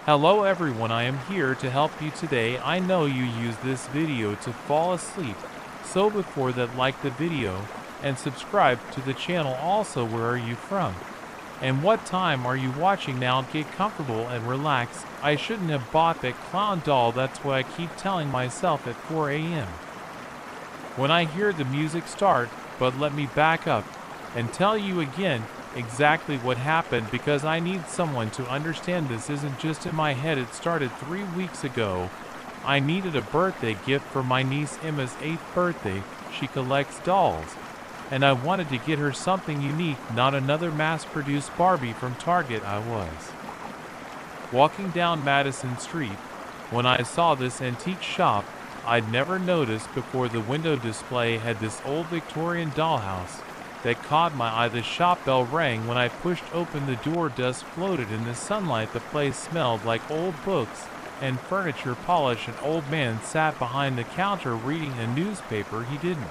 Hello everyone, I am here to help you today. I know you use this video to fall asleep, so before that like the video and subscribe to the channel. Also, where are you from? And what time are you watching now? Get comfortable and relax. I shouldn't have bought that clown doll, that's what I keep telling myself at 4 a.m. when I hear the music start, but let me back up and tell you again exactly what happened, because I need someone to understand this isn't just in my head. It started 3 weeks ago. I needed a birthday gift for my niece Emma's 8th birthday. She collects dolls, and I wanted to get her something unique, not another mass-produced Barbie from Target. I was walking down Madison Street when I saw this antique shop I'd never noticed before. The window display had this old Victorian dollhouse that caught my eye. The shop bell rang when I pushed open the door. Dust floated in the sunlight. The place smelled like old books and furniture polish. An old man sat behind the counter reading a newspaper. He didn't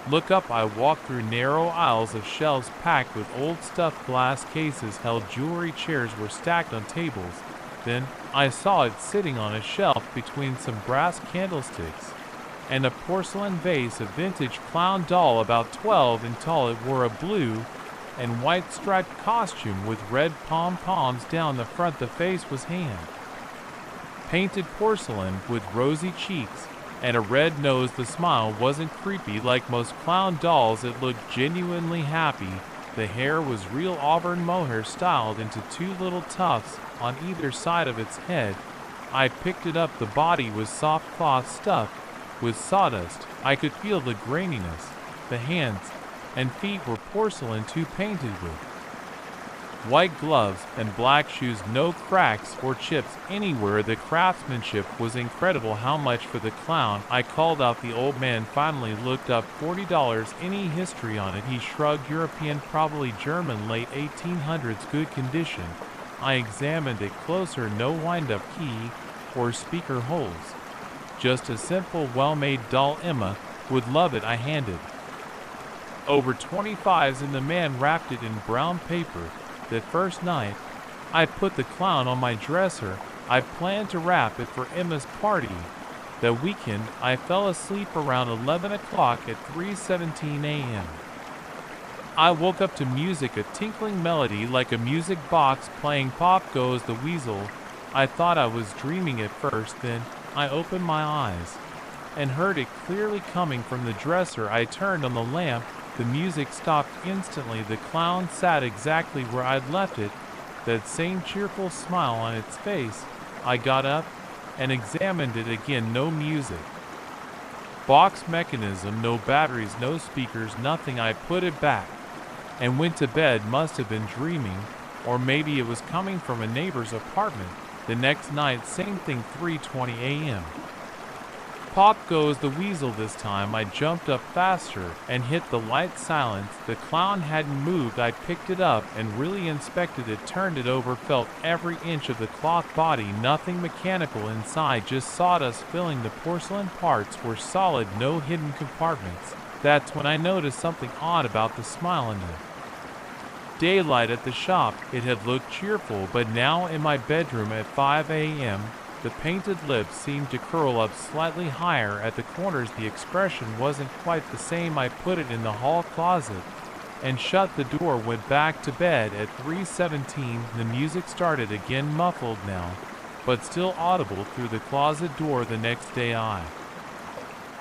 look up. I walked through narrow aisles of shelves packed with old stuffed glass cases held jewelry. Chairs were stacked on tables. Then I saw it sitting on a shelf between some brass candlesticks and a porcelain vase. A vintage clown doll about 12 in tall. It wore a blue and white striped costume with red pom-poms down the front. The face was hand painted porcelain with rosy cheeks and a red nose. The smile wasn't creepy like most clown dolls. It looked genuinely happy. The hair was real auburn mohair styled into 2 little tufts on either side of its head. I picked it up. The body was soft cloth stuffed with sawdust. I could feel the graininess. The hands and feet were porcelain too, painted with white gloves and black shoes. No cracks or chips anywhere. The craftsmanship was incredible. How much for the clown? I called out. The old man finally looked up. $40. Any history on it? He shrugged. European, probably German, late 1800s, good condition. I examined it closer. No wind-up key or speaker holes. Just a simple, well-made doll. Emma would love it. I handed over 25s and the man wrapped it in brown paper. That first night, I put the clown on my dresser. I planned to wrap it for Emma's party. That weekend, I fell asleep around 11 o'clock at 3:17 a.m. I woke up to music, a tinkling melody like a music box playing. Pop Goes the Weasel. I thought I was dreaming at first, then I opened my eyes and heard it clearly coming from the dresser. I turned on the lamp. The music stopped instantly. The clown sat exactly where I'd left it, that same cheerful smile on its face. I got up and examined it again. No music, box mechanism, no batteries, no speakers, nothing. I put it back and went to bed. Must have been dreaming, or maybe it was coming from a neighbor's apartment. The next night, same thing, 3:20 a.m. Pop Goes the Weasel. This time I jumped up faster and hit the light. Silence. The clown hadn't moved. I picked it up and really inspected it, turned it over, felt every inch of the cloth body. Nothing mechanical inside, just sawdust filling. The porcelain parts were solid, no hidden compartments. That's when I noticed something odd about the smile in the daylight at the shop. It had looked cheerful, but now in my bedroom at 5 a.m., the painted lips seemed to curl up slightly higher at the corners. The expression wasn't quite the same. I put it in the hall closet and shut the door. Went back to bed at 3:17. The music started again, muffled now, but still audible through the closet door. The next day I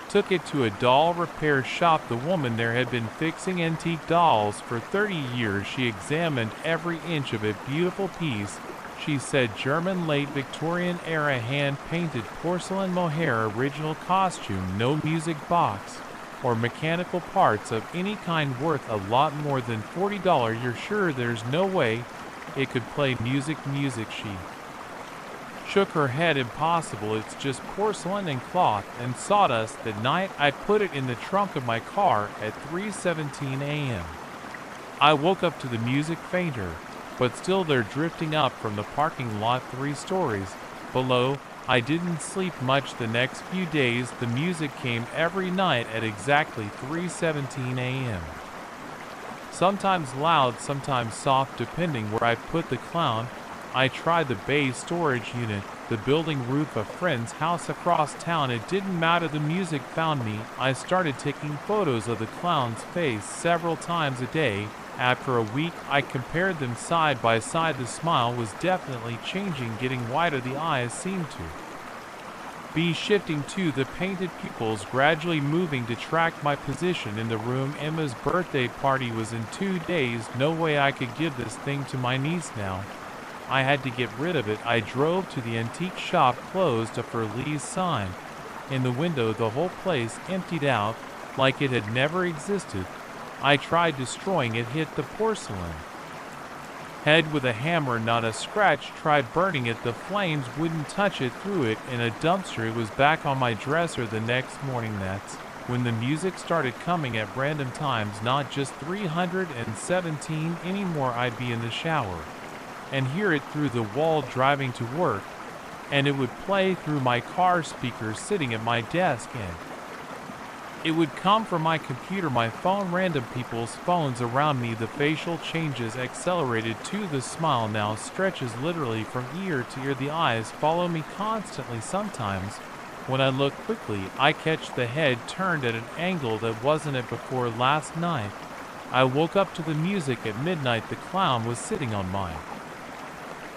took it to a doll repair shop. The woman there had been fixing antique dolls for 30 years. She examined every inch of it. Beautiful piece, she said. German, late Victorian era, hand-painted porcelain mohair. Original costume. No music box or mechanical parts of any kind. Worth a lot more than $40. You're sure there's no way it could play music? She shook her head. Impossible. It's just porcelain and cloth and sawdust. That night, I put it in the trunk of my car at 3:17 a.m. I woke up to the music fainter, but still there, drifting up from the parking lot 3 stories below. I didn't sleep much the next few days. The music came every night at exactly 3:17 a.m. Sometimes loud, sometimes soft, depending where I put the clown. I tried the bay storage unit, the building roof, a friend's house across town. It didn't matter, the music found me. I started taking photos of the clown's face several times a day. After a week, I compared them side by side. The smile was definitely changing, getting wider. The eyes seemed to be shifting too, the painted pupils gradually moving to track my position in the room. Emma's birthday party was in 2 days. No way I could give this thing to my niece now. I had to get rid of it. I drove to the antique shop, closed up for Lee's sign. In the window, the whole place emptied out, like it had never existed. I tried destroying it, hit the porcelain head with a hammer, not a scratch. Tried burning it, the flames wouldn't touch it. Threw it in a dumpster. It was back on my dresser the next morning. That's when the music started coming at random times, not just 317 anymore. I'd be in the shower and hear it through the wall driving to work, and it would play through my car speakers sitting at my desk, and it would come from my computer, my phone, random people's phones around me. The facial changes accelerated too. The smile now stretches literally from ear to ear. The eyes follow me constantly. Sometimes, when I look quickly, I catch the head turned at an angle that wasn't it before. Last night, I woke up to the music at midnight. The clown was sitting on my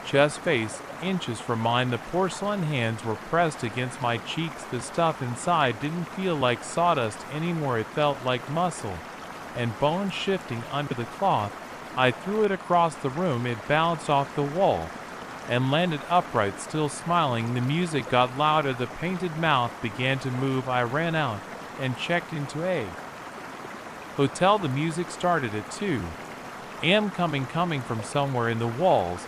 chest, face inches from mine. The porcelain hands were pressed against my cheeks. The stuff inside didn't feel like sawdust anymore. It felt like muscle and bone shifting under the cloth. I threw it across the room. It bounced off the wall and landed upright, still smiling. The music got louder. The painted mouth began to move. I ran out and checked into a hotel. The music started at 2 a.m. coming from somewhere in the walls.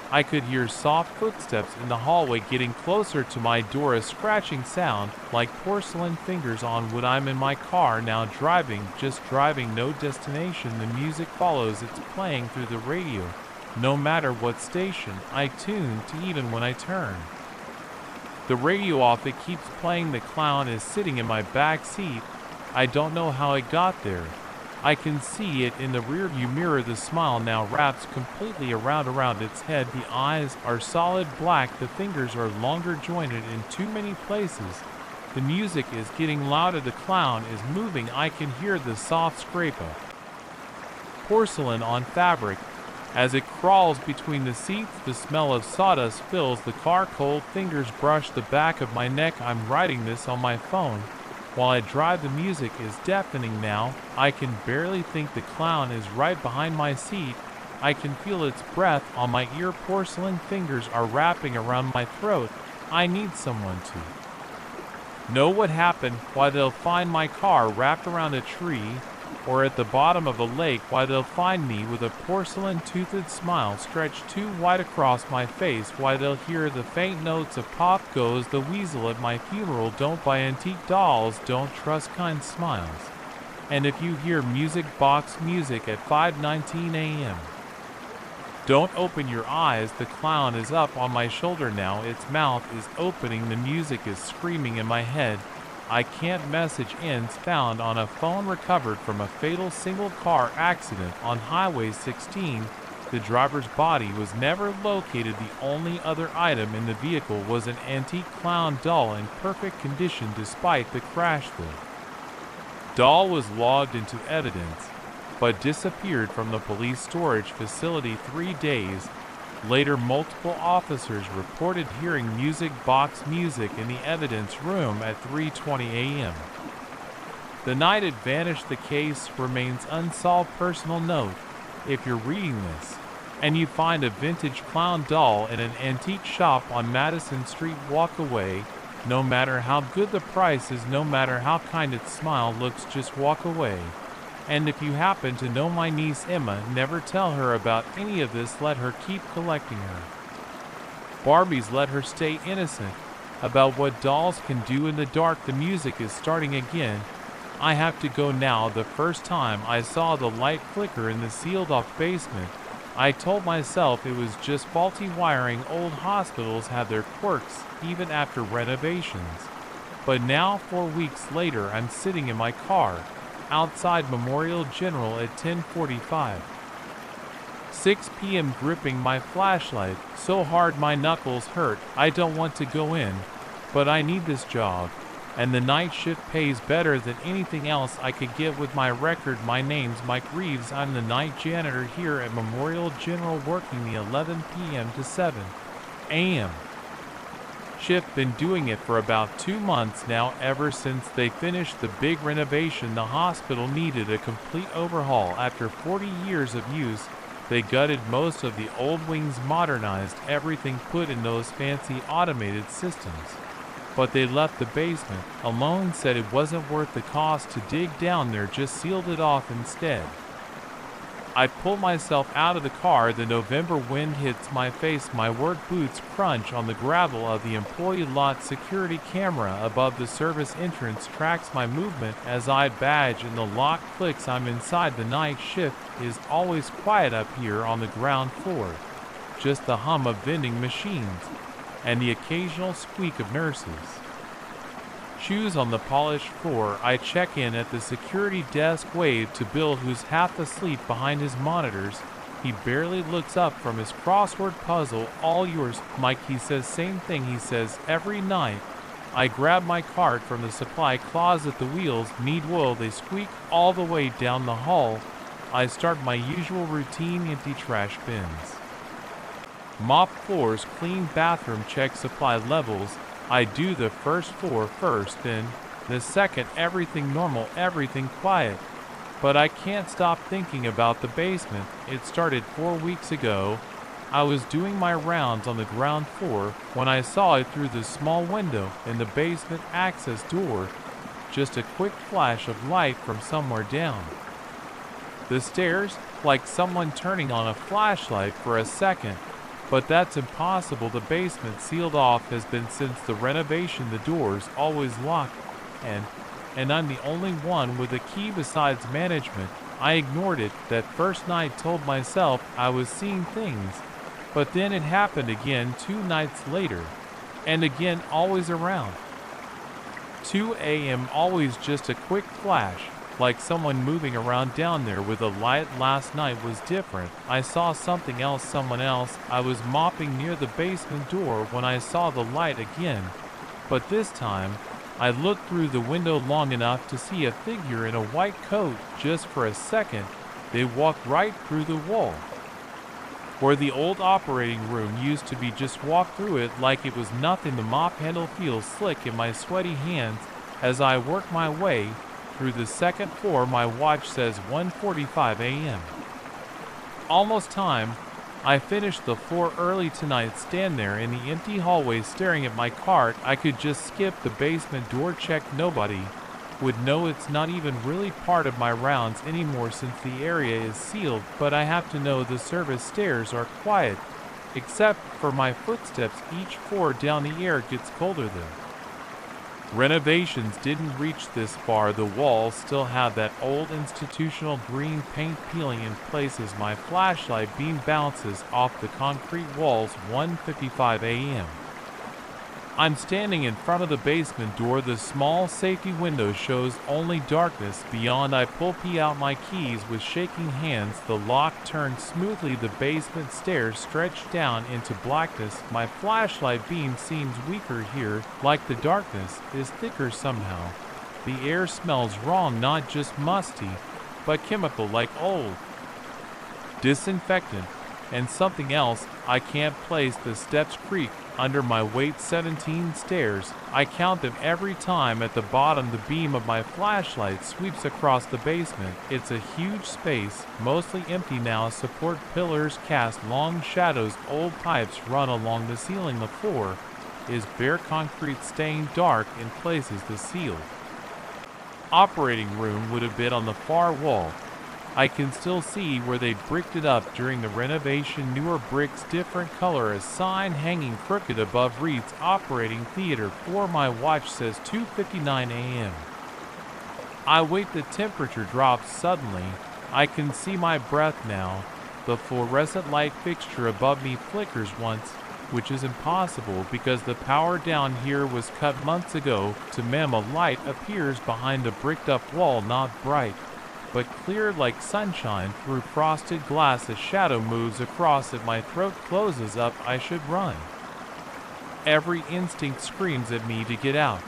I could hear soft footsteps in the hallway getting closer to my door, a scratching sound like porcelain fingers on wood. I'm in my car now, driving, just driving, no destination. The music follows. It's playing through the radio, no matter what station I tune to. Even when I turn the radio off, it keeps playing. The clown is sitting in my back seat. I don't know how it got there. I can see it in the rearview mirror. The smile now wraps completely around its head. The eyes are solid black. The fingers are longer, jointed in too many places. The music is getting louder. The clown is moving. I can hear the soft scrape of porcelain on fabric as it crawls between the seats. The smell of sawdust fills the car. Cold fingers brush the back of my neck. I'm writing this on my phone while I drive. The music is deafening now. I can barely think. The clown is right behind my seat. I can feel its breath on my ear. Porcelain fingers are wrapping around my throat. I need someone to know what happened. Why they'll find my car wrapped around a tree or at the bottom of a lake. Why they'll find me with a porcelain-toothed smile stretched too wide across my face. Why they'll hear the faint notes of Pop Goes the Weasel at my funeral. Don't buy antique dolls, don't trust kind smiles. And if you hear music box music at 5:19 a.m., don't open your eyes. The clown is up on my shoulder now. Its mouth is opening. The music is screaming in my head. I can't. Message ends found on a phone recovered from a fatal single-car accident on Highway 16. The driver's body was never located. The only other item in the vehicle was an antique clown doll in perfect condition despite the crash. The doll was logged into evidence, but disappeared from the police storage facility 3 days later. Multiple officers reported hearing music box music in the evidence room at 3:20 a.m. the night it vanished. The case remains unsolved. Personal note: if you're reading this and you find a vintage clown doll in an antique shop on Madison Street, walk away. No matter how good the price is, no matter how kind its smile looks, just walk away. And if you happen to know my niece Emma, never tell her about any of this. Let her keep collecting her Barbies. Let her stay innocent about what dolls can do in the dark. The music is starting again. I have to go now. The first time I saw the light flicker in the sealed-off basement, I told myself it was just faulty wiring. Old hospitals have their quirks, even after renovations. But now, 4 weeks later, I'm sitting in my car outside Memorial General at 10:45. 6 p.m. gripping my flashlight so hard my knuckles hurt. I don't want to go in, but I need this job, and the night shift pays better than anything else I could get with my record. My name's Mike Reeves. I'm the night janitor here at Memorial General, working the 11 p.m. to 7 a.m. shift. Been doing it for about 2 months now. Ever since they finished the big renovation, the hospital needed a complete overhaul. After 40 years of use, they gutted most of the old wings, modernized everything, put in those fancy automated systems. But they left the basement alone, said it wasn't worth the cost to dig down there, just sealed it off instead. I pull myself out of the car. The November wind hits my face. My work boots crunch on the gravel of the employee lot. Security camera above the service entrance tracks my movement as I badge and the lock clicks. I'm inside. The night shift is always quiet up here on the ground floor. Just the hum of vending machines and the occasional squeak of nurses' shoes on the polished floor. I check in at the security desk, wave to Bill, who's half asleep behind his monitors. He barely looks up from his crossword puzzle. All yours, Mike, he says. Same thing he says every night. I grab my cart from the supply closet. The wheels need oil. They squeak all the way down the hall. I start my usual routine: empty trash bins, mop floors, clean bathroom, check supply levels. I do the first floor first, then the second. Everything normal, everything quiet. But I can't stop thinking about the basement. It started 4 weeks ago. I was doing my rounds on the ground floor when I saw it through the small window in the basement access door. Just a quick flash of light from somewhere down the stairs, like someone turning on a flashlight for a second. But that's impossible. The basement sealed off has been since the renovation. The doors always locked, and I'm the only one with a key besides management. I ignored it that first night, told myself I was seeing things, but then it happened again 2 nights later, and again, always around 2 a.m. Always just a quick flash, like someone moving around down there with a light. Last night was different. I saw something else, someone else. I was mopping near the basement door when I saw the light again, but this time I looked through the window long enough to see a figure in a white coat. Just for a second, they walked right through the wall where the old operating room used to be. Just walked through it like it was nothing. The mop handle feels slick in my sweaty hands as I work my way through the second floor. My watch says 1:45 a.m. Almost time. I finished the floor early tonight. Stand there in the empty hallway staring at my cart. I could just skip the basement door check. Nobody would know. It's not even really part of my rounds anymore since the area is sealed, but I have to know the service stairs are quiet, except for my footsteps each floor down. The air gets colder though. Renovations didn't reach this far. The walls still have that old institutional green paint peeling in places. My flashlight beam bounces off the concrete walls. 1:55 a.m. I'm standing in front of the basement door. The small safety window shows only darkness beyond. I pull out my keys with shaking hands. The lock turns smoothly. The basement stairs stretch down into blackness. My flashlight beam seems weaker here, like the darkness is thicker somehow. The air smells wrong, not just musty, but chemical, like old disinfectant and something else I can't place. The steps creak under my weight. 17 stairs. I count them every time. At the bottom, the beam of my flashlight sweeps across the basement. It's a huge space, mostly empty now. Support pillars cast long shadows. Old pipes run along the ceiling. The floor is bare concrete, stained dark in places. The sealed operating room would have been on the far wall. I can still see where they bricked it up during the renovation. Newer bricks, different color. A sign hanging crooked above reads Operating Theater 4. My watch says 2:59 a.m. I wait. The temperature drops suddenly. I can see my breath now. The fluorescent light fixture above me flickers once, which is impossible because the power down here was cut months ago. To mem, a light appears behind a bricked up wall, not bright, but clear like sunshine through frosted glass. A shadow moves across it. My throat closes up. I should run. Every instinct screams at me to get out,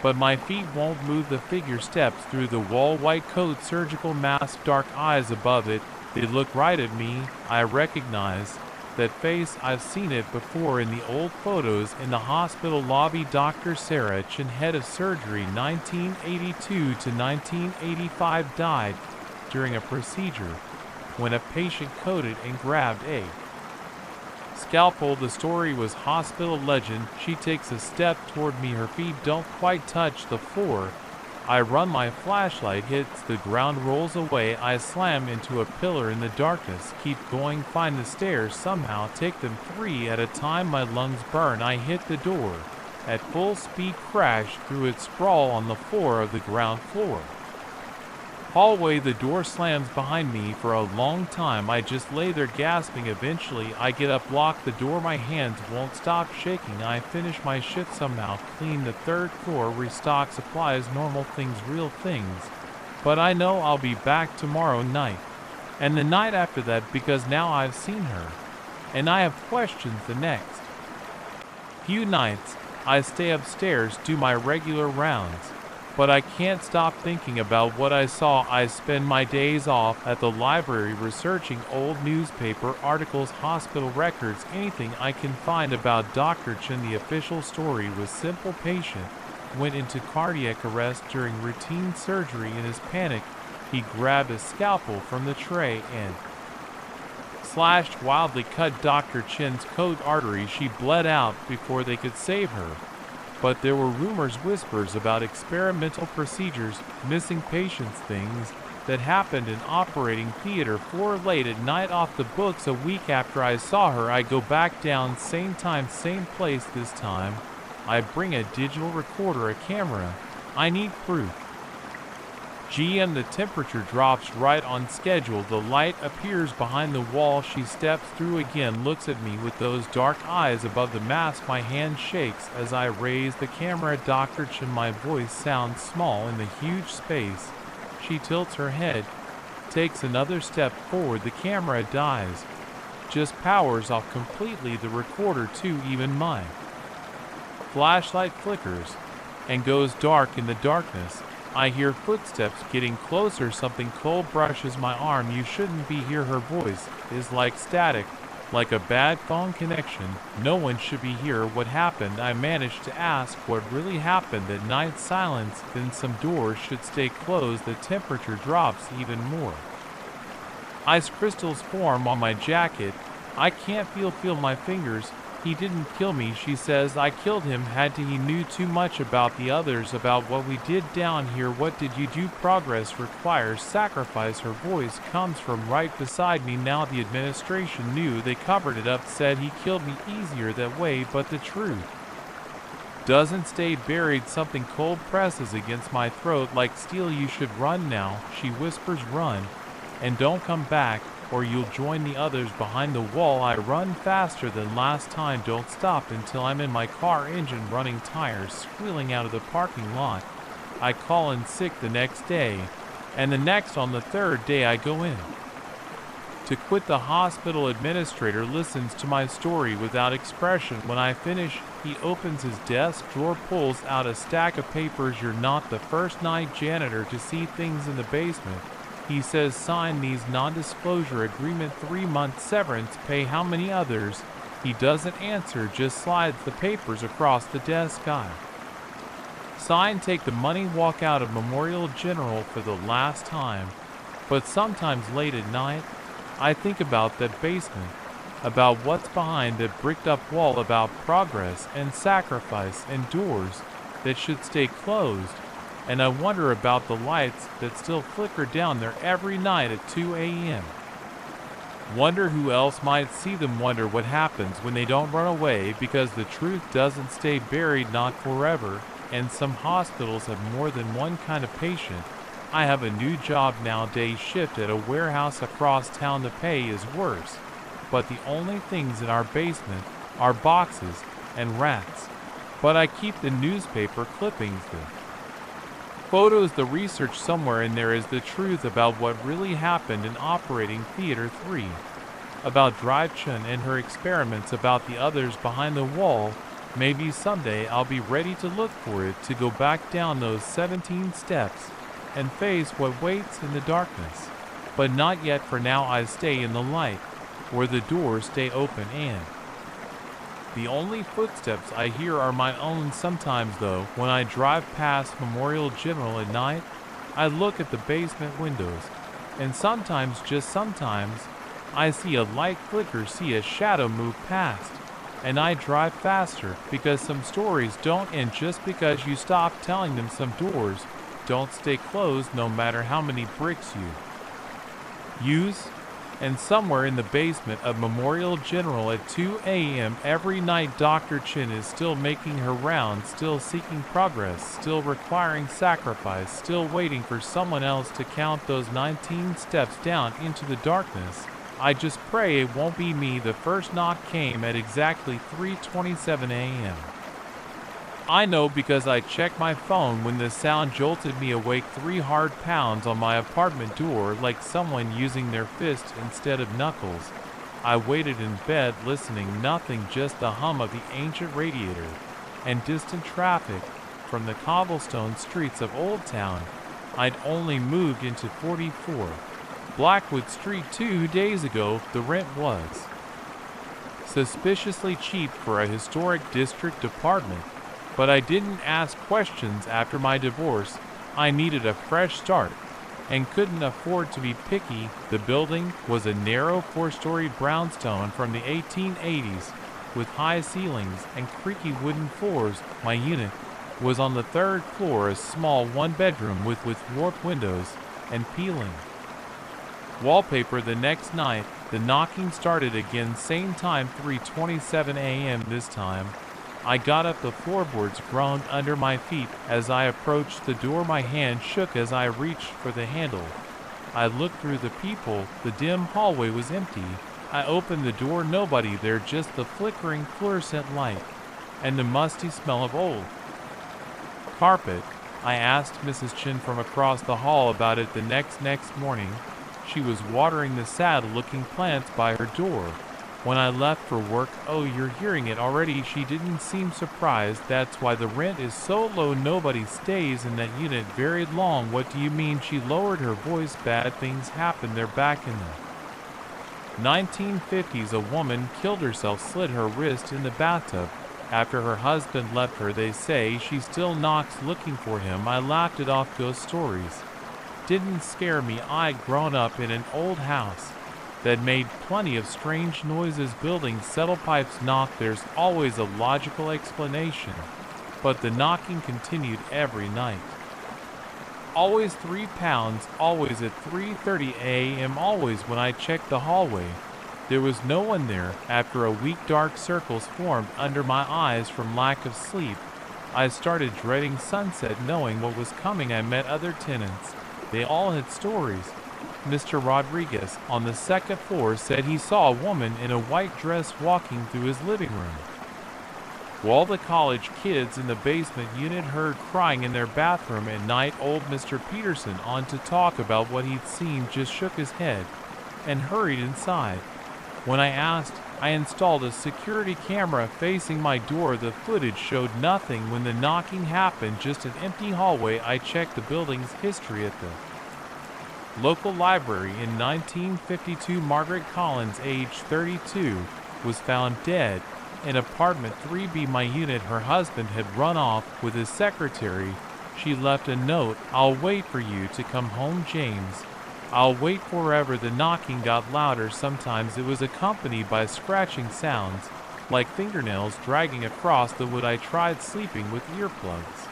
but my feet won't move. The figure steps through the wall, white coat, surgical mask, dark eyes above it. They look right at me. I recognize that face. I've seen it before in the old photos in the hospital lobby. Dr. Sarah Chin, head of surgery, 1982 to 1985, died during a procedure when a patient coded and grabbed a scalpel. The story was hospital legend. She takes a step toward me. Her feet don't quite touch the floor. I run. My flashlight hits the ground, rolls away. I slam into a pillar in the darkness. Keep going, find the stairs, somehow take them 3 at a time. My lungs burn. I hit the door at full speed, crash through it, sprawl on the floor of the ground floor hallway. The door slams behind me. For a long time I just lay there gasping. Eventually I get up, lock the door. My hands won't stop shaking. I finish my shift somehow, clean the 3rd floor, restock supplies, normal things, real things. But I know I'll be back tomorrow night and the night after that, because now I've seen her and I have questions. The next few nights I stay upstairs, do my regular rounds, but I can't stop thinking about what I saw. I spend my days off at the library researching old newspaper articles, hospital records, anything I can find about Dr. Chin. The official story was simple. Patient went into cardiac arrest during routine surgery. In his panic, he grabbed a scalpel from the tray and slashed, wildly cut Dr. Chin's coat artery. She bled out before they could save her. But there were rumors, whispers about experimental procedures, missing patients, things that happened in operating theater floor late at night, off the books. A week after I saw her, I go back down, same time, same place. This time, I bring a digital recorder, a camera. I need proof. GM, the temperature drops right on schedule. The light appears behind the wall. She steps through again, looks at me with those dark eyes above the mask. My hand shakes as I raise the camera. Dr. Chin, my voice sounds small in the huge space. She tilts her head, takes another step forward. The camera dies, just powers off completely. The recorder too, even my flashlight flickers and goes dark. In the darkness, I hear footsteps getting closer. Something cold brushes my arm. You shouldn't be here. Her voice is like static, like a bad phone connection. No one should be here. What happened? I managed to ask what really happened that night. Silence. Then some doors should stay closed. The temperature drops even more. Ice crystals form on my jacket. I can't feel my fingers. He didn't kill me, she says. I killed him. Had to. He knew too much about the others, about what we did down here. What did you do? Progress requires sacrifice. Her voice comes from right beside me now. The administration knew. They covered it up, said he killed me. Easier that way, but the truth doesn't stay buried. Something cold presses against my throat like steel. You should run now, she whispers. Run, and don't come back, or you'll join the others behind the wall. I run faster than last time. Don't stop until I'm in my car, engine running, tires squealing out of the parking lot. I call in sick the next day, and the next. On the 3rd day I go in to quit. The hospital administrator listens to my story without expression. When I finish, he opens his desk drawer, pulls out a stack of papers. You're not the first night janitor to see things in the basement. He says sign these, non-disclosure agreement, 3-month severance pay. How many others? He doesn't answer, just slides the papers across the desk. I sign, take the money, walk out of Memorial General for the last time. But sometimes late at night, I think about that basement, about what's behind that bricked up wall, about progress and sacrifice and doors that should stay closed. And I wonder about the lights that still flicker down there every night at 2 a.m. Wonder who else might see them. Wonder what happens when they don't run away, because the truth doesn't stay buried, not forever. And some hospitals have more than one kind of patient. I have a new job now, day shift at a warehouse across town. The pay is worse, but the only things in our basement are boxes and rats. But I keep the newspaper clippings, the Photos, the research somewhere in there is the truth about what really happened in Operating Theater 3. About Drive Chun and her experiments, about the others behind the wall. Maybe someday I'll be ready to look for it, to go back down those 17 steps and face what waits in the darkness. But not yet. For now I stay in the light, where the doors stay open, and the only footsteps I hear are my own. Sometimes though, when I drive past Memorial General at night, I look at the basement windows, and sometimes, just sometimes, I see a light flicker, see a shadow move past, and I drive faster, because some stories don't end just because you stop telling them. Some doors don't stay closed no matter how many bricks you use. And somewhere in the basement of Memorial General at 2 a.m. every night, Dr. Chin is still making her rounds, still seeking progress, still requiring sacrifice, still waiting for someone else to count those 19 steps down into the darkness. I just pray it won't be me. The first knock came at exactly 3:27 a.m. I know because I checked my phone when the sound jolted me awake. 3 hard pounds on my apartment door, like someone using their fist instead of knuckles. I waited in bed listening. Nothing, just the hum of the ancient radiator and distant traffic from the cobblestone streets of Old Town. I'd only moved into 44 Blackwood Street 2 days ago. The rent was suspiciously cheap for a historic district apartment, but I didn't ask questions after my divorce. I needed a fresh start and couldn't afford to be picky. The building was a narrow 4-story brownstone from the 1880s with high ceilings and creaky wooden floors. My unit was on the 3rd floor, a small 1-bedroom with warped windows and peeling wallpaper. The next night, the knocking started again, same time, 3:27 a.m. this time. I got up. The floorboards groaned under my feet as I approached the door. My hand shook as I reached for the handle. I looked through the peephole. The dim hallway was empty. I opened the door. Nobody there, just the flickering fluorescent light and the musty smell of old carpet. I asked Mrs. Chin from across the hall about it the next morning. She was watering the sad-looking plants by her door when I left for work. Oh, you're hearing it already. She didn't seem surprised. That's why the rent is so low. Nobody stays in that unit very long. What do you mean? She lowered her voice. Bad things happen there. Back in the 1950s, a woman killed herself, slit her wrist in the bathtub after her husband left her. They say she still knocks looking for him. I laughed it off. Ghost stories didn't scare me. I'd grown up in an old house that made plenty of strange noises. Buildings, settle pipes knock. There's always a logical explanation, but the knocking continued every night. Always 3 pounds, always at 3:30 a.m. Always when I checked the hallway, there was no one there. After a week, dark circles formed under my eyes from lack of sleep. I started dreading sunset, knowing what was coming. I met other tenants. They all had stories. Mr. Rodriguez on the 2nd floor said he saw a woman in a white dress walking through his living room, while the college kids in the basement unit heard crying in their bathroom at night. Old Mr. Peterson, on to talk about what he'd seen, just shook his head and hurried inside. When I asked, I installed a security camera facing my door. The footage showed nothing when the knocking happened, just an empty hallway. I checked the building's history at the local library. In 1952, Margaret Collins, age 32, was found dead in apartment 3B, my unit. Her husband had run off with his secretary. She left a note: "I'll wait for you to come home, James. I'll wait forever." The knocking got louder. Sometimes it was accompanied by scratching sounds, like fingernails dragging across the wood. I tried sleeping with earplugs.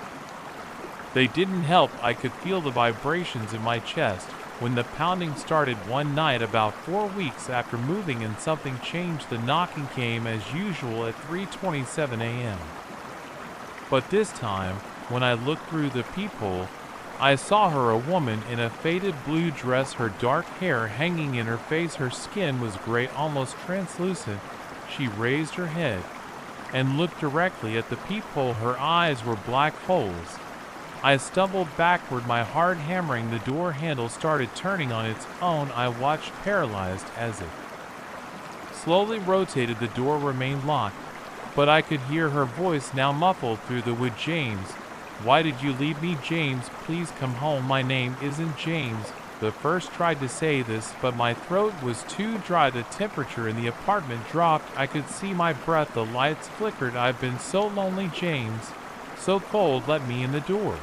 They didn't help. I could feel the vibrations in my chest. When the pounding started one night about 4 weeks after moving in, something changed. The knocking came as usual at 3:27 a.m. But this time, when I looked through the peephole, I saw her, a woman in a faded blue dress, her dark hair hanging in her face. Her skin was gray, almost translucent. She raised her head and looked directly at the peephole. Her eyes were black holes. I stumbled backward, my heart hammering. The door handle started turning on its own. I watched paralyzed as it slowly rotated. The door remained locked, but I could hear her voice now muffled through the wood. James, why did you leave me? James, please come home. My name isn't James. The first tried to say this, but my throat was too dry. The temperature in the apartment dropped. I could see my breath. The lights flickered. I've been so lonely. James, so cold. Let me in. The door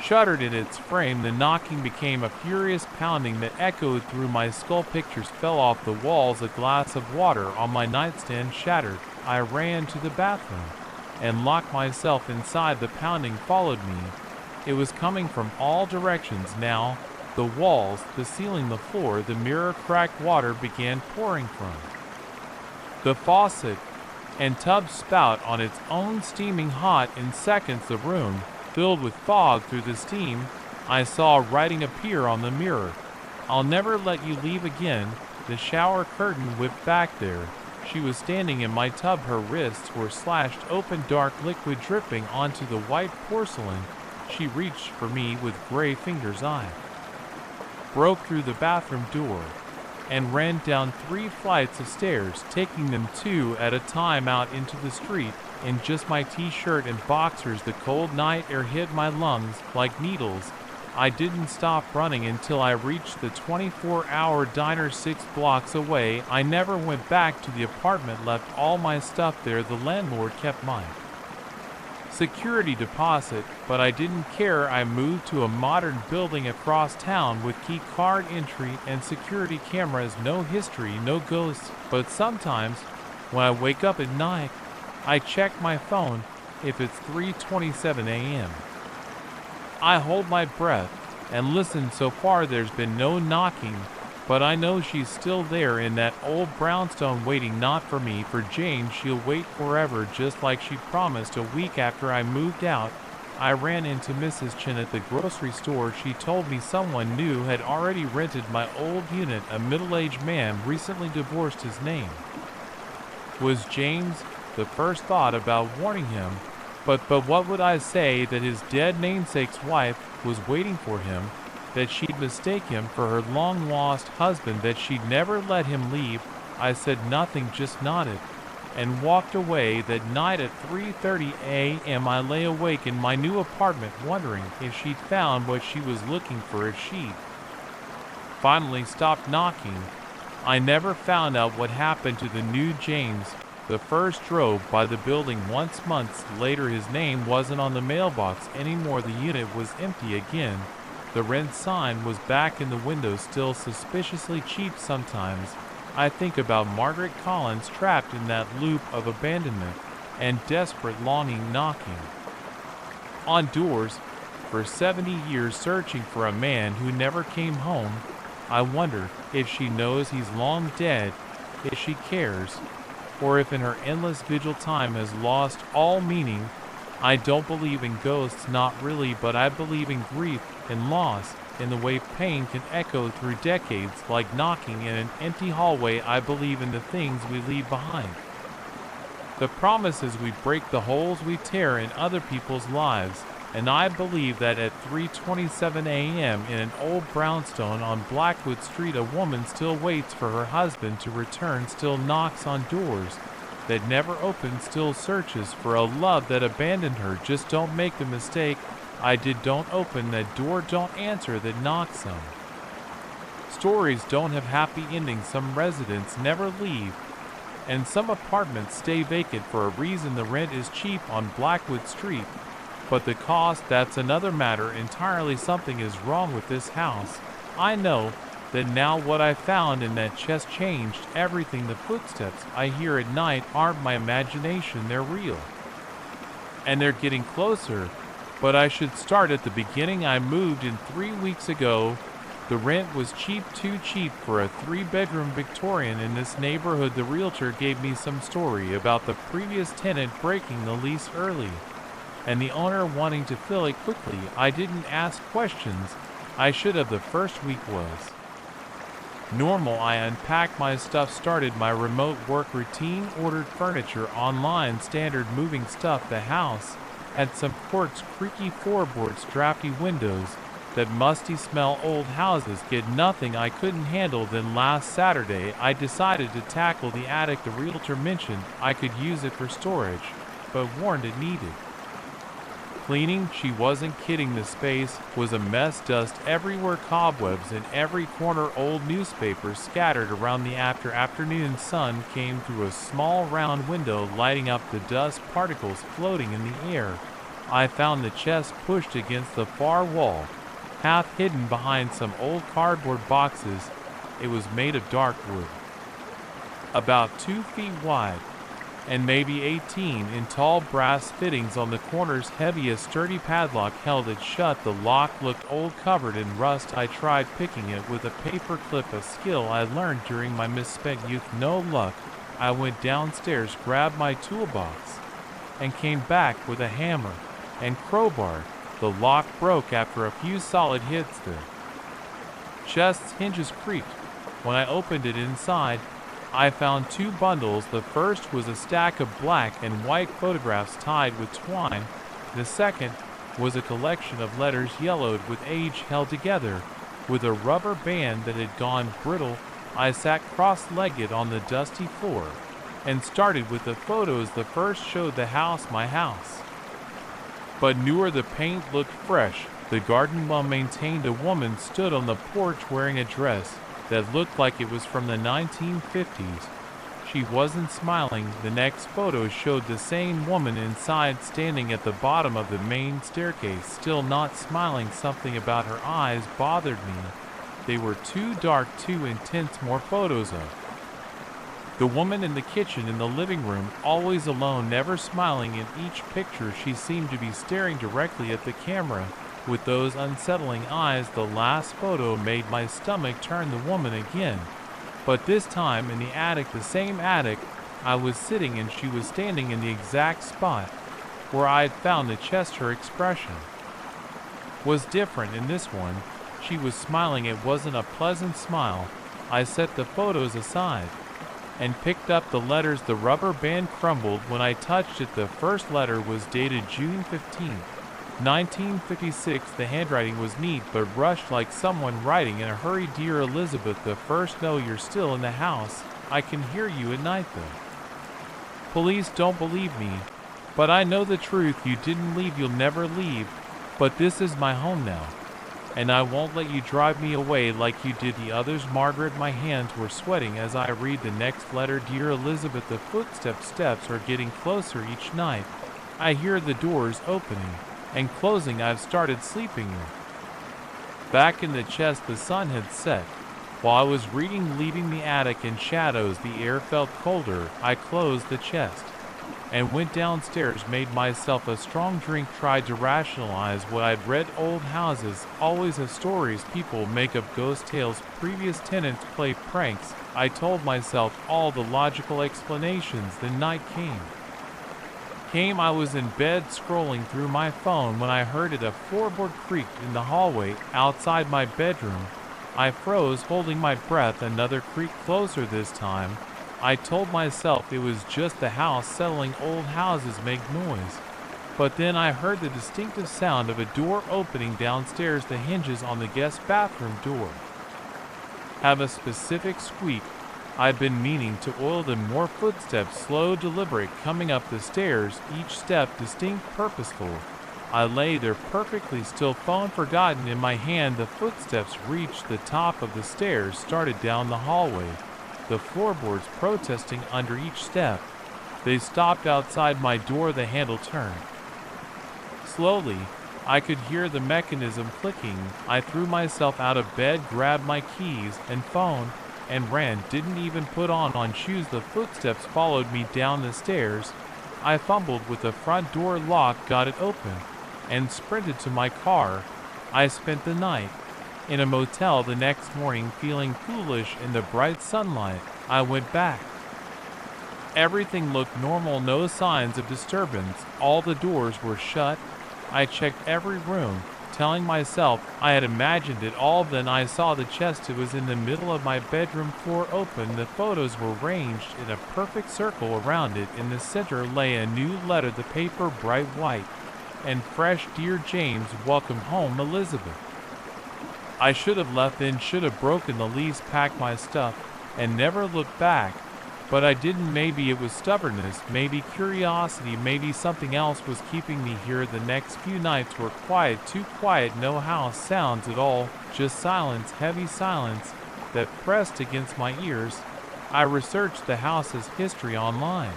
shuddered in its frame. The knocking became a furious pounding that echoed through my skull. Pictures fell off the walls. A glass of water on my nightstand shattered. I ran to the bathroom and locked myself inside. The pounding followed me. It was coming from all directions now. The walls, the ceiling, the floor, the mirror cracked. Water began pouring from the faucet and tub spout on its own, steaming hot. In seconds the room filled with fog. Through the steam I saw writing appear on the mirror. I'll never let you leave again. The shower curtain whipped back. There she was standing in my tub. Her wrists were slashed open, dark liquid dripping onto the white porcelain. She reached for me with gray fingers. I broke through the bathroom door and ran down 3 flights of stairs, taking them 2 at a time out into the street in just my t-shirt and boxers. The cold night air hit my lungs like needles. I didn't stop running until I reached the 24-hour diner 6 blocks away. I never went back to the apartment, left all my stuff there. The landlord kept my security deposit, but I didn't care. I moved to a modern building across town with key card entry and security cameras. No history, no ghosts, but sometimes when I wake up at night, I check my phone. If it's 3:27 a.m., I hold my breath and listen. So far there's been no knocking, but I know she's still there in that old brownstone, waiting not for me, for Jane. She'll wait forever, just like she promised. A week after I moved out, I ran into Mrs. Chen at the grocery store. She told me someone new had already rented my old unit. A middle-aged man, recently divorced. His name was James. The first thought about warning him, but what would I say? That his dead namesake's wife was waiting for him, that she'd mistake him for her long-lost husband, that she'd never let him leave. I said nothing, just nodded and walked away. That night at 3:30 a.m. I lay awake in my new apartment, wondering if she'd found what she was looking for, if she'd finally stopped knocking. I never found out what happened to the new James. The first drove by the building once. Months later his name wasn't on the mailbox anymore. The unit was empty again. The rent sign was back in the window, still suspiciously cheap. Sometimes I think about Margaret Collins, trapped in that loop of abandonment and desperate longing, knocking on doors for 70 years, searching for a man who never came home. I wonder if she knows he's long dead, if she cares, or if in her endless vigil time has lost all meaning. I don't believe in ghosts, not really, but I believe in grief and loss, in the way pain can echo through decades, like knocking in an empty hallway. I believe in the things we leave behind, the promises we break, the holes we tear in other people's lives. And I believe that at 3:27 a.m. in an old brownstone on Blackwood Street, a woman still waits for her husband to return, still knocks on doors that never open, still searches for a love that abandoned her. Just don't make the mistake I did. Don't open that door, don't answer that knock. Some stories don't have happy endings. Some residents never leave, and some apartments stay vacant for a reason. The rent is cheap on Blackwood Street, but the cost, that's another matter entirely. Something is wrong with this house. I know that now. What I found in that chest changed everything. The footsteps I hear at night aren't my imagination, they're real. And they're getting closer. But I should start at the beginning. I moved in 3 weeks ago. The rent was cheap, too cheap for a 3-bedroom Victorian in this neighborhood. The realtor gave me some story about the previous tenant breaking the lease early and the owner wanting to fill it quickly. I didn't ask questions. I should have. The first week was normal. I unpacked my stuff, started my remote work routine, ordered furniture online, standard moving stuff. The house had some quartz creaky floorboards, drafty windows, that musty smell old houses get nothing I couldn't handle. Then last Saturday I decided to tackle the attic. The realtor mentioned I could use it for storage, but warned it needed cleaning. She wasn't kidding. The space was a mess, dust everywhere, cobwebs in every corner, old newspapers scattered around. The afternoon sun came through a small round window, lighting up the dust particles floating in the air. I found the chest pushed against the far wall, half hidden behind some old cardboard boxes. It was made of dark wood, about 2 feet wide and maybe 18 in tall, brass fittings on the corners heavy. A sturdy padlock held it shut. The lock looked old, covered in rust. I tried picking it with a paper clip, a skill I learned during my misspent youth. No luck. I went downstairs, grabbed my toolbox, and came back with a hammer and crowbar. The lock broke after a few solid hits. The chest's hinges creaked. When I opened it, inside I found 2 bundles. The first was a stack of black and white photographs tied with twine. The second was a collection of letters yellowed with age, held together with a rubber band that had gone brittle. I sat cross-legged on the dusty floor and started with the photos. The first showed the house, my house, but newer. The paint looked fresh. The garden, well maintained. A woman stood on the porch wearing a dress that looked like it was from the 1950s. She wasn't smiling. The next photo showed the same woman inside, standing at the bottom of the main staircase, still not smiling. Something about her eyes bothered me. They were too dark, too intense. More photos of the woman in the kitchen, in the living room, always alone, never smiling. In each picture she seemed to be staring directly at the camera with those unsettling eyes. The last photo made my stomach turn. The woman again, but this time in the attic, the same attic I was sitting in. She was standing in the exact spot where I had found the chest. Her expression was different in this one. She was smiling. It wasn't a pleasant smile. I set the photos aside and picked up the letters. The rubber band crumbled when I touched it. The first letter was dated June 15th, 1956. The handwriting was neat but rushed, like someone writing in a hurry. Dear Elizabeth, the first. No, you're still in the house. I can hear you at night though. Police don't believe me, but I know the truth. You didn't leave. You'll never leave. But this is my home now, and I won't let you drive me away like you did the others. Margaret. My hands were sweating as I read the next letter. Dear Elizabeth, the steps are getting closer each night. I hear the doors opening and closing. I've started sleeping back in the chest. The sun had set while I was reading. Leaving the attic in shadows, the air felt colder. I closed the chest and went downstairs, made myself a strong drink, tried to rationalize what I'd read. Old houses always have stories. People make up ghost tales. Previous tenants play pranks. I told myself all the logical explanations. The night came. I was in bed scrolling through my phone when I heard it. A floorboard creaked in the hallway outside my bedroom. I froze, holding my breath. Another creak, closer this time. I told myself it was just the house settling. Old houses make noise. But then I heard the distinctive sound of a door opening downstairs. The hinges on the guest bathroom door have a specific squeak. I've been meaning to oil them. More footsteps, slow, deliberate, coming up the stairs, each step distinct, purposeful. I lay there perfectly still, phone forgotten in my hand. The footsteps reached the top of the stairs, started down the hallway, the floorboards protesting under each step. They stopped outside my door. The handle turned. Slowly, I could hear the mechanism clicking. I threw myself out of bed, grabbed my keys and phone, and ran. Didn't even put on shoes. The footsteps followed me down the stairs. I fumbled with the front door lock, got it open, and sprinted to my car. I spent the night in a motel. The next morning, feeling foolish in the bright sunlight, I went back. Everything looked normal, no signs of disturbance. All the doors were shut. I checked every room, telling myself I had imagined it all. Then I saw the chest. It was in the middle of my bedroom floor, open. The photos were ranged in a perfect circle around it. In the center lay a new letter, the paper bright white, and fresh "Dear James, welcome home, Elizabeth." I should have left then, should have broken the lease, packed my stuff, and never looked back. But I didn't. Maybe it was stubbornness, maybe curiosity, maybe something else was keeping me here. The next few nights were quiet, too quiet, no house sounds at all, just silence, heavy silence, that pressed against my ears. I researched the house's history online.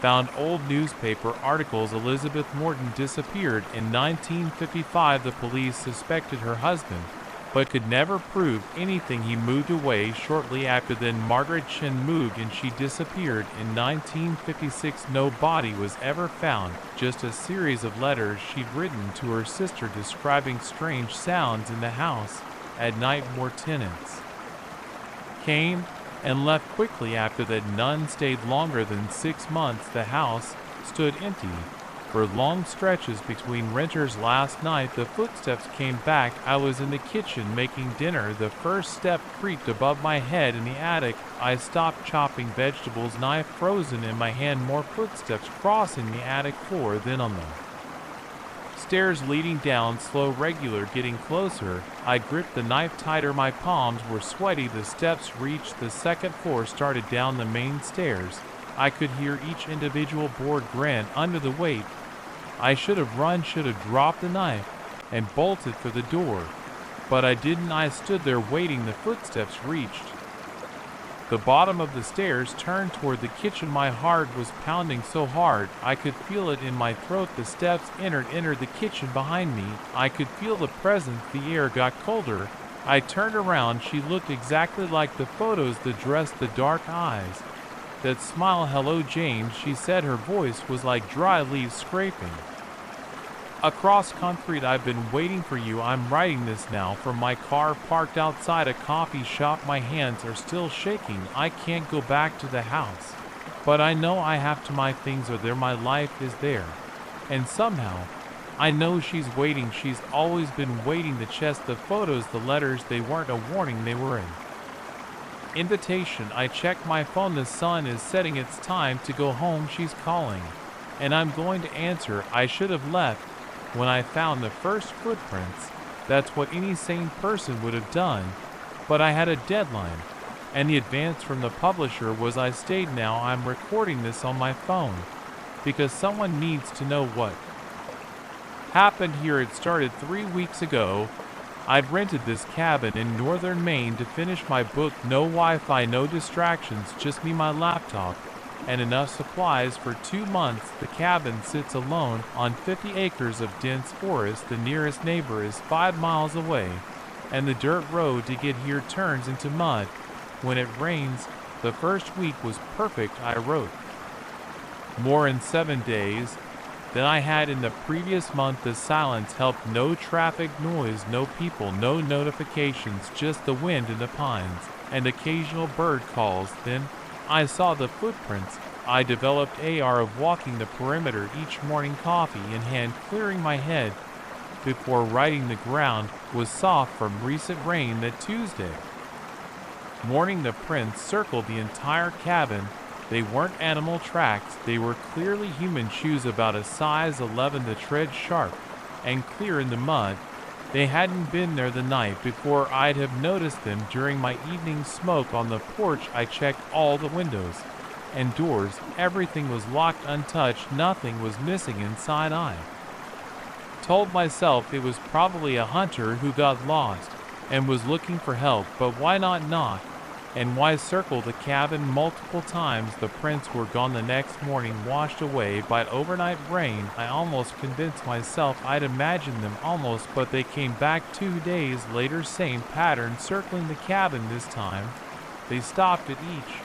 Found old newspaper articles. Elizabeth Morton disappeared in 1955. The police suspected her husband, but could never prove anything. He moved away shortly after. Then Margaret Chin moved and she disappeared in 1956. No body was ever found, just a series of letters she'd written to her sister describing strange sounds in the house. At night more tenants came and left quickly after that. None stayed longer than 6 months. The house stood empty for long stretches between renters. Last night the footsteps came back. I was in the kitchen making dinner. The first step creaked above my head in the attic. I stopped chopping vegetables, knife frozen in my hand. More footsteps crossing the attic floor, then on the stairs leading down, slow, regular, getting closer. I gripped the knife tighter. My palms were sweaty. The steps reached the second floor, started down the main stairs. I could hear each individual board grin under the weight. I should have run, should have dropped the knife and bolted for the door. But I didn't. I stood there waiting. The footsteps reached the bottom of the stairs, turned toward the kitchen. My heart was pounding so hard I could feel it in my throat. The steps entered the kitchen behind me. I could feel the presence. The air got colder. I turned around. She looked exactly like the photos. The dress, the dark eyes, that smile. "Hello, James," she said. Her voice was like dry leaves scraping across concrete. "I've been waiting for you. I'm writing this now from my car parked outside a coffee shop. My hands are still shaking. I can't go back to the house, but I know I have to. My things are there. My life is there. And somehow, I know she's waiting. She's always been waiting." The chest, the photos, the letters, they weren't a warning. They were an invitation. I checked my phone. The sun is setting. It's time to go home. She's calling, and I'm going to answer. I should have left when I found the first footprints. That's what any sane person would have done. But I had a deadline, and the advance from the publisher was I stayed. Now I'm recording this on my phone because someone needs to know what happened here. It started 3 weeks ago. I'd rented this cabin in northern Maine to finish my book. No Wi-Fi, no distractions, just me, my laptop, and enough supplies for 2 months. The cabin sits alone on 50 acres of dense forest. The nearest neighbor is 5 miles away, and the dirt road to get here turns into mud when it rains. The first week was perfect. I wrote more in 7 days than I had in the previous month. The silence helped. No traffic noise, no people, no notifications, just the wind in the pines and occasional bird calls. Then I saw the footprints. I developed AR of walking the perimeter each morning, coffee in hand, clearing my head before writing. The ground was soft from recent rain. That Tuesday morning the prints circled the entire cabin. They weren't animal tracks. They were clearly human shoes, about a size 11. The tread sharp and clear in the mud. They hadn't been there the night before. I'd have noticed them during my evening smoke on the porch. I checked all the windows and doors. Everything was locked, untouched. Nothing was missing inside. I told myself it was probably a hunter who got lost and was looking for help. But why not knock? And why circle the cabin multiple times? The prints were gone the next morning, washed away by overnight rain. I almost convinced myself I'd imagined them, almost, but they came back 2 days later. Same pattern, circling the cabin. This time they stopped at each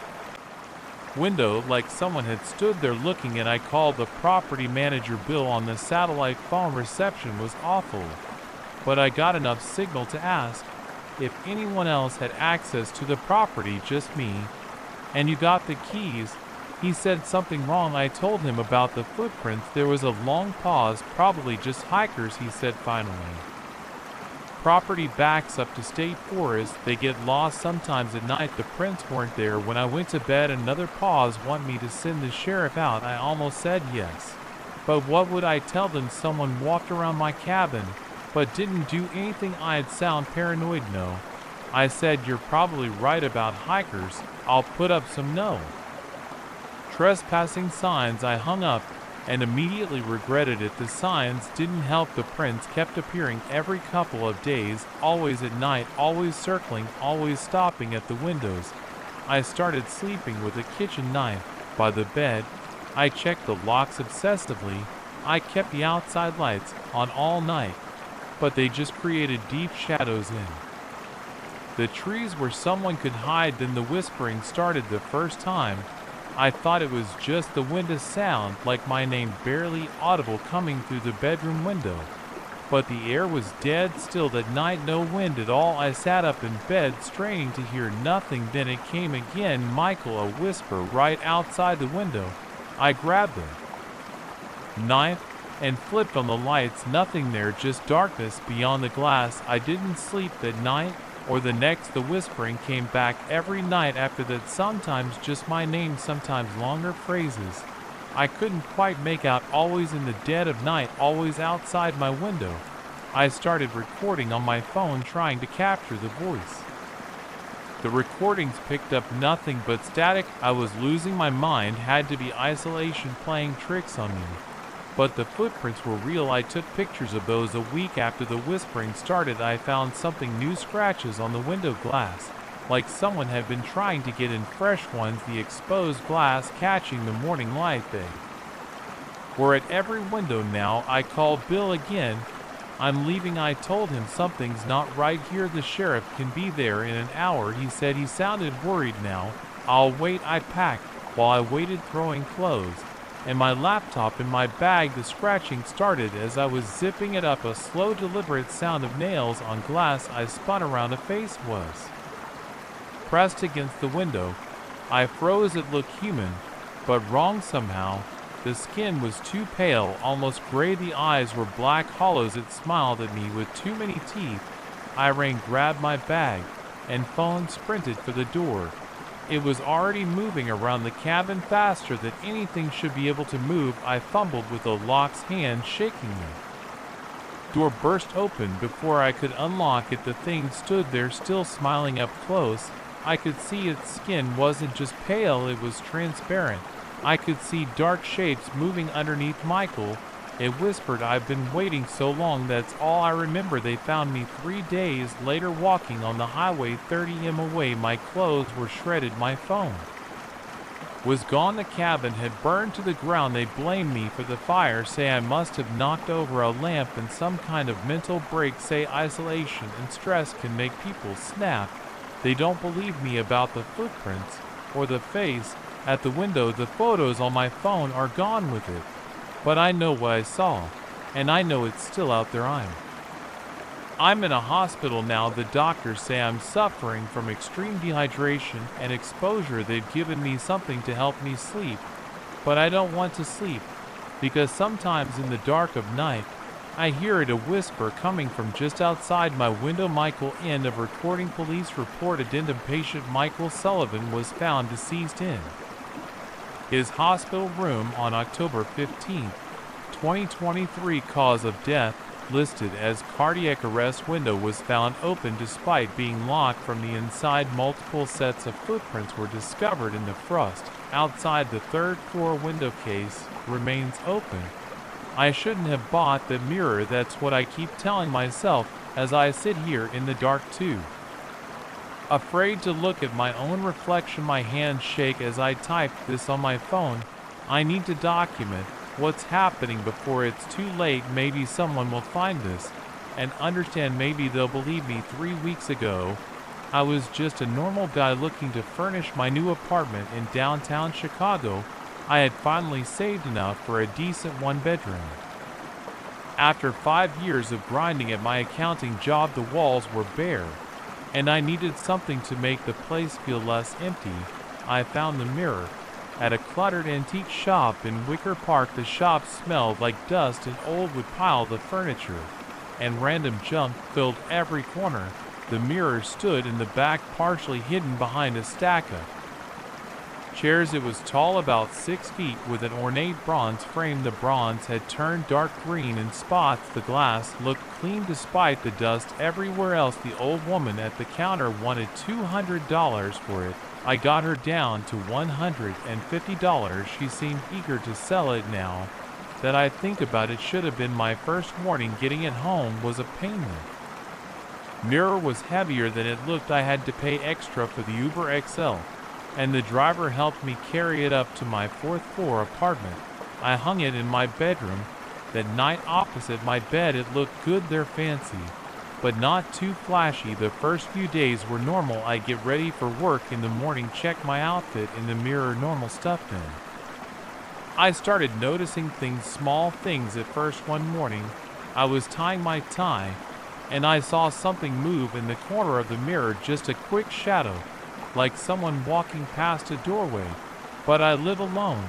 window like someone had stood there looking, and I called the property manager. Bill on the satellite phone. Reception was awful, but I got enough signal to ask if anyone else had access to the property. Just me. "And you got the keys?" He said something wrong. I told him about the footprints. There was a long pause. "Probably just hikers," he said finally. "Property backs up to state forest. They get lost sometimes at night. The prints weren't there when I went to bed." Another pause. "Want me to send the sheriff out?" I almost said yes. But what would I tell them? Someone walked around my cabin, but didn't do anything. I'd sound paranoid. No. I said, you're probably right about hikers. I'll put up some no trespassing signs. I hung up and immediately regretted it. The signs didn't help. The prints kept appearing every couple of days, always at night, always circling, always stopping at the windows. I started sleeping with a kitchen knife by the bed. I checked the locks obsessively. I kept the outside lights on all night, but they just created deep shadows in the trees where someone could hide. Then the whispering started the first time. I thought it was just the wind, a sound like my name, barely audible, coming through the bedroom window. But the air was dead still that night, no wind at all. I sat up in bed, straining to hear nothing. Then it came again. Michael, a whisper right outside the window. I grabbed the knife and flipped on the lights. Nothing there, just darkness beyond the glass. I didn't sleep that night or the next. The whispering came back every night after that, sometimes just my name, sometimes longer phrases I couldn't quite make out, always in the dead of night, always outside my window. I started recording on my phone, trying to capture the voice. The recordings picked up nothing but static. I was losing my mind. Had to be isolation playing tricks on me. But the footprints were real. I took pictures of those. A week after the whispering started, I found something new, scratches on the window glass, like someone had been trying to get in fresh ones. The exposed glass catching the morning light. They were at every window now. I called Bill again. I'm leaving. I told him something's not right here. The sheriff can be there in an hour, he said. He sounded worried now. I'll wait. I packed while I waited, throwing clothes and my laptop in my bag. The scratching started as I was zipping it up, a slow, deliberate sound of nails on glass. I spun around. A face was pressed against the window. I froze. It looked human, but wrong somehow. The skin was too pale, almost gray. The eyes were black hollows. It smiled at me with too many teeth. I ran, grabbed my bag and phone, sprinted for the door. It was already moving around the cabin faster than anything should be able to move. I fumbled with the lock's hand shaking me. Door burst open before I could unlock it. The thing stood there, still smiling up close. I could see its skin wasn't just pale, it was transparent. I could see dark shapes moving underneath. Michael, it whispered, I've been waiting so long. That's all I remember. They found me 3 days later, walking on the highway 30 mi away. My clothes were shredded. My phone was gone. The cabin had burned to the ground. They blamed me for the fire, say I must have knocked over a lamp and some kind of mental break, say isolation and stress can make people snap. They don't believe me about the footprints or the face at the window. The photos on my phone are gone with it. But I know what I saw, and I know it's still out there. I'm in a hospital now. The doctors say I'm suffering from extreme dehydration and exposure. They've given me something to help me sleep, but I don't want to sleep, because sometimes in the dark of night, I hear it, a whisper coming from just outside my window. Michael, end of recording. Police report. Addendum. Patient Michael Sullivan was found deceased in his hospital room on October 15, 2023. Cause of death listed as cardiac arrest. Window was found open despite being locked from the inside. Multiple sets of footprints were discovered in the frost outside the third floor. Window case remains open. I shouldn't have bought the mirror. That's what I keep telling myself as I sit here in the dark too, afraid to look at my own reflection. My hands shake as I type this on my phone. I need to document what's happening before it's too late. Maybe someone will find this and understand. Maybe they'll believe me. 3 weeks ago, I was just a normal guy looking to furnish my new apartment in downtown Chicago. I had finally saved enough for a decent 1-bedroom. After 5 years of grinding at my accounting job, the walls were bare, and I needed something to make the place feel less empty. I found the mirror at a cluttered antique shop in Wicker Park. The shop smelled like dust and old wood piled of furniture, and random junk filled every corner. The mirror stood in the back, partially hidden behind a stack of chairs. It was tall, about 6 feet, with an ornate bronze frame. The bronze had turned dark green in spots. The glass looked clean despite the dust everywhere else. The old woman at the counter wanted $200 for it. I got her down to $150. She seemed eager to sell it. Now that I think about it, should have been my first warning. Getting it home was a pain. The mirror was heavier than it looked. I had to pay extra for the Uber XL, and the driver helped me carry it up to my 4th floor apartment. I hung it in my bedroom that night opposite my bed. It looked good there, fancy, but not too flashy. The first few days were normal. I get ready for work in the morning, check my outfit in the mirror, normal stuff. Then I started noticing things, small things. At first, one morning, I was tying my tie, and I saw something move in the corner of the mirror, just a quick shadow, like someone walking past a doorway. But I live alone,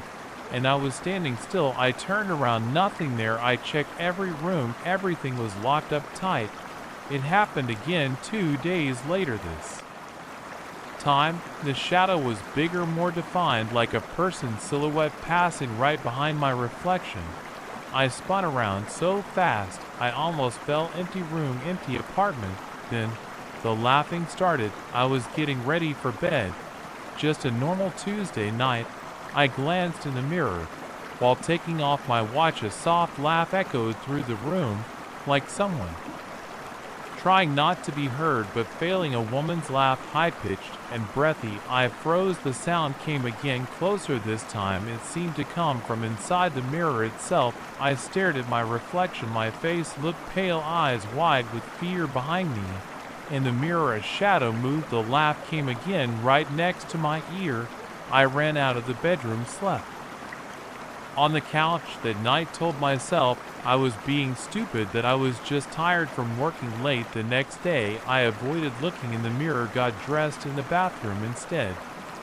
and I was standing still. I turned around, nothing there. I checked every room, everything was locked up tight. It happened again 2 days later. This time, the shadow was bigger, more defined, like a person's silhouette passing right behind my reflection. I spun around so fast, I almost fell. Empty room, empty apartment. Then the laughing started. I was getting ready for bed. Just a normal Tuesday night. I glanced in the mirror. While taking off my watch, a soft laugh echoed through the room, like someone trying not to be heard but failing. A woman's laugh, high-pitched and breathy. I froze. The sound came again, closer this time. It seemed to come from inside the mirror itself. I stared at my reflection. My face looked pale, eyes wide with fear. Behind me in the mirror, a shadow moved. The laugh came again, right next to my ear. I ran out of the bedroom, slept on the couch that night, told myself I was being stupid, that I was just tired from working late. The next day, I avoided looking in the mirror, got dressed in the bathroom instead.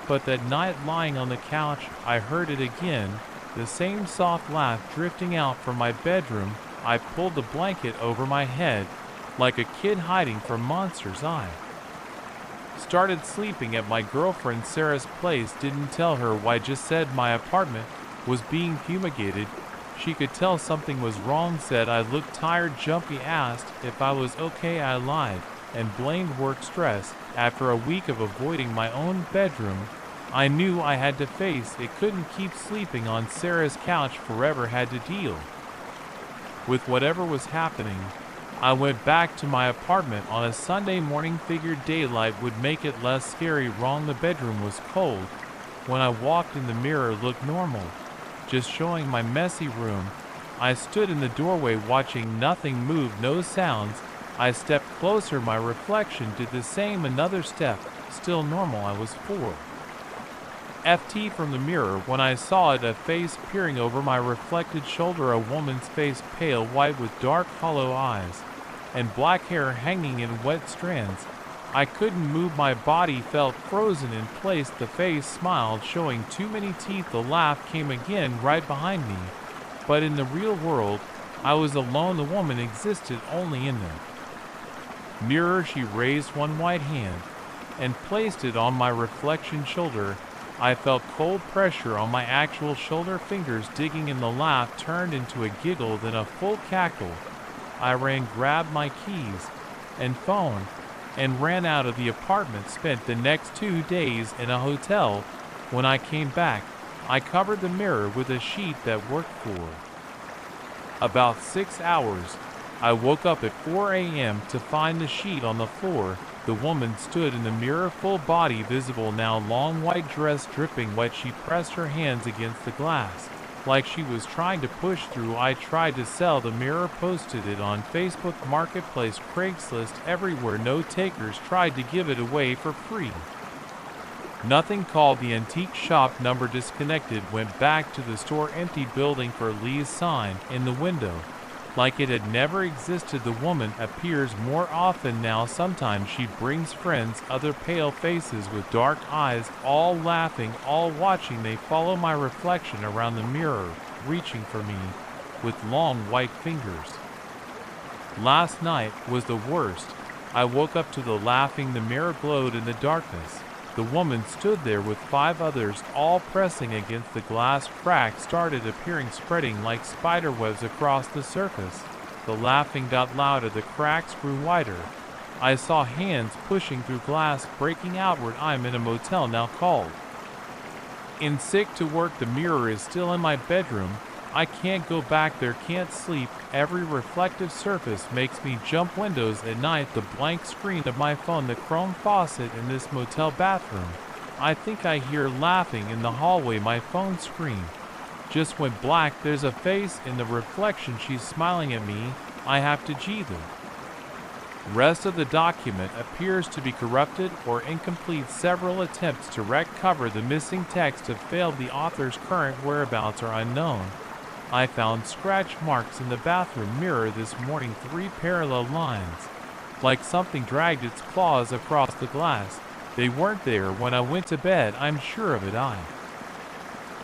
But that night, lying on the couch, I heard it again, the same soft laugh drifting out from my bedroom. I pulled the blanket over my head, like a kid hiding from monsters. I started sleeping at my girlfriend Sarah's place. Didn't tell her why, just said my apartment was being fumigated. She could tell something was wrong. Said I looked tired, jumpy. Asked if I was okay. I lied and blamed work stress. After a week of avoiding my own bedroom, I knew I had to face it. Couldn't keep sleeping on Sarah's couch forever. Had to deal with whatever was happening. I went back to my apartment on a Sunday morning. Figured daylight would make it less scary. Wrong. The bedroom was cold. When I walked in, the mirror looked normal, just showing my messy room. I stood in the doorway watching. Nothing moved, no sounds. I stepped closer. My reflection did the same. Another step, still normal. I was 4ft from the mirror when I saw it, a face peering over my reflected shoulder. A woman's face, pale white with dark hollow eyes and black hair hanging in wet strands. I couldn't move. My body felt frozen in place. The face smiled, showing too many teeth. The laugh came again, right behind me. But in the real world, I was alone. The woman existed only in the mirror. She raised one white hand and placed it on my reflection shoulder. I felt cold pressure on my actual shoulder. Fingers digging in. The laugh turned into a giggle, then a full cackle. I ran, grabbed my keys and phone, and ran out of the apartment. Spent the next 2 days in a hotel. When I came back, I covered the mirror with a sheet that worked for about 6 hours. I woke up at 4 a.m. to find the sheet on the floor. The woman stood in the mirror, full body visible now, long white dress dripping wet. She pressed her hands against the glass, like she was trying to push through. I tried to sell the mirror, posted it on Facebook Marketplace, Craigslist, everywhere. No takers. Tried to give it away for free. Nothing. Called the antique shop, number disconnected. Went back to the store, empty building for Lee's sign in the window, like it had never existed. The woman appears more often now. Sometimes she brings friends, other pale faces with dark eyes, all laughing, all watching. They follow my reflection around the mirror, reaching for me with long white fingers. Last night was the worst. I woke up to the laughing. The mirror glowed in the darkness. The woman stood there with 5 others, all pressing against the glass. Cracks started appearing, spreading like spider webs across the surface. The laughing got louder, the cracks grew wider. I saw hands pushing through glass, breaking outward. I'm in a motel now, called in sick to work. The mirror is still in my bedroom. I can't go back there, can't sleep. Every reflective surface makes me jump windows at night. The blank screen of my phone, the chrome faucet in this motel bathroom. I think I hear laughing in the hallway. My phone screen just went black. There's a face in the reflection. She's smiling at me. I have to G the rest of the document appears to be corrupted or incomplete. Several attempts to recover the missing text have failed. The author's current whereabouts are unknown. I found scratch marks in the bathroom mirror this morning, 3 parallel lines, like something dragged its claws across the glass. They weren't there when I went to bed, I'm sure of it. I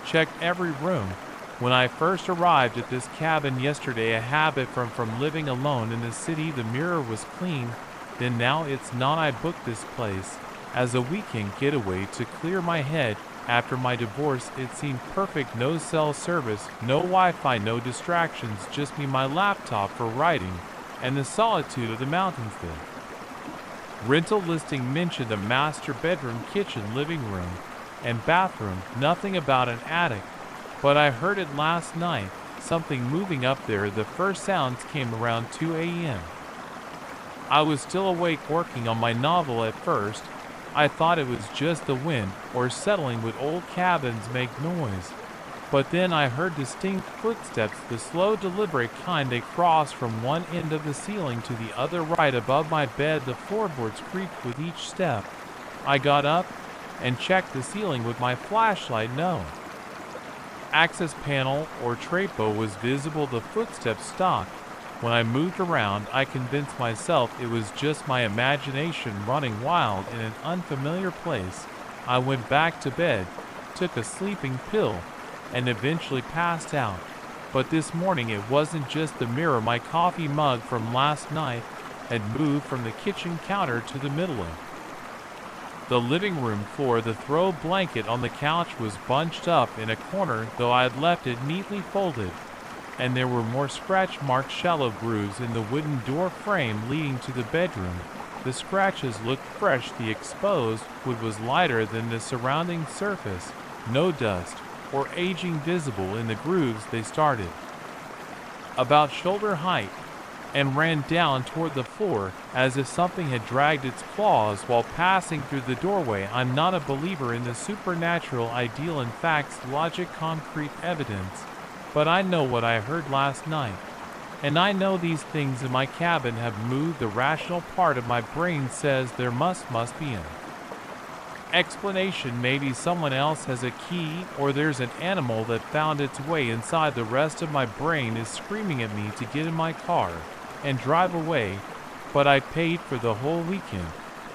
checked every room. When I first arrived at this cabin yesterday, a habit from living alone in the city, the mirror was clean. Then now it's not. I booked this place as a weekend getaway to clear my head. After my divorce, it seemed perfect. No cell service, no Wi-Fi, no distractions, just me, my laptop for writing, and the solitude of the mountains. The rental listing mentioned a master bedroom, kitchen, living room, and bathroom. Nothing about an attic. But I heard it last night, something moving up there. The first sounds came around 2 a.m. I was still awake working on my novel at first. I thought it was just the wind or settling. Would old cabins make noise? But then I heard distinct footsteps, the slow, deliberate kind. They crossed from one end of the ceiling to the other right above my bed. The floorboards creaked with each step. I got up and checked the ceiling with my flashlight. No access panel or trapo was visible. The footsteps stopped. When I moved around, I convinced myself it was just my imagination running wild in an unfamiliar place. I went back to bed, took a sleeping pill, and eventually passed out. But this morning it wasn't just the mirror. My coffee mug from last night had moved from the kitchen counter to the middle of the living room floor. The throw blanket on the couch was bunched up in a corner, though I had left it neatly folded. And there were more scratch marks, shallow grooves in the wooden door frame leading to the bedroom. The scratches looked fresh. The exposed wood was lighter than the surrounding surface. No dust or aging visible in the grooves. They started about shoulder height and ran down toward the floor as if something had dragged its claws while passing through the doorway. I'm not a believer in the supernatural, ideal in facts, logic, concrete evidence, but I know what I heard last night. And I know these things in my cabin have moved. The rational part of my brain says there must be an explanation. Maybe someone else has a key, or there's an animal that found its way inside. The rest of my brain is screaming at me to get in my car and drive away, but I paid for the whole weekend,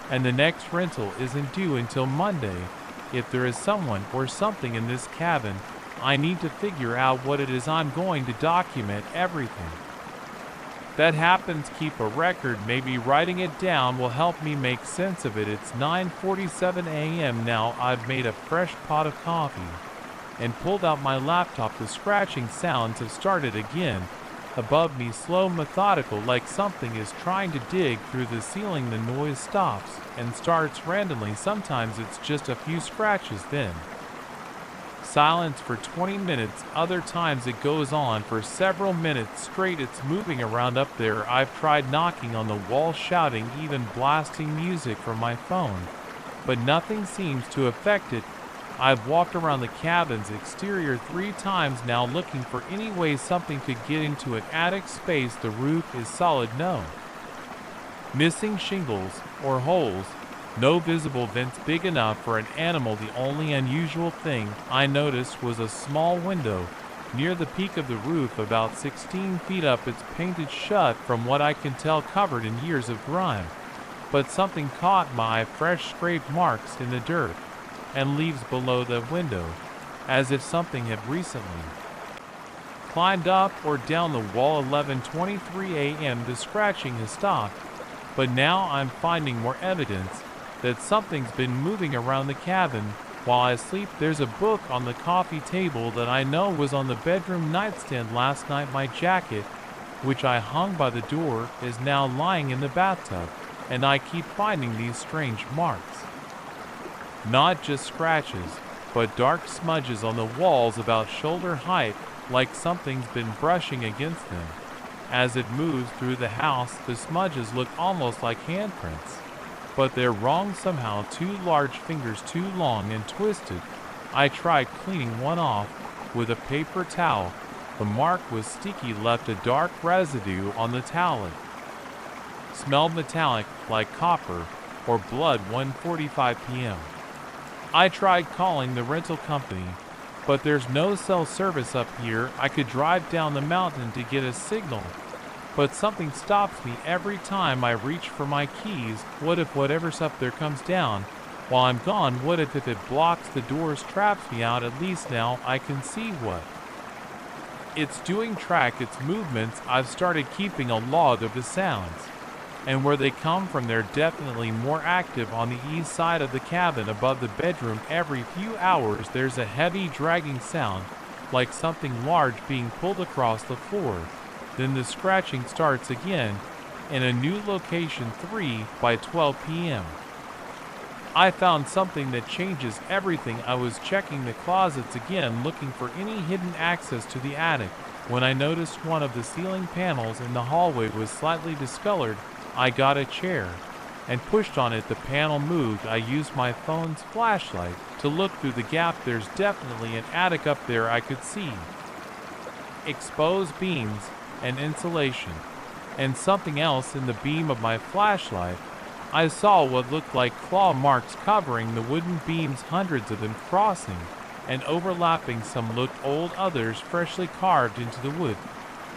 and the next rental isn't due until Monday. If there is someone or something in this cabin, I need to figure out what it is. I'm going to document everything that happens, keep a record. Maybe writing it down will help me make sense of it. It's 9:47 a.m. now. I've made a fresh pot of coffee and pulled out my laptop. The scratching sounds have started again. Above me, slow, methodical, like something is trying to dig through the ceiling. The noise stops and starts randomly. Sometimes it's just a few scratches, then silence for 20 minutes. Other times it goes on for several minutes straight. It's moving around up there. I've tried knocking on the wall, shouting, even blasting music from my phone, but nothing seems to affect it. I've walked around the cabin's exterior 3 times now, looking for any way something could get into an attic space. The roof is solid. No missing shingles or holes. No visible vents big enough for an animal. The only unusual thing I noticed was a small window near the peak of the roof, about 16 feet up. It's painted shut, from what I can tell, covered in years of grime. But something caught my eye. Fresh scraped marks in the dirt and leaves below the window, as if something had recently climbed up or down the wall. 11:23 a.m. The scratching has stopped, but now I'm finding more evidence. that something's been moving around the cabin while I sleep. There's a book on the coffee table that I know was on the bedroom nightstand last night. My jacket, which I hung by the door, is now lying in the bathtub, and I keep finding these strange marks. Not just scratches, but dark smudges on the walls about shoulder height, like something's been brushing against them. As it moves through the house, the smudges look almost like handprints. But they're wrong somehow. 2 large fingers, too long and twisted. I tried cleaning one off with a paper towel. The mark was sticky, left a dark residue on the towel. Smelled metallic, like copper or blood. 1:45 p.m. I tried calling the rental company, but there's no cell service up here. I could drive down the mountain to get a signal, but something stops me every time I reach for my keys. What if whatever's up there comes down while I'm gone? What if it blocks the doors, traps me out? At least now I can see what it's doing, track its movements. I've started keeping a log of the sounds, and where they come from. They're definitely more active on the east side of the cabin above the bedroom. Every few hours there's a heavy dragging sound, like something large being pulled across the floor. Then the scratching starts again in a new location. 3 by 12 p.m. I found something that changes everything. I was checking the closets again, looking for any hidden access to the attic, when I noticed one of the ceiling panels in the hallway was slightly discolored. I got a chair and pushed on it. The panel moved. I used my phone's flashlight to look through the gap. There's definitely an attic up there. I could see exposed beams and insulation, and something else in the beam of my flashlight. I saw what looked like claw marks covering the wooden beams, hundreds of them crossing and overlapping. Some looked old, others freshly carved into the wood.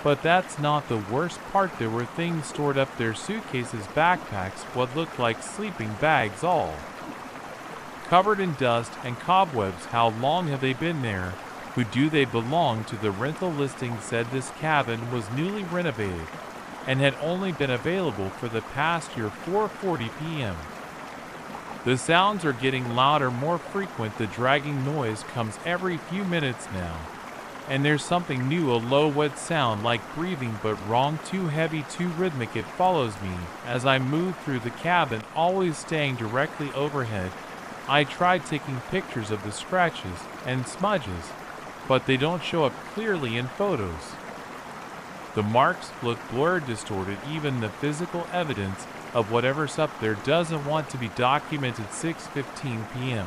But that's not the worst part. There were things stored up there, suitcases, backpacks, what looked like sleeping bags, all covered in dust and cobwebs. How long have they been there? Who do they belong to? The rental listing said this cabin was newly renovated and had only been available for the past year. 4:40 p.m. The sounds are getting louder, more frequent. The dragging noise comes every few minutes now. And there's something new, a low wet sound like breathing, but wrong, too heavy, too rhythmic. It follows me as I move through the cabin, always staying directly overhead. I tried taking pictures of the scratches and smudges, but they don't show up clearly in photos. The marks look blurred, distorted. Even the physical evidence of whatever's up there doesn't want to be documented. 6:15 p.m.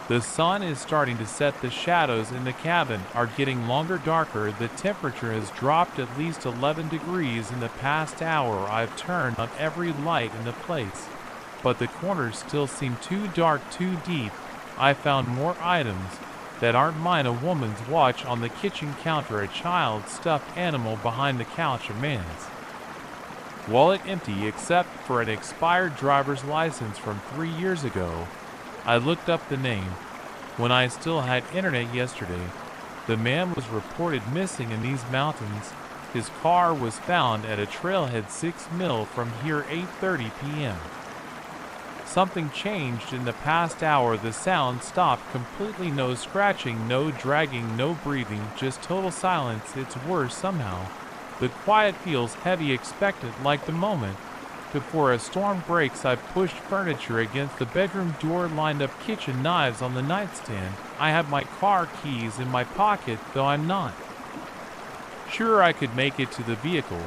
The sun is starting to set. The shadows in the cabin are getting longer, darker. The temperature has dropped at least 11 degrees in the past hour. I've turned on every light in the place, but the corners still seem too dark, too deep. I found more items that aren't mine. A woman's watch on the kitchen counter, a child's stuffed animal behind the couch, a man's wallet empty except for an expired driver's license from 3 years ago. I looked up the name when I still had internet yesterday. The man was reported missing in these mountains. His car was found at a trailhead 6 mil from here. 8:30 p.m. Something changed in the past hour. The sound stopped completely. No scratching, no dragging, no breathing, just total silence. It's worse somehow. The quiet feels heavy, expectant, like the moment before a storm breaks. I pushed furniture against the bedroom door, lined up kitchen knives on the nightstand. I have my car keys in my pocket, though I'm not sure I could make it to the vehicle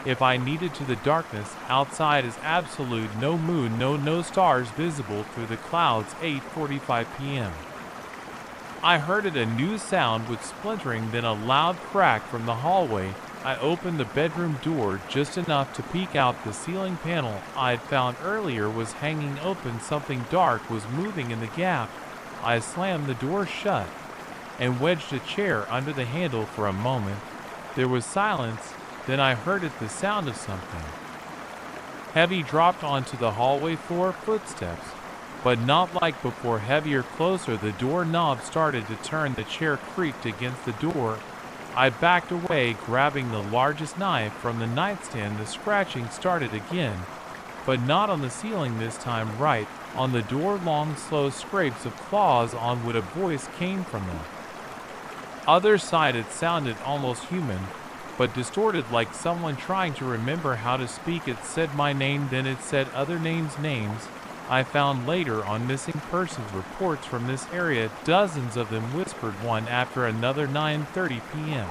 if I needed to. The darkness outside is absolute. No moon, no stars visible through the clouds. 8:45 p.m. I heard it, a new sound with splintering, then a loud crack from the hallway. I opened the bedroom door just enough to peek out. The ceiling panel I'd found earlier was hanging open. Something dark was moving in the gap. I slammed the door shut and wedged a chair under the handle. For a moment there was silence, then I heard it, the sound of something heavy dropped onto the hallway floor. Footsteps, but not like before, heavier, closer. The doorknob started to turn. The chair creaked against the door. I backed away, grabbing the largest knife from the nightstand. The scratching started again, but not on the ceiling this time. Right on the door, long slow scrapes of claws on wood. A voice came from the other side. It sounded almost human, but distorted, like someone trying to remember how to speak. It said my name, then it said other names I found later on missing persons reports from this area. Dozens of them whispered one after another. 9:30 p.m.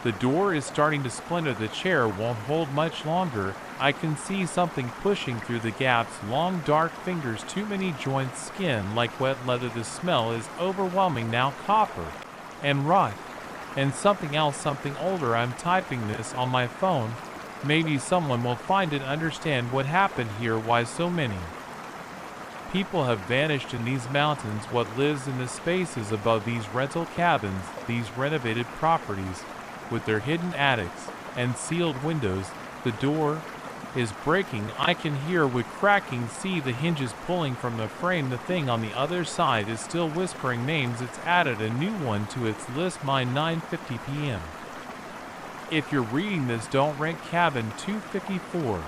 The door is starting to splinter. The chair won't hold much longer. I can see something pushing through the gaps. Long dark fingers, too many joints, skin like wet leather. The smell is overwhelming now. Copper and rot and something else, something older. I'm typing this on my phone. Maybe someone will find it, understand what happened here, why so many people have vanished in these mountains, what lives in the spaces above these rental cabins, these renovated properties with their hidden attics and sealed windows. The door is breaking. I can hear wood cracking, see the hinges pulling from the frame. The thing on the other side is still whispering names. It's added a new one to its list. Mine. 9:50 p.m. If you're reading this, don't rent cabin 254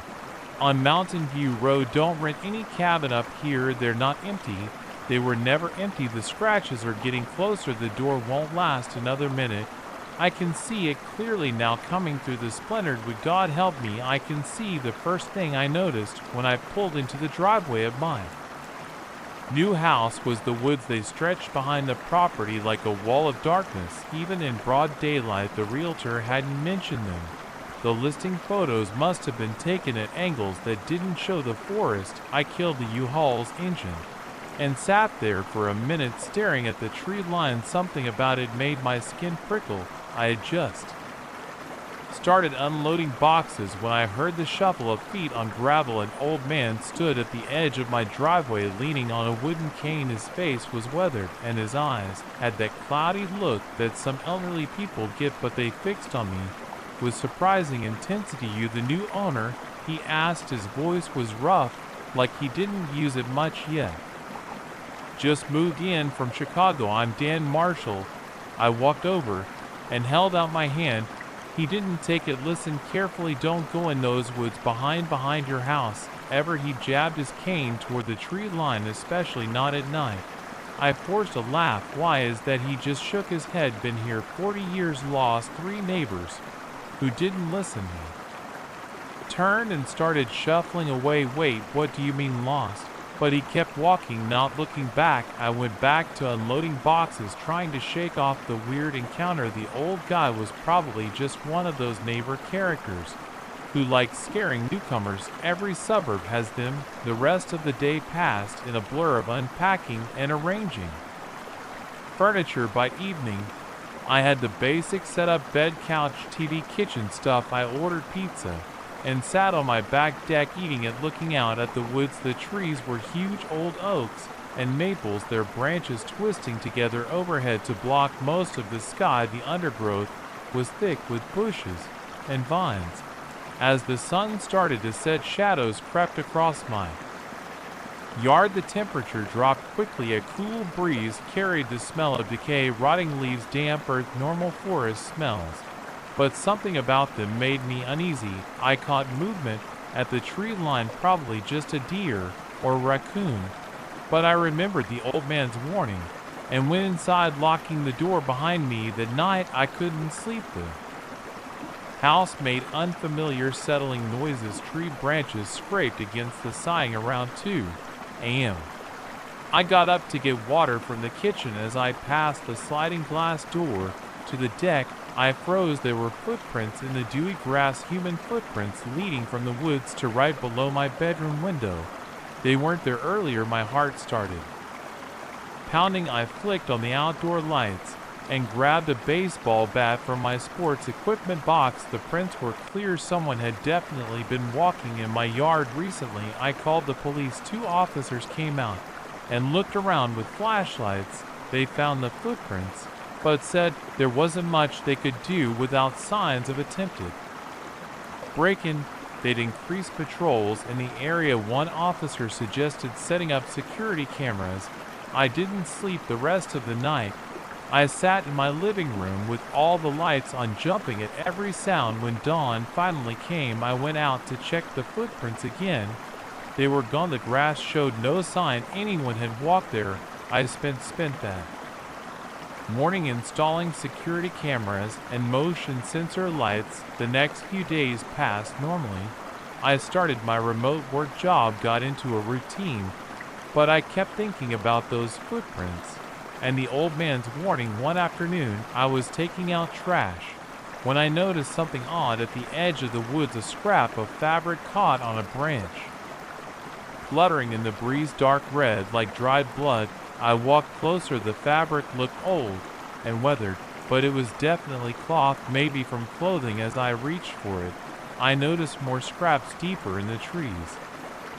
on Mountain View Road. Don't rent any cabin up here. They're not empty. They were never empty. The scratches are getting closer. The door won't last another minute. I can see it clearly now, coming through the splintered wood. God help me, I can see. The first thing I noticed when I pulled into the driveway of my new house was the woods. They stretched behind the property like a wall of darkness. Even in broad daylight, the realtor hadn't mentioned them. The listing photos must have been taken at angles that didn't show the forest. I killed the U-Haul's engine and sat there for a minute staring at the tree line. Something about it made my skin prickle. I had just started unloading boxes when I heard the shuffle of feet on gravel. An old man stood at the edge of my driveway leaning on a wooden cane. His face was weathered and his eyes had that cloudy look that some elderly people get, but they fixed on me with surprising intensity. You the new owner? He asked. His voice was rough, like he didn't use it much yet. Just moved in from Chicago. I'm Dan Marshall. I walked over and held out my hand. He didn't take it. Listen carefully. Don't go in those woods behind your house ever. He jabbed his cane toward the tree line, especially not at night. I forced a laugh. Why is that? He just shook his head. Been here 40 years, lost 3 neighbors who didn't listen. He turned and started shuffling away. Wait, what do you mean lost? But he kept walking, not looking back. I went back to unloading boxes, trying to shake off the weird encounter. The old guy was probably just one of those neighbor characters who like scaring newcomers. Every suburb has them. The rest of the day passed in a blur of unpacking and arranging furniture. By evening, I had the basic setup: bed, couch, TV, kitchen stuff. I ordered pizza and sat on my back deck eating it, looking out at the woods. The trees were huge old oaks and maples, their branches twisting together overhead to block most of the sky. The undergrowth was thick with bushes and vines. As the sun started to set, shadows crept across my yard. The temperature dropped quickly. A cool breeze carried the smell of decay, rotting leaves, damp earth, normal forest smells. But something about them made me uneasy. I caught movement at the tree line, probably just a deer or raccoon. But I remembered the old man's warning and went inside, locking the door behind me. That night I couldn't sleep. The house made unfamiliar settling noises. Tree branches scraped against the siding around 2 a.m. I got up to get water from the kitchen. As I passed the sliding glass door to the deck, I froze. There were footprints in the dewy grass, human footprints leading from the woods to right below my bedroom window. They weren't there earlier. My heart started pounding. I flicked on the outdoor lights and grabbed a baseball bat from my sports equipment box. The prints were clear. Someone had definitely been walking in my yard recently. I called the police. 2 officers came out and looked around with flashlights. They found the footprints, but said there wasn't much they could do without signs of attempted break-in. They'd increased patrols in the area. One officer suggested setting up security cameras. I didn't sleep the rest of the night, I sat in my living room with all the lights on, jumping at every sound. When dawn finally came, I went out to check the footprints again. They were gone. The grass showed no sign anyone had walked there. I spent that morning installing security cameras and motion sensor lights. The next few days passed normally. I started my remote work job, got into a routine, but I kept thinking about those footprints and the old man's warning. One afternoon, I was taking out trash when I noticed something odd at the edge of the woods. A scrap of fabric caught on a branch, fluttering in the breeze, dark red like dried blood. I walked closer. The fabric looked old and weathered, but it was definitely cloth, maybe from clothing. As I reached for it, I noticed more scraps deeper in the trees,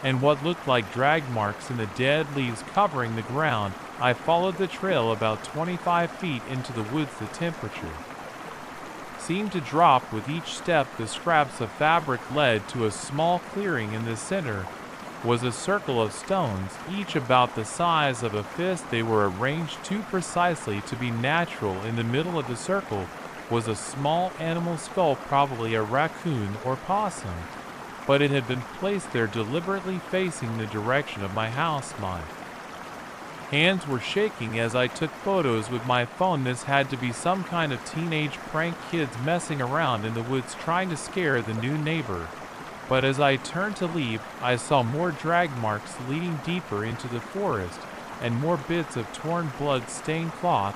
and what looked like drag marks in the dead leaves covering the ground. I followed the trail about 25 feet into the woods. The temperature seemed to drop with each step. The scraps of fabric led to a small clearing. In the center was a circle of stones, each about the size of a fist. They were arranged too precisely to be natural. In the middle of the circle was a small animal skull, probably a raccoon or possum, but it had been placed there deliberately facing the direction of my house. My hands were shaking as I took photos with my phone. This had to be some kind of teenage prank, kids messing around in the woods trying to scare the new neighbor. But as I turned to leave, I saw more drag marks leading deeper into the forest and more bits of torn, blood-stained cloth.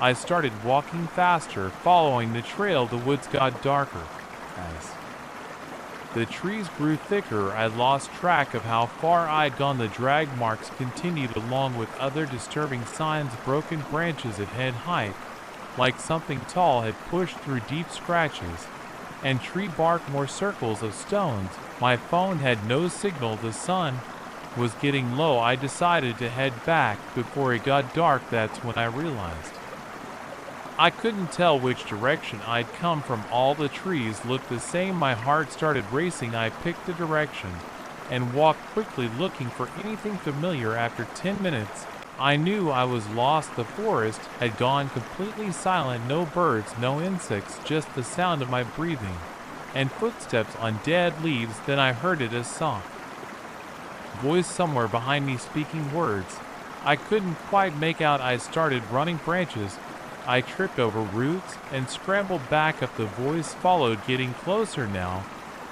I started walking faster, following the trail. The woods got darker as the trees grew thicker. I lost track of how far I'd gone. The drag marks continued along with other disturbing signs, broken branches at head height, like something tall had pushed through, deep scratches and tree bark, more circles of stones. My phone had no signal. The sun was getting low. I decided to head back before it got dark. That's when I realized I couldn't tell which direction I'd come from. All the trees looked the same. My heart started racing. I picked a direction and walked quickly, looking for anything familiar. After 10 minutes, I knew I was lost. The forest had gone completely silent. No birds, no insects, just the sound of my breathing and footsteps on dead leaves. Then I heard it, a soft voice somewhere behind me speaking words I couldn't quite make out. I started running. Branches I tripped over, roots, and scrambled back up. The voice followed, getting closer now.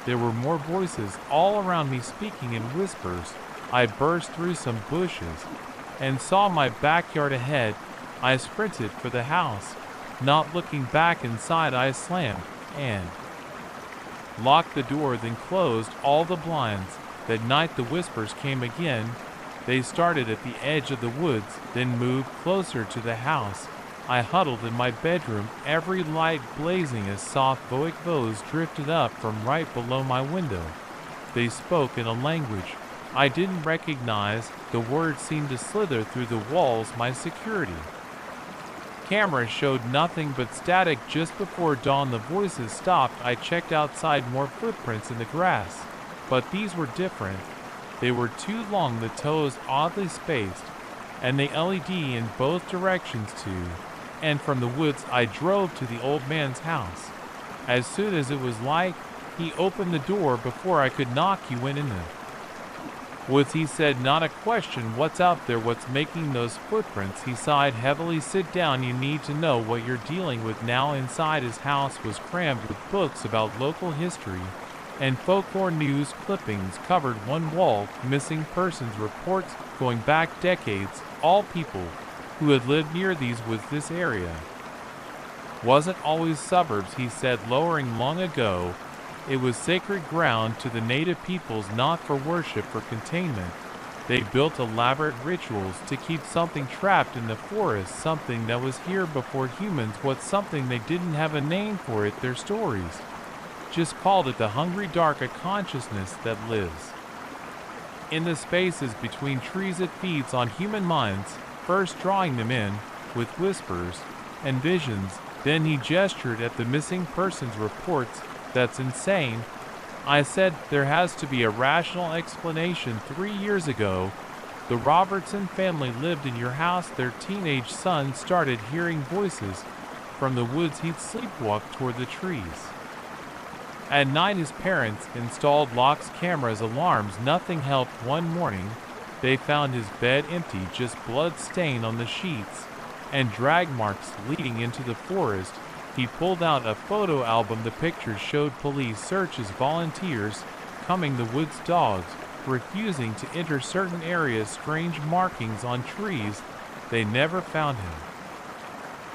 There were more voices all around me, speaking in whispers. I burst through some bushes and saw my backyard ahead. I sprinted for the house, not looking back. Inside, I slammed and locked the door, then closed all the blinds. That night the whispers came again. They started at the edge of the woods, then moved closer to the house. I huddled in my bedroom, every light blazing. A soft voice drifted up from right below my window. They spoke in a language I didn't recognize. The words seemed to slither through the walls. My security camera showed nothing but static. Just before dawn, the voices stopped. I checked outside. More footprints in the grass, but these were different. They were too long, the toes oddly spaced, and the LED in both directions too. And from the woods, I drove to the old man's house. As soon as it was light, he opened the door. Before I could knock, he went in there. Woods, he said, not a question. What's out there? What's making those footprints? He sighed heavily. Sit down. You need to know what you're dealing with now. Inside his house was crammed with books about local history and folklore. News clippings covered one wall. Missing persons reports going back decades. All people who had lived near these woods. This area wasn't always suburbs, he said, lowering. Long ago, it was sacred ground to the native peoples, not for worship, for containment. They built elaborate rituals to keep something trapped in the forest, something that was here before humans. What's something? They didn't have a name for it. Their stories just called it the hungry dark, a consciousness that lives in the spaces between trees. It feeds on human minds, first drawing them in with whispers and visions. Then he gestured at the missing persons reports. That's insane. I said, there has to be a rational explanation. 3 years ago, The Robertson family lived in your house. Their teenage son started hearing voices from the woods. He'd sleepwalk toward the trees. At night his parents installed locks, cameras, alarms. Nothing helped. One morning, they found his bed empty, just blood stain on the sheets and drag marks leading into the forest. He pulled out a photo album. The pictures showed police searches, volunteers combing the woods, dogs refusing to enter certain areas, strange markings on trees. They never found him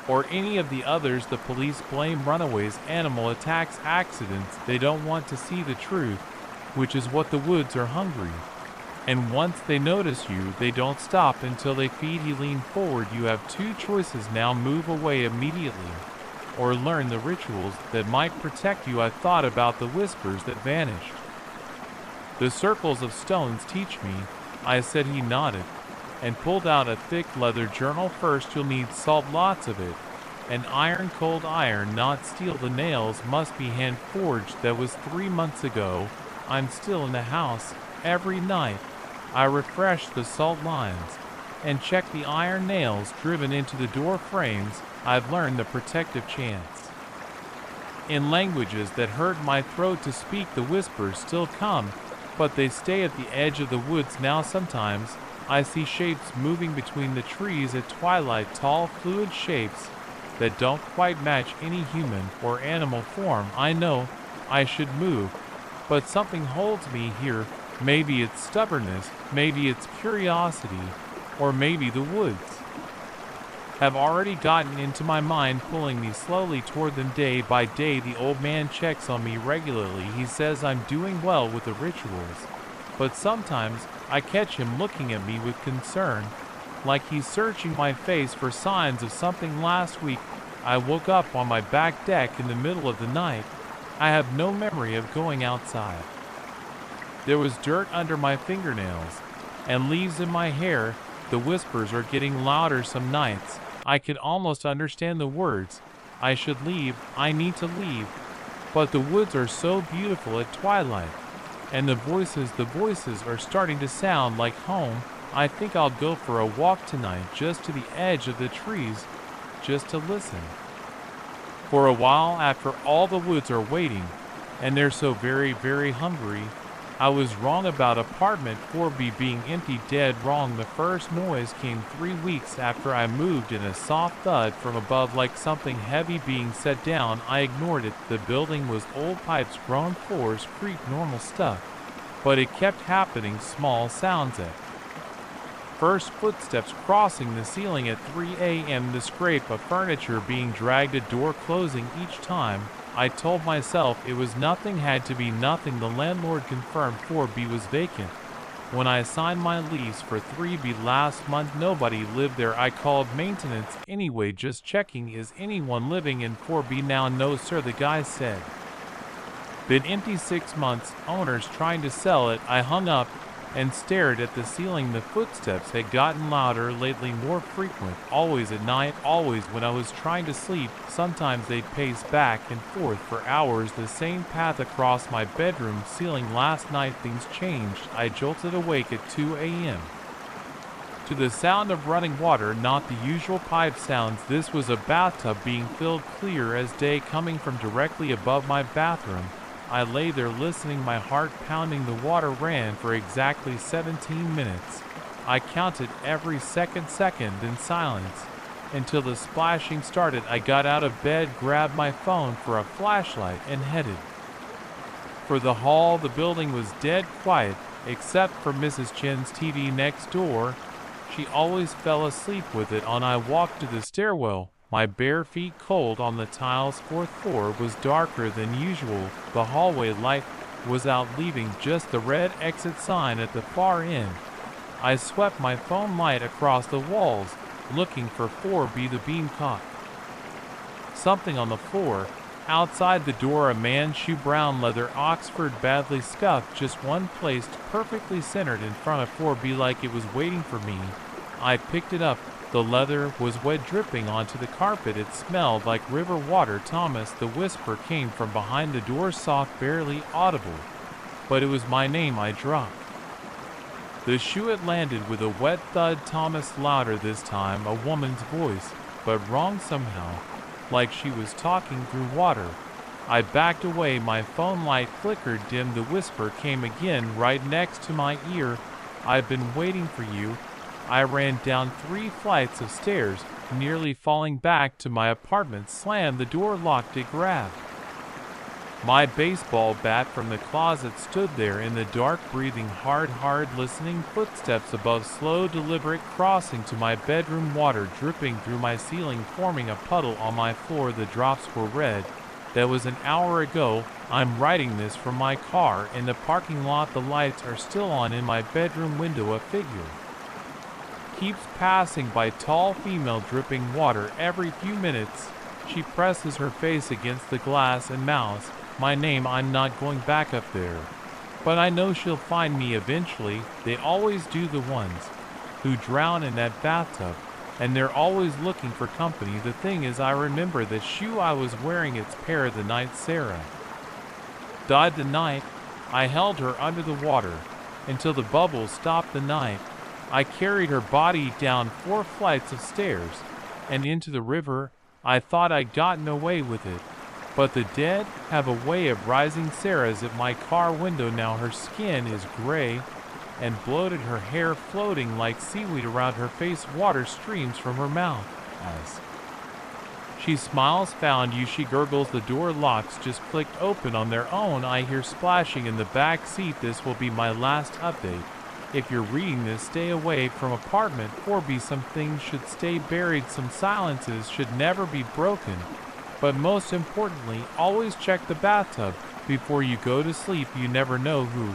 or any of the others. The police blame runaways, animal attacks, accidents. They don't want to see the truth, which is what the woods are hungry. And once they notice you, they don't stop until they feed. He leaned forward. You have two choices now: move away immediately or learn the rituals that might protect you. I thought about the whispers that vanished. The circles of stones teach me, I said. He nodded and pulled out a thick leather journal. First you'll need salt, lots of it, and iron, cold iron, not steel. The nails must be hand forged. That was 3 months ago. I'm still in the house. Every night I refresh the salt lines and check the iron nails driven into the door frames. I've learned the protective chants in languages that hurt my throat to speak. The whispers still come, but they stay at the edge of the woods now. Sometimes I see shapes moving between the trees at twilight, tall, fluid shapes that don't quite match any human or animal form. I know I should move, but something holds me here. Maybe it's stubbornness, maybe it's curiosity, or maybe the woods have already gotten into my mind, pulling me slowly toward them day by day. The old man checks on me regularly. He says I'm doing well with the rituals, but sometimes I catch him looking at me with concern, like he's searching my face for signs of something. Last week, I woke up on my back deck in the middle of the night. I have no memory of going outside. There was dirt under my fingernails and leaves in my hair. The whispers are getting louder. Some nights I could almost understand the words. I should leave, I need to leave. But the woods are so beautiful at twilight. And the voices are starting to sound like home. I think I'll go for a walk tonight, just to the edge of the trees, just to listen. For a while, after all, the woods are waiting, and they're so very, very hungry. I was wrong about apartment 4B being empty. Dead wrong. The first noise came 3 weeks after I moved in, a soft thud from above, like something heavy being set down. I ignored it. The building was old, pipes, grown floors, creak, normal stuff. But it kept happening. Small sounds at first, footsteps crossing the ceiling at 3 a.m., the scrape of furniture being dragged, a door closing each time. I told myself it was nothing, had to be nothing. The landlord confirmed 4B was vacant when I signed my lease for 3B last month. Nobody lived there. I called maintenance anyway, just checking, is anyone living in 4B now? No sir, the guy said. Been empty 6 months, owners trying to sell it. I hung up and stared at the ceiling. The footsteps had gotten louder lately, more frequent, always at night, always when I was trying to sleep. Sometimes they'd pace back and forth for hours, the same path across my bedroom ceiling. Last night things changed. I jolted awake at 2 a.m. to the sound of running water, not the usual pipe sounds. This was a bathtub being filled clear as day, coming from directly above my bathroom. I lay there listening, my heart pounding. The water ran for exactly 17 minutes. I counted every second in silence until the splashing started. I got out of bed, grabbed my phone for a flashlight, and headed for the hall. The building was dead quiet, except for Mrs. Chen's TV next door. She always fell asleep with it on. I walked to the stairwell, my bare feet cold on the tiles. 4th floor was darker than usual. The hallway light was out, leaving just the red exit sign at the far end. I swept my phone light across the walls, looking for 4B. The beam caught something on the floor. Outside the door, a man's shoe, brown leather, Oxford, badly scuffed, just one placed perfectly centered in front of 4B, like it was waiting for me. I picked it up. The leather was wet, dripping onto the carpet. It smelled like river water. Thomas. The whisper came from behind the door, soft, barely audible, but it was my name. I dropped The shoe had landed with a wet thud. Thomas louder this time, a woman's voice, but wrong somehow, like she was talking through water. I backed away, my phone light flickered dim. The whisper came again right next to my ear. I've been waiting for you. I ran down 3 flights of stairs, nearly falling back to my apartment, slammed the door, locked it, grabbed my baseball bat from the closet, stood there in the dark, breathing hard, listening. Footsteps above, slow, deliberate, crossing to my bedroom, water dripping through my ceiling, forming a puddle on my floor. The drops were red. That was an hour ago. I'm writing this from my car in the parking lot. The lights are still on in my bedroom window. A figure keeps passing by, tall female, dripping water every few minutes. She presses her face against the glass and mouths my name. I'm not going back up there, but I know she'll find me eventually. They always do, the ones who drown in that bathtub, and they're always looking for company. The thing is, I remember the shoe I was wearing, its pair, the night Sarah died. The night I held her under the water until the bubbles stopped. The night I carried her body down 4 flights of stairs and into the river. I thought I'd gotten away with it, but the dead have a way of rising. Sarah's at my car window now. Her skin is gray and bloated, her hair floating like seaweed around her face. Water streams from her mouth as she smiles. Found you, she gurgles. The door locks just clicked open on their own. I hear splashing in the back seat. This will be my last update. If you're reading this, stay away from apartment 4B. Some things should stay buried, some silences should never be broken. But most importantly, always check the bathtub before you go to sleep. You never know who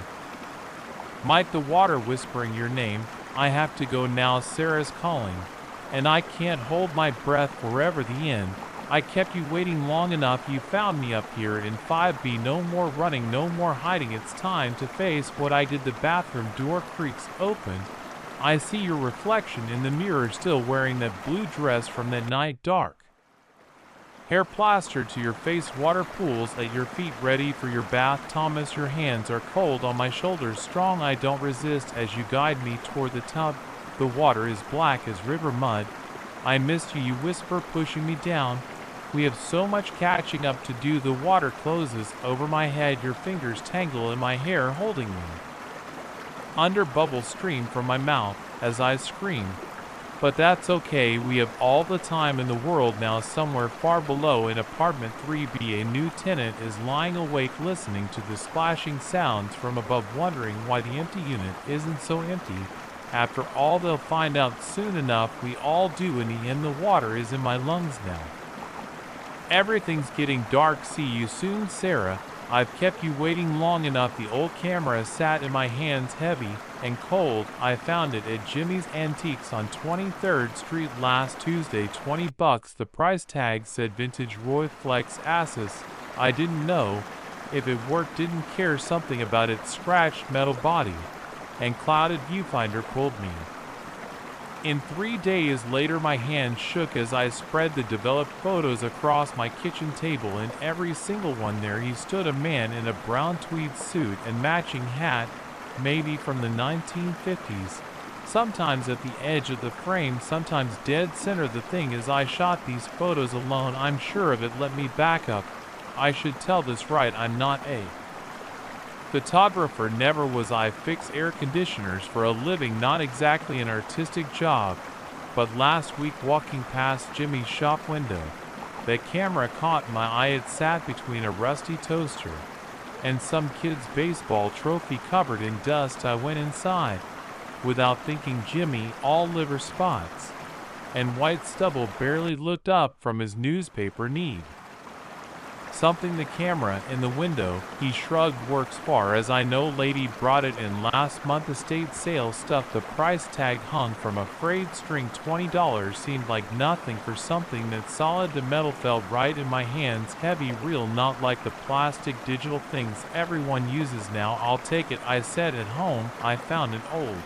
might the water whispering your name. I have to go now. Sarah's calling, and I can't hold my breath forever. The end. I kept you waiting long enough. You found me up here in 5B. No more running, no more hiding. It's time to face what I did. The bathroom door creaks open. I see your reflection in the mirror, still wearing that blue dress from that night. Dark hair plastered to your face, water pools at your feet, ready for your bath. Thomas, your hands are cold on my shoulders, strong. I don't resist as you guide me toward the tub. The water is black as river mud. I missed you, you whisper, pushing me down. We have so much catching up to do. The water closes over my head, your fingers tangle in my hair, holding me under. Bubbles stream from my mouth as I scream. But that's okay, we have all the time in the world now. Somewhere far below in apartment 3B, a new tenant is lying awake, listening to the splashing sounds from above, wondering why the empty unit isn't so empty. After all, they'll find out soon enough. We all do in the end. The water is in my lungs now. Everything's getting dark. See you soon, Sarah. I've kept you waiting long enough. The old camera sat in my hands, heavy and cold. I found it at Jimmy's Antiques on 23rd Street last Tuesday. $20. The price tag said vintage Roy Flex Asus. I didn't know if it worked, didn't care. Something about its scratched metal body and clouded viewfinder pulled me in. 3 days later, my hand shook as I spread the developed photos across my kitchen table. In every single one there he stood, a man in a brown tweed suit and matching hat, maybe from the 1950s. Sometimes at the edge of the frame, sometimes dead center. The thing is, I shot these photos alone. I'm sure of it. Let me back up. I should tell this right. I'm not a photographer, never was. I fix air conditioners for a living, not exactly an artistic job. But last week, walking past Jimmy's shop window, that camera caught my eye. It sat between a rusty toaster and some kid's baseball trophy covered in dust. I went inside without thinking. Jimmy, all liver spots and white stubble, barely looked up from his newspaper. Need something. The camera in the window. He shrugged. Works far as I know. Lady brought it in last month. Estate sale stuff. The price tag hung from a frayed string. $20 seemed like nothing for something that solid. The metal felt right in my hands, heavy, real, not like the plastic digital things everyone uses now. I'll take it, I said. At home, I found an old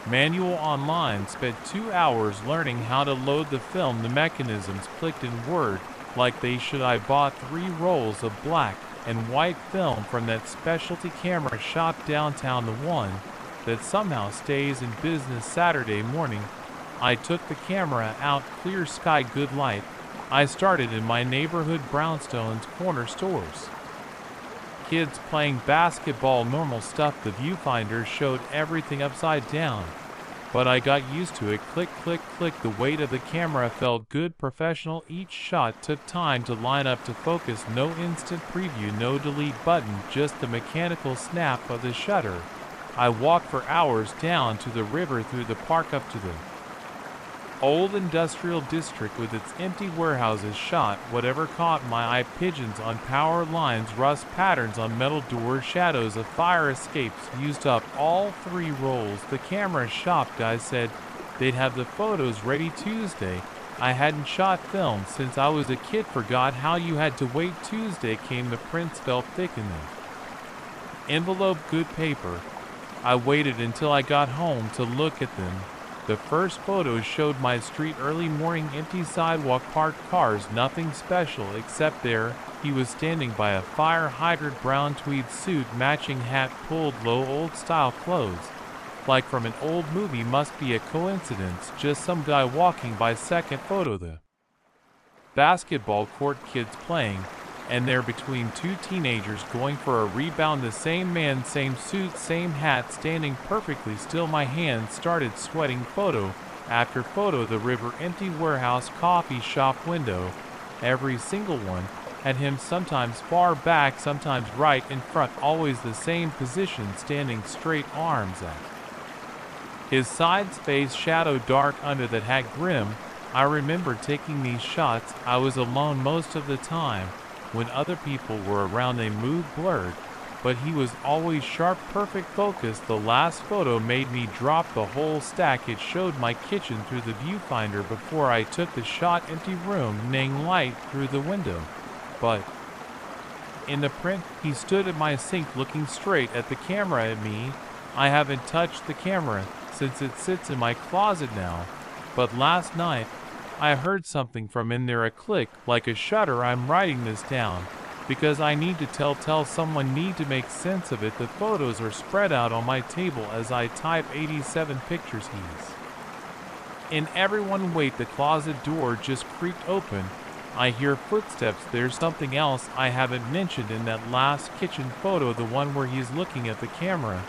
manual online. Spent 2 hours learning how to load the film. The mechanisms clicked in Word like they should. I bought 3 rolls of black and white film from that specialty camera shop downtown. The one that somehow stays in business Saturday morning. I took the camera out, clear sky, good light. I started in my neighborhood brownstones corner stores. Kids playing basketball, normal stuff. The viewfinder showed everything upside down. But I got used to it. Click, click, click. The weight of the camera felt good, professional. Each shot took time to line up to focus. No instant preview, no delete button, just the mechanical snap of the shutter. I walked for hours down to the river, through the park, up to the old industrial district with its empty warehouses. Shot whatever caught my eye: pigeons on power lines, rust patterns on metal doors, shadows of fire escapes. Used up all 3 rolls. The camera shop guy said they'd have the photos ready Tuesday. I hadn't shot film since I was a kid, forgot how you had to wait. Tuesday came, the prints felt thick in the envelope, good paper. I waited until I got home to look at them. The first photos showed my street, early morning, empty sidewalk, parked cars, nothing special except there he was standing by a fire hydrant, brown tweed suit, matching hat, pulled low, old style clothes, like from an old movie. Must be a coincidence, just some guy walking by. Second photo, the basketball court, kids playing, and they're between 2 teenagers going for a rebound. The same man, same suit, same hat, standing perfectly still. My hands started sweating. Photo after photo, the river, empty warehouse, coffee shop window, every single one had him, sometimes far back, sometimes right in front, always the same position, standing straight, arms at his sides, face shadow dark under that hat, grim. I remember taking these shots. I was alone most of the time. When other people were around, they moved blurred, but he was always sharp, perfect focus. The last photo made me drop the whole stack. It showed my kitchen through the viewfinder before I took the shot. Empty room, nang light through the window. But in the print, he stood at my sink looking straight at the camera at me. I haven't touched the camera since it sits in my closet now, but last night I heard something from in there, a click, like a shutter. I'm writing this down because I need to tell someone, need to make sense of it. The photos are spread out on my table as I type. 87 pictures. He's in everyone. Wait, the closet door just creaked open. I hear footsteps. There's something else I haven't mentioned in that last kitchen photo, the one where he's looking at the camera.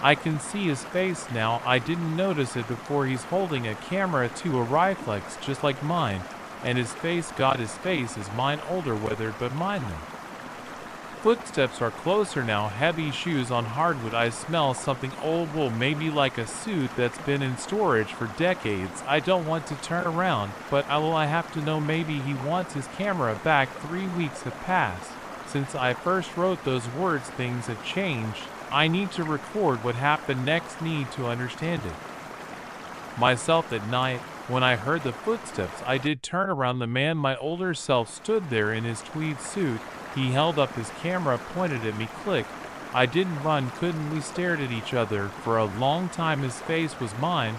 I can see his face now. I didn't notice it before. He's holding a camera to a reflex just like mine, and his face, God, his face is mine, older, weathered, but mine now. Footsteps are closer now, heavy shoes on hardwood. I smell something old, wool, maybe like a suit that's been in storage for decades. I don't want to turn around, but I have to know. Maybe he wants his camera back. 3 weeks have passed since I first wrote those words. Things have changed. I need to record what happened next, need to understand it myself. At night, when I heard the footsteps, I did turn around. The man, my older self, stood there in his tweed suit. He held up his camera, pointed at me. Click. I didn't run, couldn't. We stared at each other for a long time. His face was mine,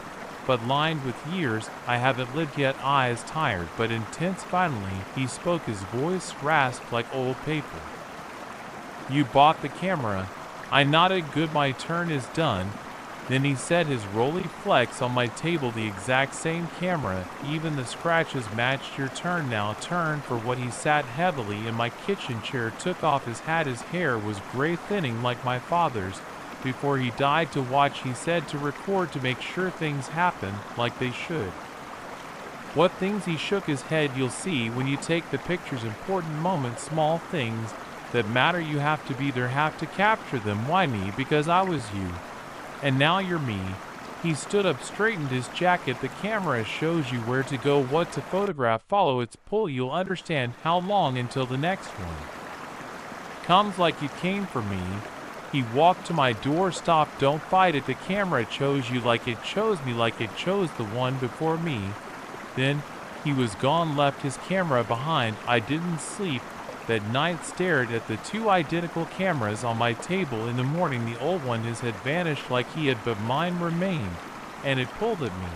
but lined with years. I haven't lived yet. Eyes tired but intense. Finally, he spoke. His voice rasped like old paper. You bought the camera? I nodded. Good, my turn is done. Then he said, his roly flex on my table, the exact same camera, even the scratches matched. Your turn now. Turn for what. He sat heavily in my kitchen chair, took off his hat. His hair was gray, thinning like my father's before he died. To watch, he said, to record, to make sure things happen like they should. What things? He shook his head. You'll see when you take the pictures. Important moments, small things that matter. You have to be there, have to capture them. Why me? Because I was you, and now you're me. He stood up, straightened his jacket. The camera shows you where to go, what to photograph. Follow its pull. You'll understand how long until the next one comes, like it came for me. He walked to my door. Stop, don't fight it. The camera chose you like it chose me, like it chose the one before me. Then he was gone, left his camera behind. I didn't sleep that night, stared at the 2 identical cameras on my table. In the morning, the old one, his had vanished like he had, but mine remained, and it pulled at me.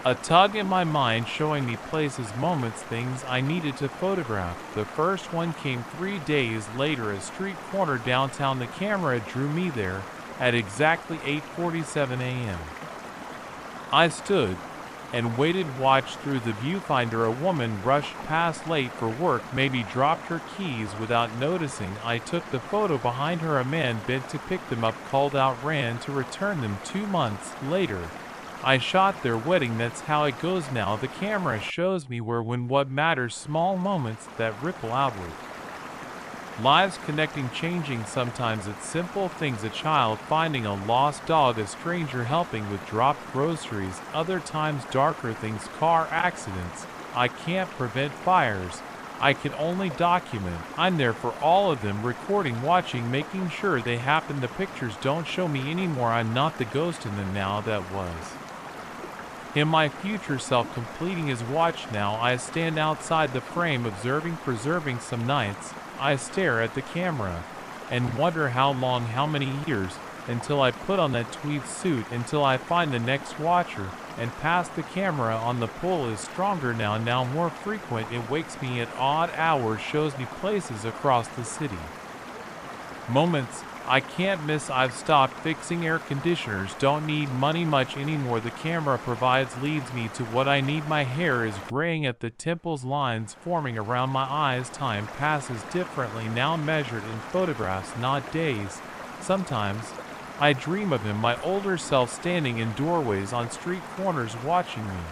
A tug in my mind, showing me places, moments, things I needed to photograph. The first one came 3 days later, a street corner downtown. The camera drew me there at exactly 8:47 a.m. I stood and waited, watched through the viewfinder. A woman rushed past late for work, maybe dropped her keys without noticing. I took the photo behind her. A man bent to pick them up, called out, ran to return them. 2 months later, I shot their wedding. That's how it goes now. The camera shows me where, when, what matters. Small moments that ripple outward. Lives connecting, changing. Sometimes it's simple things: a child finding a lost dog, a stranger helping with dropped groceries. Other times darker things: car accidents. I can't prevent fires, I can only document. I'm there for all of them, recording, watching, making sure they happen. The pictures don't show me anymore. I'm not the ghost in them now that was him, my future self, completing his watch. Now I stand outside the frame, observing, preserving. Some nights I stare at the camera and wonder how long, how many years, until I put on that tweed suit, until I find the next watcher and pass the camera on. The pull is stronger now more frequent. It wakes me at odd hours, shows me places across the city. Moments I can't miss. I've stopped fixing air conditioners, don't need money much anymore. The camera provides, leads me to what I need. My hair is graying at the temples, lines forming around my eyes. Time passes differently now, measured in photographs, not days. Sometimes I dream of him, my older self, standing in doorways, on street corners, watching me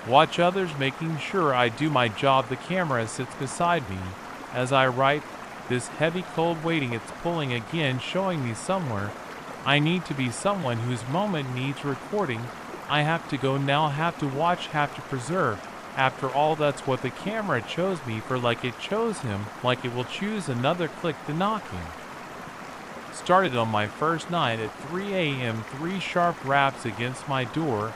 watch others, making sure I do my job. The camera sits beside me as I write. This heavy, cold waiting, it's pulling again, showing me somewhere I need to be, someone whose moment needs recording. I have to go now, have to watch, have to preserve. After all, that's what the camera chose me for, like it chose him, like it will choose another. Click. The knocking started on my first night at 3 a.m. 3 sharp raps against my door.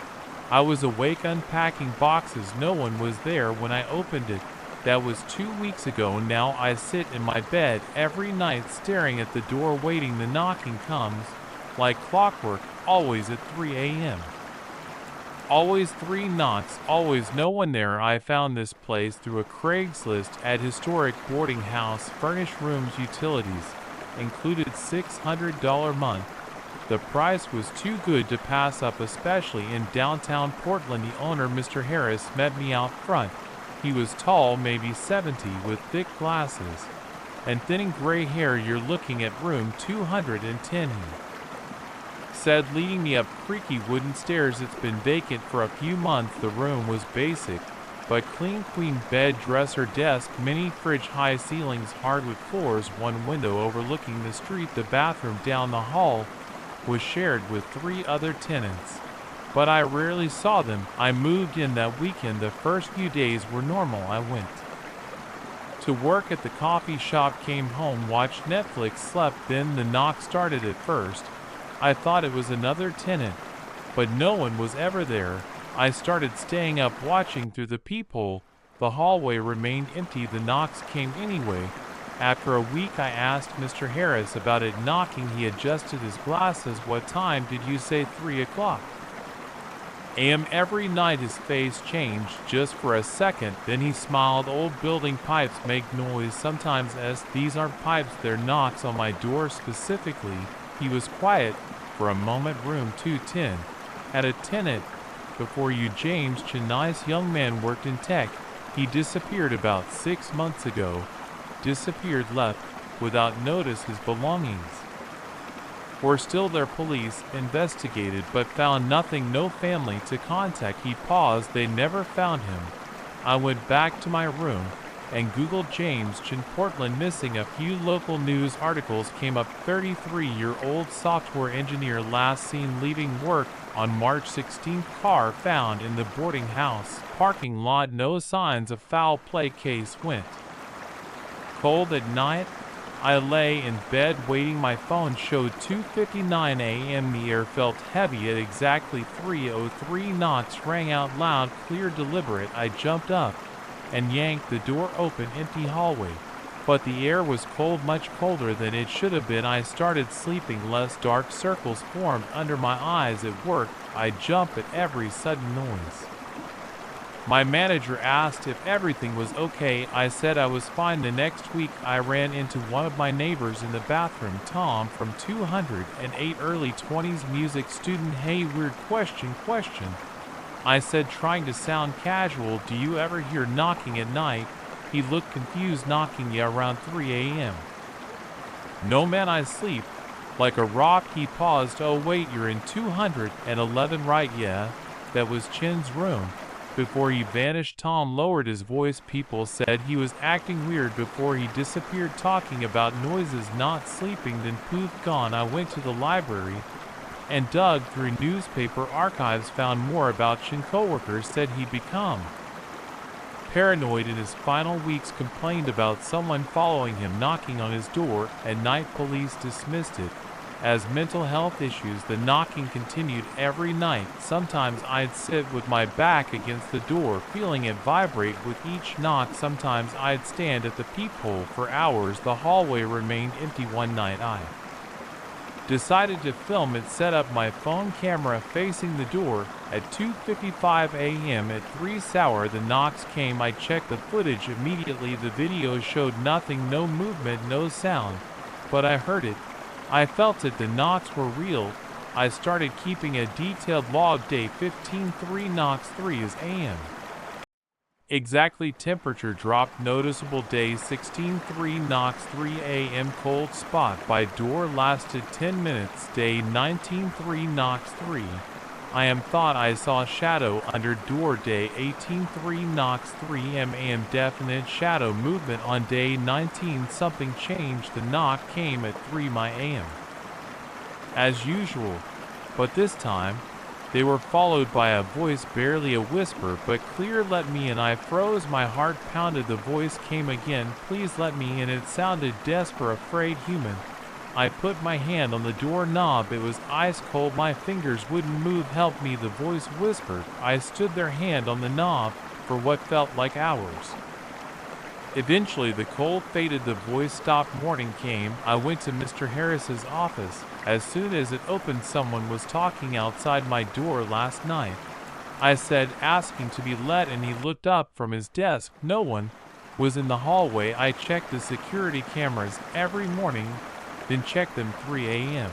I was awake, unpacking boxes. No one was there when I opened it. That was 2 weeks ago. Now I sit in my bed every night, staring at the door, waiting. The knocking comes like clockwork, always at 3 a.m. Always 3 knocks, always no one there. I found this place through a Craigslist ad. Historic boarding house, furnished rooms, utilities included, $600 month. The price was too good to pass up, especially in downtown Portland. The owner, Mr. Harris, met me out front. He was tall, maybe 70, with thick glasses and thinning gray hair. You're looking at room 210, he said, leading me up creaky wooden stairs. It's been vacant for a few months. The room was basic but clean: queen bed, dresser, desk, mini fridge, high ceilings, hardwood floors, one window overlooking the street. The bathroom down the hall was shared with 3 other tenants, but I rarely saw them. I moved in that weekend. The first few days were normal. I went to work at the coffee shop, came home, watched Netflix, slept. Then the knock started. At first I thought it was another tenant, but no one was ever there. I started staying up, watching through the peephole. The hallway remained empty. The knocks came anyway. After a week I asked Mr. Harris about it knocking. He adjusted his glasses. What time did you say? 3 o'clock a.m. Every night his face changed just for a second, then he smiled. Old building pipes make noise sometimes. These aren't pipes, they're knocks on my door specifically. He was quiet for a moment. Room 210 had a tenant before you, James Chen, nice young man, worked in tech. He disappeared about 6 months ago. Disappeared, left without notice. His belongings were still there. Police investigated but found nothing. No family to contact. He paused. They never found him. I went back to my room and Googled James Chen Portland missing. A few local news articles came up. 33-year-old software engineer last seen leaving work on March 16th. Car found in the boarding house parking lot. No signs of foul play. Case went cold. At night I lay in bed waiting. My phone showed 2:59 a.m. The air felt heavy. At exactly 3:03 knocks rang out loud, clear, deliberate. I jumped up and yanked the door open. Empty hallway, but the air was cold, much colder than it should have been. I started sleeping less. Dark circles formed under my eyes. At work I jump at every sudden noise. My manager asked if everything was okay. I said I was fine. The next week, I ran into one of my neighbors in the bathroom, Tom from 208, early 20s music student. Hey, weird question. I said, trying to sound casual, do you ever hear knocking at night? He looked confused. Knocking? Yeah, around 3 a.m. No man, I sleep like a rock. He paused. Oh wait, you're in 211, right? Yeah, that was Chin's room. Before he vanished, Tom lowered his voice. People said he was acting weird before he disappeared, talking about noises, not sleeping. Then poof, gone. I went to the library and dug through newspaper archives, found more about Chin. Coworkers said he'd become paranoid in his final weeks, complained about someone following him, knocking on his door at night. Police dismissed it as mental health issues. The knocking continued every night. Sometimes I'd sit with my back against the door, feeling it vibrate with each knock. Sometimes I'd stand at the peephole for hours. The hallway remained empty. One night I decided to film it, set up my phone camera facing the door at 2:55 a.m. At 3 hours the knocks came. I checked the footage immediately. The video showed nothing, no movement, no sound, but I heard it. I felt it. The knocks were real. I started keeping a detailed log. Day 15, 3 knocks, 3 a.m. Exactly. Temperature dropped noticeable. Day 16, 3 knocks, 3 a.m. Cold spot by door lasted 10 minutes. Day 19, 3 knocks, 3 a.m. Thought I saw shadow under door. Day 18, 3 knocks, 3 a.m. Definite shadow movement. On day 19 something changed. The knock came at 3 a.m. as usual, but this time they were followed by a voice, barely a whisper, but clear. Let me in. I froze. My heart pounded. The voice came again. Please let me in. It sounded desperate, afraid, human. I put my hand on the door knob. It was ice cold. My fingers wouldn't move. Help me, the voice whispered. I stood there, hand on the knob, for what felt like hours. Eventually the cold faded. The voice stopped. Morning came. I went to Mr. Harris's office. As soon as it opened, someone was talking outside my door last night. I said, asking to be let in. He looked up from his desk. No one was in the hallway. I checked the security cameras every morning, then checked them. 3 a.m.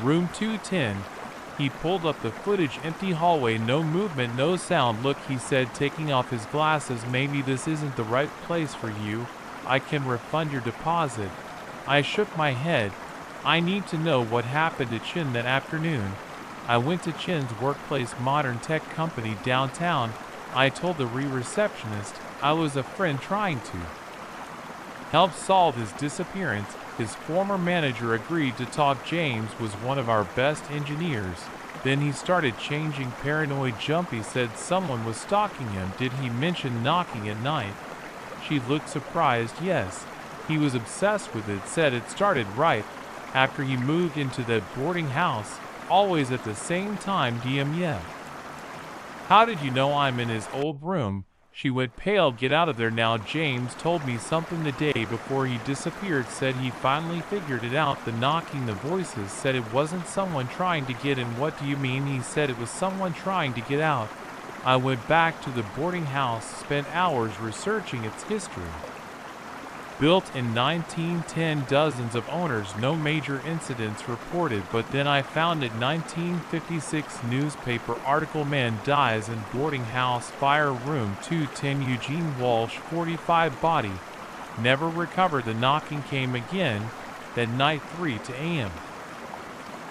Room 210. He pulled up the footage. Empty hallway, no movement, no sound. Look, he said, taking off his glasses, maybe this isn't the right place for you. I can refund your deposit. I shook my head. I need to know what happened to Chin that afternoon. I went to Chin's workplace, modern tech company downtown. I told the receptionist I was a friend trying to help solve his disappearance. His former manager agreed to talk. James was one of our best engineers. Then he started changing. Paranoid. Jumpy said someone was stalking him. Did he mention knocking at night? She looked surprised. Yes, he was obsessed with it. Said it started right after he moved into that boarding house, always at the same time. DM. Yeah. How did you know I'm in his old room? She went pale. Get out of there now. James told me something the day before he disappeared. Said he finally figured it out. The knocking, the voices. Said it wasn't someone trying to get in. What do you mean? He said it was someone trying to get out. I went back to the boarding house, spent hours researching its history. Built in 1910, dozens of owners, no major incidents reported, but then I found it. 1956 newspaper article, man dies in boarding house fire. Room 210, Eugene Walsh, 45, body never recovered. The knocking came again that night, 3 a.m.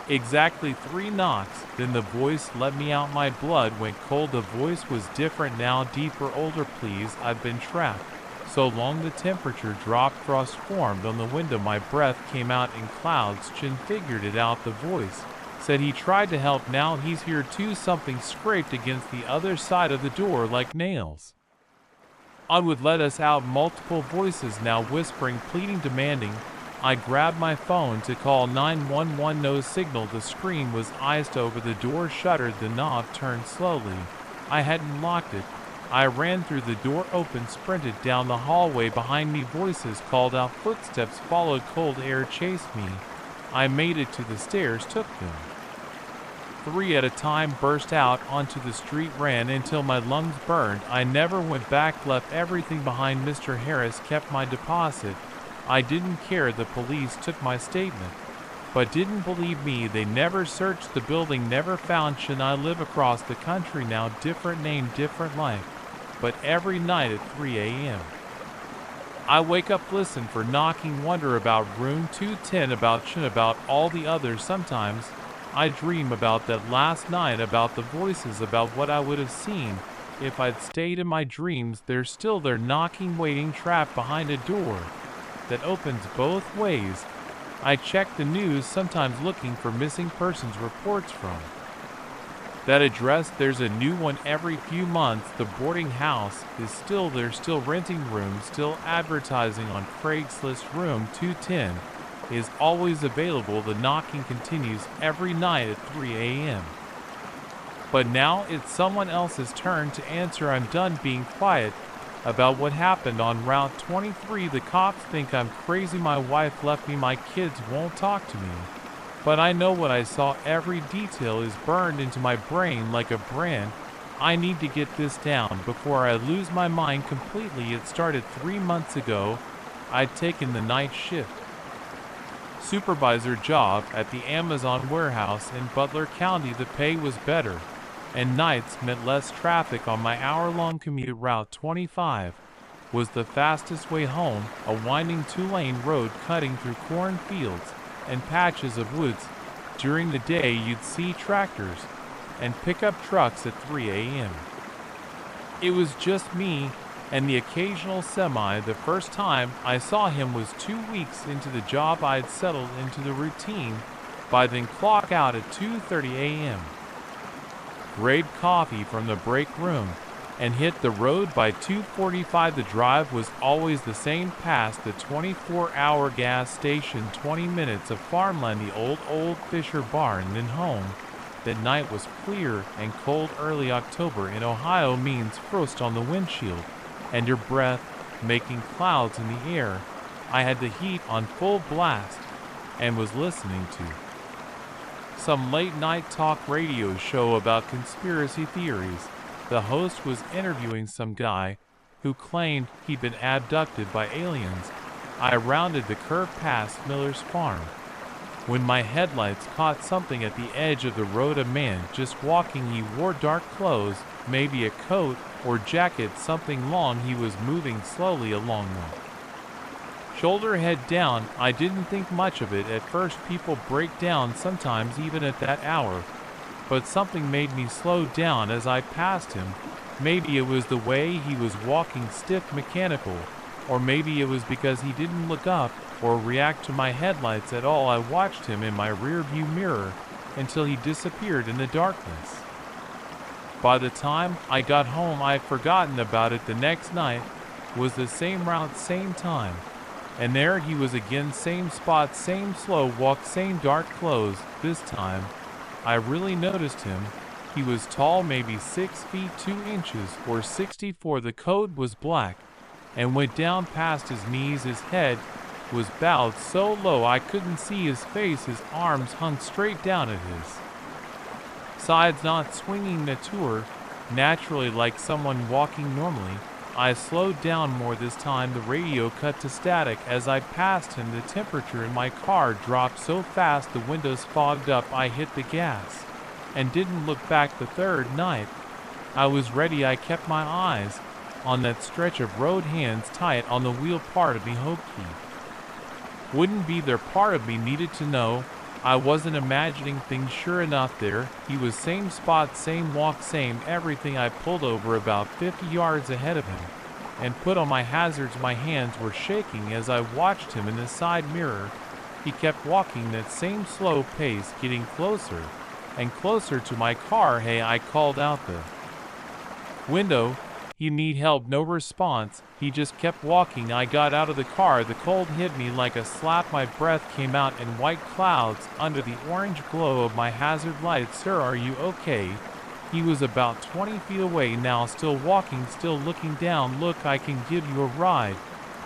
Exactly 3 knocks. Then the voice let me out. My blood went cold. The voice was different now, deeper, older. Please, I've been trapped so long. The temperature dropped. Frost formed on the window. My breath came out in clouds. Chin figured it out. The voice said he tried to help. Now he's here too. Something scraped against the other side of the door like nails. On would let us out. Multiple voices now, whispering, pleading, demanding. I grabbed my phone to call 911. No signal. The screen was iced over. The door shuttered. The knob turned slowly. I hadn't locked it. I ran through the door, open, sprinted down the hallway. Behind me, voices called out. Footsteps followed. Cold air chased me. I made it to the stairs, took them three at a time burst out onto the street, ran until my lungs burned. I never went back, left everything behind. Mr. Harris kept my deposit. I didn't care. The police took my statement, but didn't believe me. They never searched the building, never found. Should I live across the country now? Different name, different life. But every night at 3 a.m. I wake up, listen for knocking, wonder about room 210, about all the others. Sometimes I dream about that last night, about the voices, about what I would have seen if I'd stayed in my dreams. They're still there, knocking, waiting, trapped behind a door that opens both ways. I check the news, sometimes looking for missing persons reports from that address. There's a new one every few months. The boarding house is still there, still renting rooms, still advertising on Craigslist. Room 210 is always available. The knocking continues every night at 3 a.m. But now it's someone else's turn to answer. I'm done being quiet about what happened on Route 23. The cops think I'm crazy. My wife left me. My kids won't talk to me. But I know what I saw. Every detail is burned into my brain like a brand. I need to get this down before I lose my mind completely. It started 3 months ago. I'd taken the night shift supervisor job at the Amazon warehouse in Butler County. The pay was better, and nights meant less traffic on my hour-long commute. Route 25 was the fastest way home, a winding 2-lane road cutting through cornfields and patches of woods. During the day you'd see tractors and pickup trucks at 3 a.m. It was just me and the occasional semi. The first time I saw him was 2 weeks into the job. I'd settled into the routine by then. Clock out at 2:30 a.m. Grade coffee from the break room and hit the road by 2:45. The drive was always the same, past the 24-hour gas station, 20 minutes of farmland, the old Fisher barn, then home. That night was clear and cold. Early October in Ohio means frost on the windshield and your breath making clouds in the air. I had the heat on full blast and was listening to some late-night talk radio show about conspiracy theories. The host was interviewing some guy who claimed he'd been abducted by aliens. I rounded the curve past Miller's farm when my headlights caught something at the edge of the road. A man just walking. He wore dark clothes, maybe a coat or jacket, something long. He was moving slowly along the shoulder, head down. I didn't think much of it at first. People break down sometimes even at that hour. But something made me slow down as I passed him. Maybe it was the way he was walking, stiff, mechanical, or maybe it was because he didn't look up or react to my headlights at all. I watched him in my rearview mirror until he disappeared in the darkness. By the time I got home, I'd forgotten about it. The next night was the same route, same time, and there he was again, same spot, same slow walk, same dark clothes. This time I really noticed him. He was tall, maybe 6 feet 2 inches or 64. The coat was black and went down past his knees. His head was bowed so low I couldn't see his face. His arms hung straight down at his sides, not swinging naturally like someone walking normally. I slowed down more this time. The radio cut to static as I passed him. The temperature in my car dropped so fast the windows fogged up. I hit the gas and didn't look back. The third night I was ready. I kept my eyes on that stretch of road, hands tight on the wheel. Part of me hoped he wouldn't be there. Part of me needed to know I wasn't imagining things. Sure enough, there he was, same spot, same walk, same everything. I pulled over about 50 yards ahead of him and put on my hazards. My hands were shaking as I watched him in the side mirror. He kept walking that same slow pace, getting closer and closer to my car. Hey, I called out the window. You need help? No response. He just kept walking. I got out of the car. The cold hit me like a slap. My breath came out in white clouds under the orange glow of my hazard lights. Sir, are you okay? He was about 20 feet away now, still walking, still looking down. Look, I can give you a ride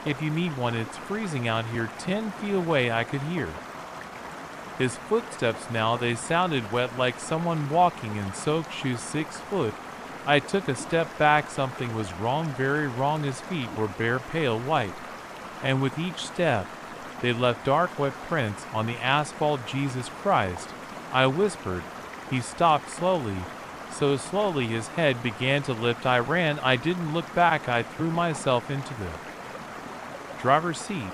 if you need one. It's freezing out here. 10 feet away I could hear His footsteps now, they sounded wet like someone walking in soaked shoes 6 foot. I took a step back, something was wrong, very wrong. His feet were bare pale white, and with each step, they left dark wet prints on the asphalt. Jesus Christ, I whispered. He stopped slowly, so slowly his head began to lift. I ran, I didn't look back. I threw myself into the driver's seat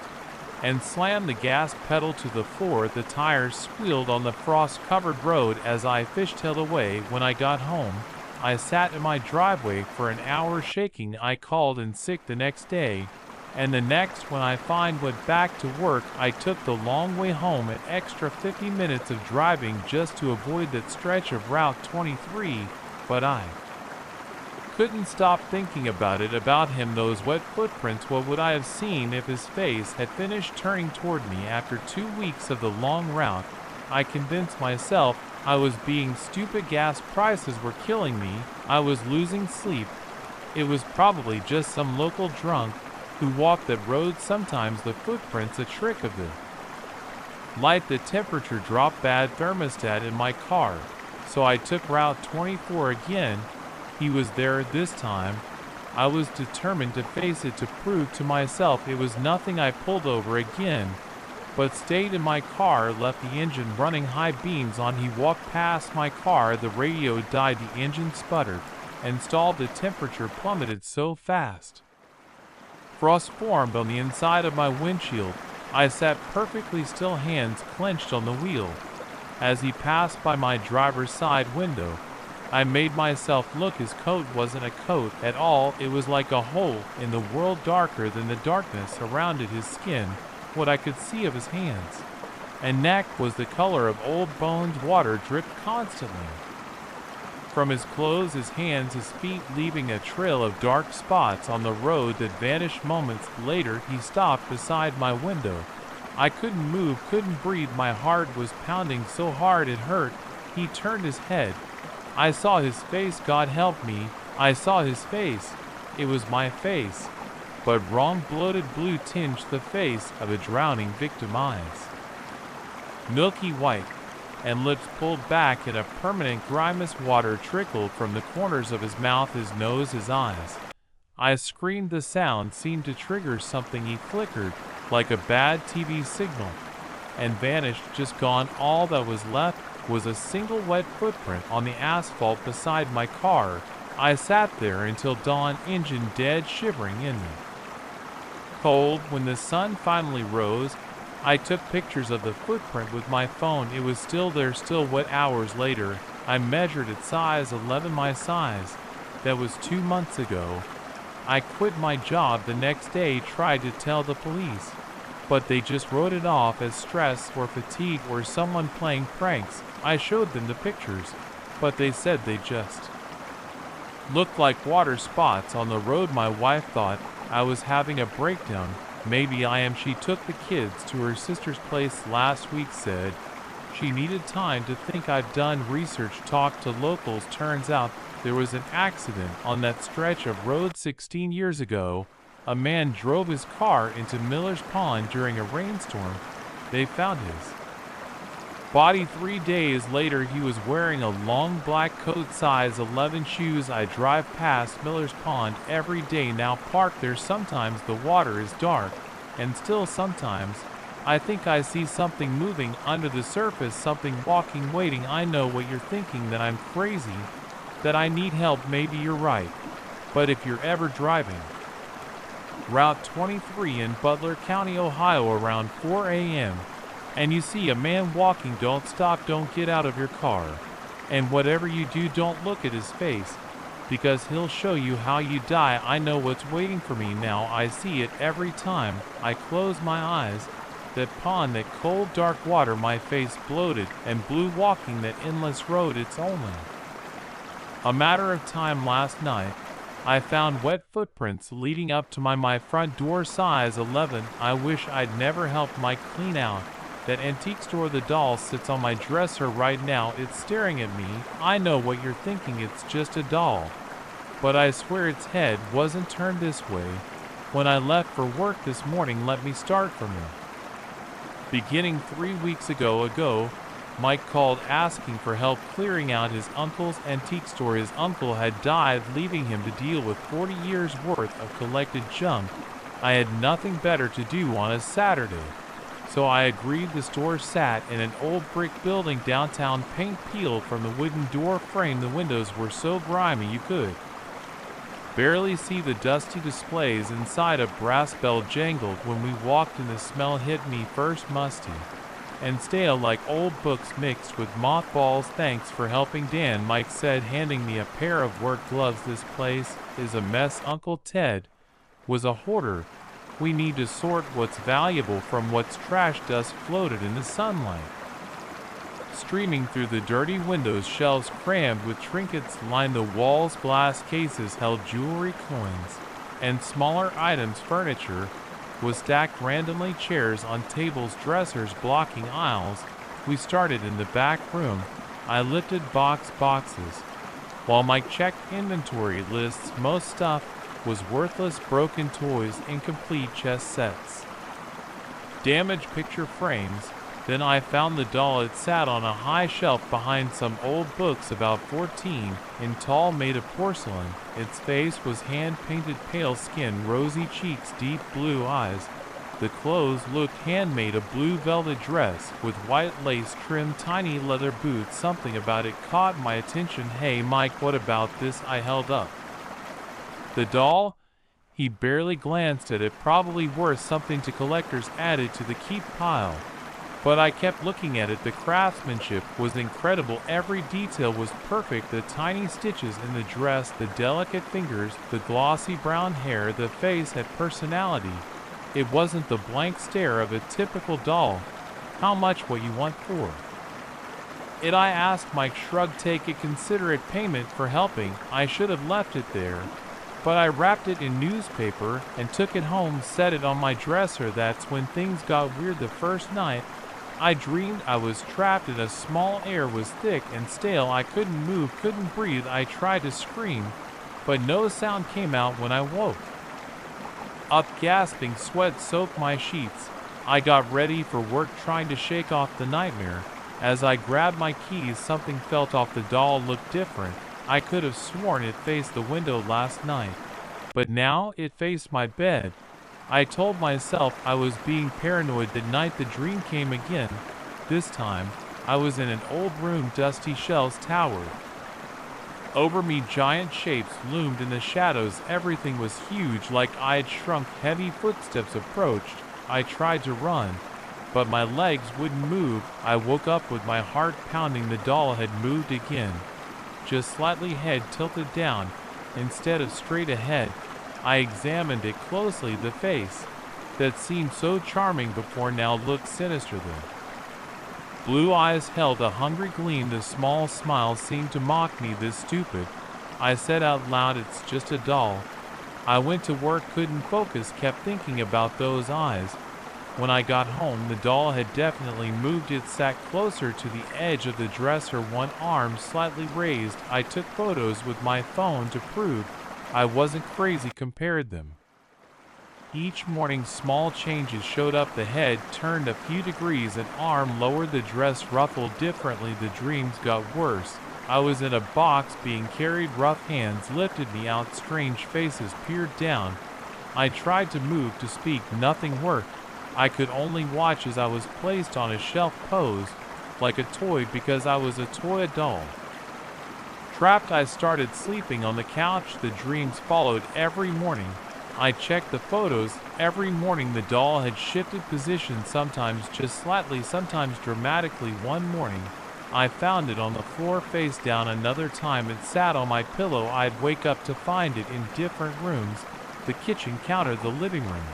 and slammed the gas pedal to the floor. The tires squealed on the frost-covered road as I fishtailed away. When I got home, I sat in my driveway for an hour shaking. I called in sick the next day, and the next. When I went back to work, I took the long way home, an extra 50 minutes of driving just to avoid that stretch of Route 23, but I couldn't stop thinking about it, about him, those wet footprints. What would I have seen if his face had finished turning toward me after 2 weeks of the long route? I convinced myself I was being stupid. Gas prices were killing me. I was losing sleep. It was probably just some local drunk who walked that road. Sometimes the footprints a trick of the light. The temperature dropped, bad thermostat in my car, so I took Route 24 again. He was there this time. I was determined to face it, to prove to myself it was nothing. I pulled over again, but stayed in my car, left the engine running, high beams on. He walked past my car, the radio died, the engine sputtered and stalled, the temperature plummeted so fast. Frost formed on the inside of my windshield. I sat perfectly still, hands clenched on the wheel. As he passed by my driver's side window, I made myself look. His coat wasn't a coat at all. It was like a hole in the world, darker than the darkness surrounded his skin. What I could see of his hands and neck was the color of old bones. Water dripped constantly from his clothes, his hands, his feet, leaving a trail of dark spots on the road that vanished moments later. He stopped beside my window. I couldn't move, couldn't breathe. My heart was pounding so hard it hurt. He turned his head. I saw his face. God help me, I saw his face. It was my face, but wrong. Bloated blue tinged the face of a drowning victim. Eyes milky white and lips pulled back, and a permanent grimace. Water trickled from the corners of his mouth, his nose, his eyes. I screamed. The sound seemed to trigger something. He flickered like a bad TV signal and vanished, just gone. All that was left was a single wet footprint on the asphalt beside my car. I sat there until dawn, engine dead, shivering in me cold. When the sun finally rose, I took pictures of the footprint with my phone. It was still there, still wet. Hours later, I measured it, size 11, my size. That was 2 months ago. I quit my job the next day, tried to tell the police, but they just wrote it off as stress or fatigue or someone playing pranks. I showed them the pictures, but they said they just looked like water spots on the road. My wife thought I was having a breakdown. Maybe I am. She took the kids to her sister's place last week, said she needed time to think. I've done research, talked to locals. Turns out there was an accident on that stretch of road 16 years ago. A man drove his car into Miller's Pond during a rainstorm. They found his body 3 days later. He was wearing a long black coat, size 11 shoes. I drive past Miller's Pond every day now, parked there. Sometimes the water is dark, and still sometimes I think I see something moving under the surface, something walking, waiting. I know what you're thinking, that I'm crazy, that I need help. Maybe you're right, but if you're ever driving Route 23 in Butler County, Ohio around 4 a.m., and you see a man walking, don't stop, don't get out of your car. And whatever you do, don't look at his face, because he'll show you how you die. I know what's waiting for me now. I see it every time I close my eyes. That pond, that cold dark water, my face bloated and blue, walking that endless road. It's only a matter of time. Last night I found wet footprints leading up to my front door, size 11. I wish I'd never helped Mike clean out that antique store. The doll sits on my dresser right now. It's staring at me. I know what you're thinking, it's just a doll, but I swear its head wasn't turned this way when I left for work this morning. Let me start from Beginning 3 weeks ago, Mike called asking for help clearing out his uncle's antique store. His uncle had died, leaving him to deal with 40 years worth of collected junk. I had nothing better to do on a Saturday, so I agreed. The store sat in an old brick building downtown, paint peeled from the wooden door frame. The windows were so grimy you could barely see the dusty displays inside. A brass bell jangled when we walked in. The smell hit me first, musty and stale like old books mixed with mothballs. "Thanks for helping, Dan," Mike said, handing me a pair of work gloves. "This place is a mess." Uncle Ted was a hoarder. "We need to sort what's valuable from what's trash." Dust floated in the sunlight, streaming through the dirty windows. Shelves crammed with trinkets lined the walls. Glass cases held jewelry, coins, and smaller items. Furniture was stacked randomly, chairs on tables, dressers blocking aisles. We started in the back room. I lifted boxes, while Mike checked inventory lists. Most stuff was worthless: broken toys, incomplete chess sets, damaged picture frames. Then I found the doll. It sat on a high shelf behind some old books. About 14 in tall, made of porcelain. Its face was hand-painted, pale skin, rosy cheeks, deep blue eyes. The clothes looked handmade: a blue velvet dress with white lace trim, tiny leather boots. Something about it caught my attention. "Hey Mike, what about this?" I held up the doll. He barely glanced at it. "Probably worth something to collectors, added to the keep pile." But I kept looking at it. The craftsmanship was incredible. Every detail was perfect: the tiny stitches in the dress, the delicate fingers, the glossy brown hair. The face had personality. It wasn't the blank stare of a typical doll. "How much? What you want for it?" I asked. Mike shrugged. "Take it, consider it payment for helping." I should have left it there, but I wrapped it in newspaper and took it home, set it on my dresser. That's when things got weird. The first night I dreamed I was trapped in a small. Air was thick and stale. I couldn't move, couldn't breathe. I tried to scream, but no sound came out. When I woke up gasping, sweat soaked my sheets. I got ready for work, trying to shake off the nightmare. As I grabbed my keys, something felt off. The doll looked different. I could have sworn it faced the window last night, but now it faced my bed. I told myself I was being paranoid. That night the dream came again. This time, I was in an old room. Dusty shelves towered over me. Giant shapes loomed in the shadows. Everything was huge, like I'd shrunk. Heavy footsteps approached. I tried to run, but my legs wouldn't move. I woke up with my heart pounding. The doll had moved again, just slightly, head tilted down instead of straight ahead. I examined it closely. The face that seemed so charming before now looked sinister. The blue eyes held a hungry gleam. The small smile seemed to mock me. "This stupid," I said out loud. "It's just a doll." I went to work, couldn't focus, kept thinking about those eyes. When I got home, the doll had definitely moved. It sat closer to the edge of the dresser, one arm slightly raised. I took photos with my phone to prove I wasn't crazy, compared them. Each morning small changes showed up. The head turned a few degrees, an arm lowered, the dress ruffled differently. The dreams got worse. I was in a box being carried. Rough hands lifted me out. Strange faces peered down. I tried to move, to speak. Nothing worked. I could only watch as I was placed on a shelf, posed like a toy, because I was a toy doll. Trapped, I started sleeping on the couch. The dreams followed every morning. I checked the photos. Every morning the doll had shifted position, sometimes just slightly, sometimes dramatically. One morning, I found it on the floor face down. Another time it sat on my pillow. I'd wake up to find it in different rooms: the kitchen counter, the living room,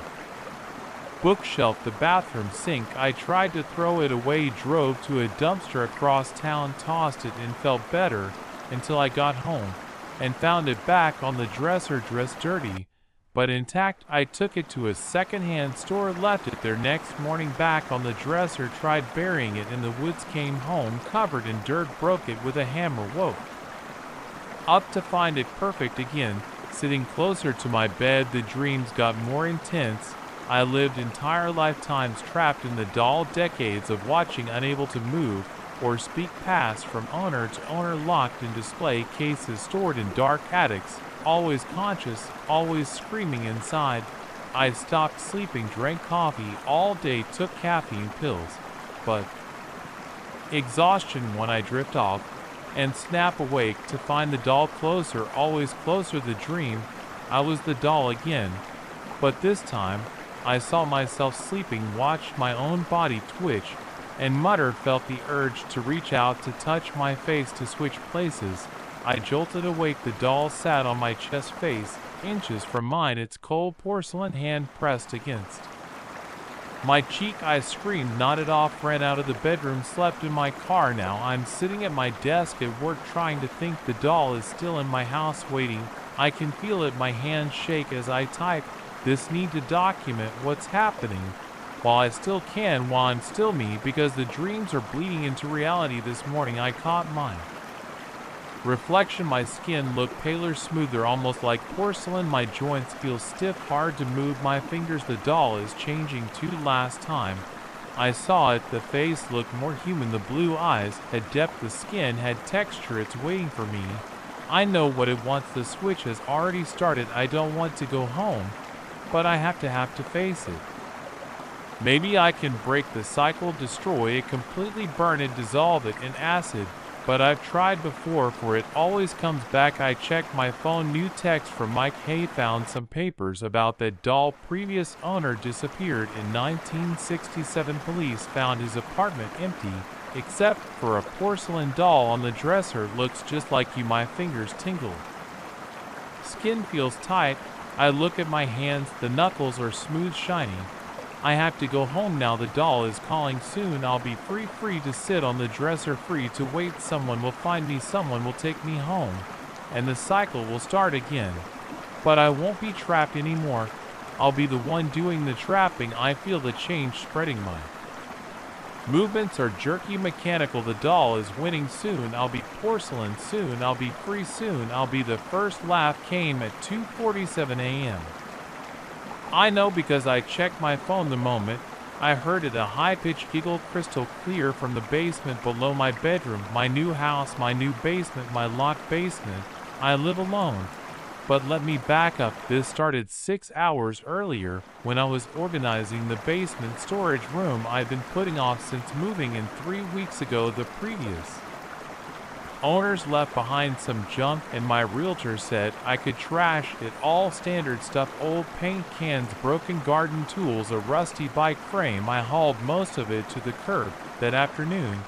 bookshelf, the bathroom sink. I tried to throw it away, drove to a dumpster across town, tossed it, and felt better until I got home and found it back on the dresser, dressed dirty but intact. I took it to a second-hand store, left it there. Next morning, back on the dresser, tried burying it in the woods, came home covered in dirt, broke it with a hammer, woke up to find it perfect again, sitting closer to my bed. The dreams got more intense. I lived entire lifetimes trapped in the dull decades of watching, unable to move or speak, pass from owner to owner, locked in display cases, stored in dark attics, always conscious, always screaming inside. I stopped sleeping, drank coffee all day, took caffeine pills, but exhaustion when I drift off and snap awake to find the doll closer, always closer. The dream, I was the doll again, but this time I saw myself sleeping, watched my own body twitch and mutter, felt the urge to reach out to touch my face, to switch places. I jolted awake. The doll sat on my chest, face inches from mine, its cold porcelain hand pressed against my cheek. I screamed, nodded off, ran out of the bedroom, slept in my car. Now I'm sitting at my desk at work trying to think. The doll is still in my house waiting. I can feel it, my hands shake as I type. This need to document what's happening while I still can, while I'm still me, because the dreams are bleeding into reality. This morning I caught my reflection. My skin looked paler, smoother, almost like porcelain. My joints feel stiff, hard to move. My fingers. The doll is changing too. Last time I saw it, the face looked more human. The blue eyes had depth, the skin had texture. It's waiting for me. I know what it wants. The switch has already started. I don't want to go home, but I have to face it. Maybe I can break the cycle, destroy it, completely burn it, dissolve it in acid. But I've tried before, for it always comes back. I checked my phone, new text from Mike. Hey, found some papers about that doll. Previous owner disappeared in 1967. Police found his apartment empty, except for a porcelain doll on the dresser. Looks just like you. My fingers tingle. Skin feels tight. I look at my hands. The knuckles are smooth, shiny. I have to go home now. The doll is calling. Soon I'll be free to sit on the dresser, free to wait. Someone will find me, someone will take me home, and the cycle will start again. But I won't be trapped anymore. I'll be the one doing the trapping. I feel the change spreading. My movements are jerky, mechanical. The doll is winning. Soon I'll be porcelain. Soon I'll be free. Soon I'll be. The first laugh came at 2:47 a.m. I know because I checked my phone the moment I heard it, a high-pitched giggle, crystal clear from the basement below my bedroom. My new house, my new basement, my locked basement. I live alone. But let me back up. This started 6 hours earlier when I was organizing the basement storage room I've been putting off since moving in 3 weeks ago. The previous owners left behind some junk, and my realtor said I could trash it all. Standard stuff, old paint cans, broken garden tools, a rusty bike frame. I hauled most of it to the curb that afternoon.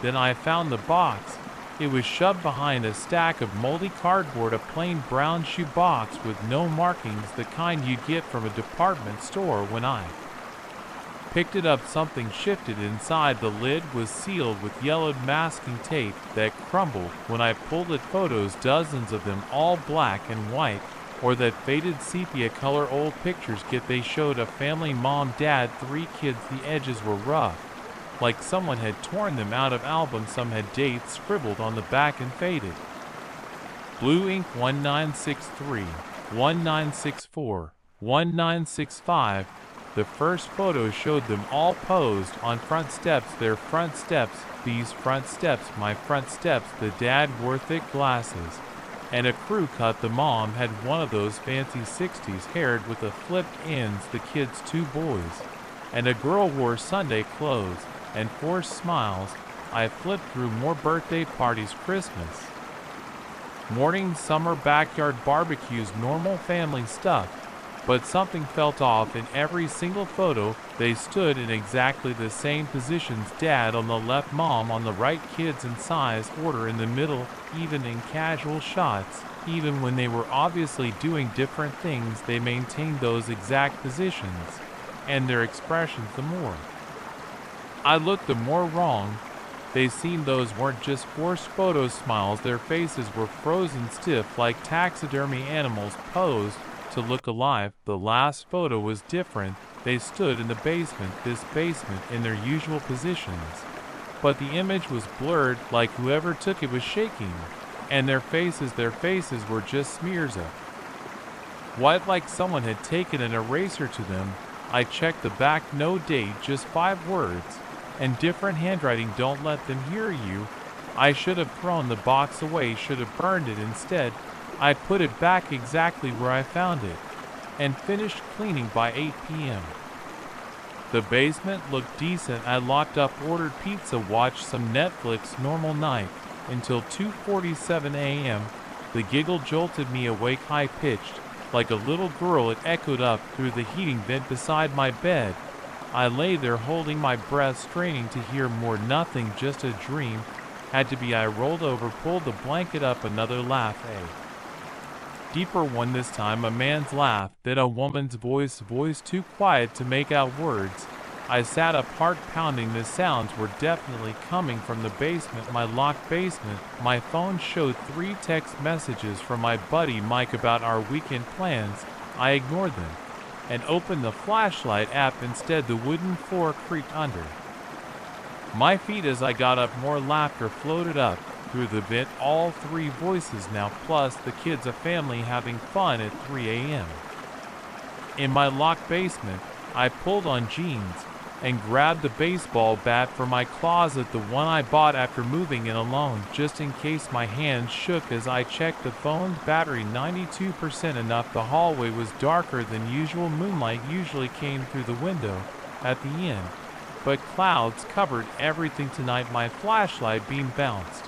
Then I found the box. It was shoved behind a stack of moldy cardboard, a plain brown shoe box with no markings, the kind you'd get from a department store. When I picked it up, something shifted inside. The lid was sealed with yellowed masking tape that crumbled when I pulled it. Photos, dozens of them, all black and white, or that faded sepia color. Old pictures. They showed a family, mom, dad, 3 kids. The edges were rough, like someone had torn them out of albums. Some had dates scribbled on the back and faded. Blue ink, 1963, 1964, 1965. The first photo showed them all posed on front steps. Their front steps, these front steps, my front steps. The dad wore thick glasses and a crew cut. The mom had one of those fancy 60s haired with the flipped ends. The kids, 2 boys and a girl, wore Sunday clothes and forced smiles. I flipped through more birthday parties, Christmas morning, summer backyard barbecues, normal family stuff. But something felt off in every single photo. They stood in exactly the same positions. Dad on the left, mom on the right, kids in size order in the middle. Even in casual shots, even when they were obviously doing different things, they maintained those exact positions. And their expressions, the more I looked, the more wrong they seemed. Those weren't just forced photo smiles. Their faces were frozen stiff, like taxidermy animals posed to look alive. The last photo was different. They stood in the basement, this basement, in their usual positions. But the image was blurred, like whoever took it was shaking. And their faces were just smears of white, like someone had taken an eraser to them. I checked the back, no date, just 5 words. And different handwriting, don't let them hear you. I should have thrown the box away, should have burned it instead. I put it back exactly where I found it. And finished cleaning by 8 p.m. The basement looked decent. I locked up, ordered pizza, watched some Netflix, normal night, until 2:47 a.m. The giggle jolted me awake, high-pitched. Like a little girl, it echoed up through the heating vent beside my bed. I lay there holding my breath, straining to hear more. Nothing, just a dream. Had to be. I rolled over, pulled the blanket up, another laugh, a deeper one this time, a man's laugh, then a woman's voice too quiet to make out words. I sat up, heart pounding. The sounds were definitely coming from the basement, my locked basement. My phone showed 3 text messages from my buddy Mike about our weekend plans. I ignored them and opened the flashlight app instead. The wooden floor creaked under my feet as I got up. More laughter floated up through the vent. All 3 voices now, plus the kids, a family having fun at 3 a.m. In my locked basement. I pulled on jeans and grabbed the baseball bat from my closet, the one I bought after moving in alone, just in case. My hands shook as I checked the phone's battery, 92%, enough. The hallway was darker than usual. Moonlight usually came through the window at the end, but clouds covered everything tonight. My flashlight beam bounced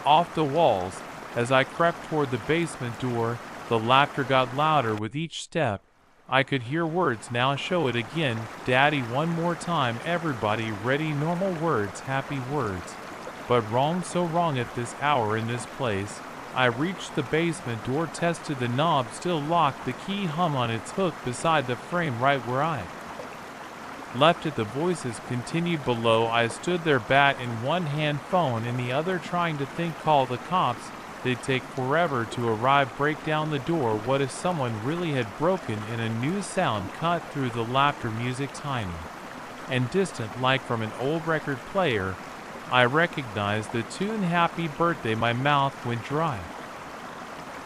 off the walls as I crept toward the basement door. The laughter got louder with each step. I could hear words now. Show it again, Daddy, one more time. Everybody ready? Normal words, happy words. But wrong, so wrong at this hour in this place. I reached the basement door, tested the knob, still locked. The key hung on its hook beside the frame right where I left it. The voices continued below. I stood there, bat in one hand, phone in the other, trying to think. Call the cops. They'd take forever to arrive. Break down the door. What if someone really had broken in? A new sound cut through the laughter, music, tiny and distant like from an old record player. I recognized the tune, Happy Birthday. My mouth went dry.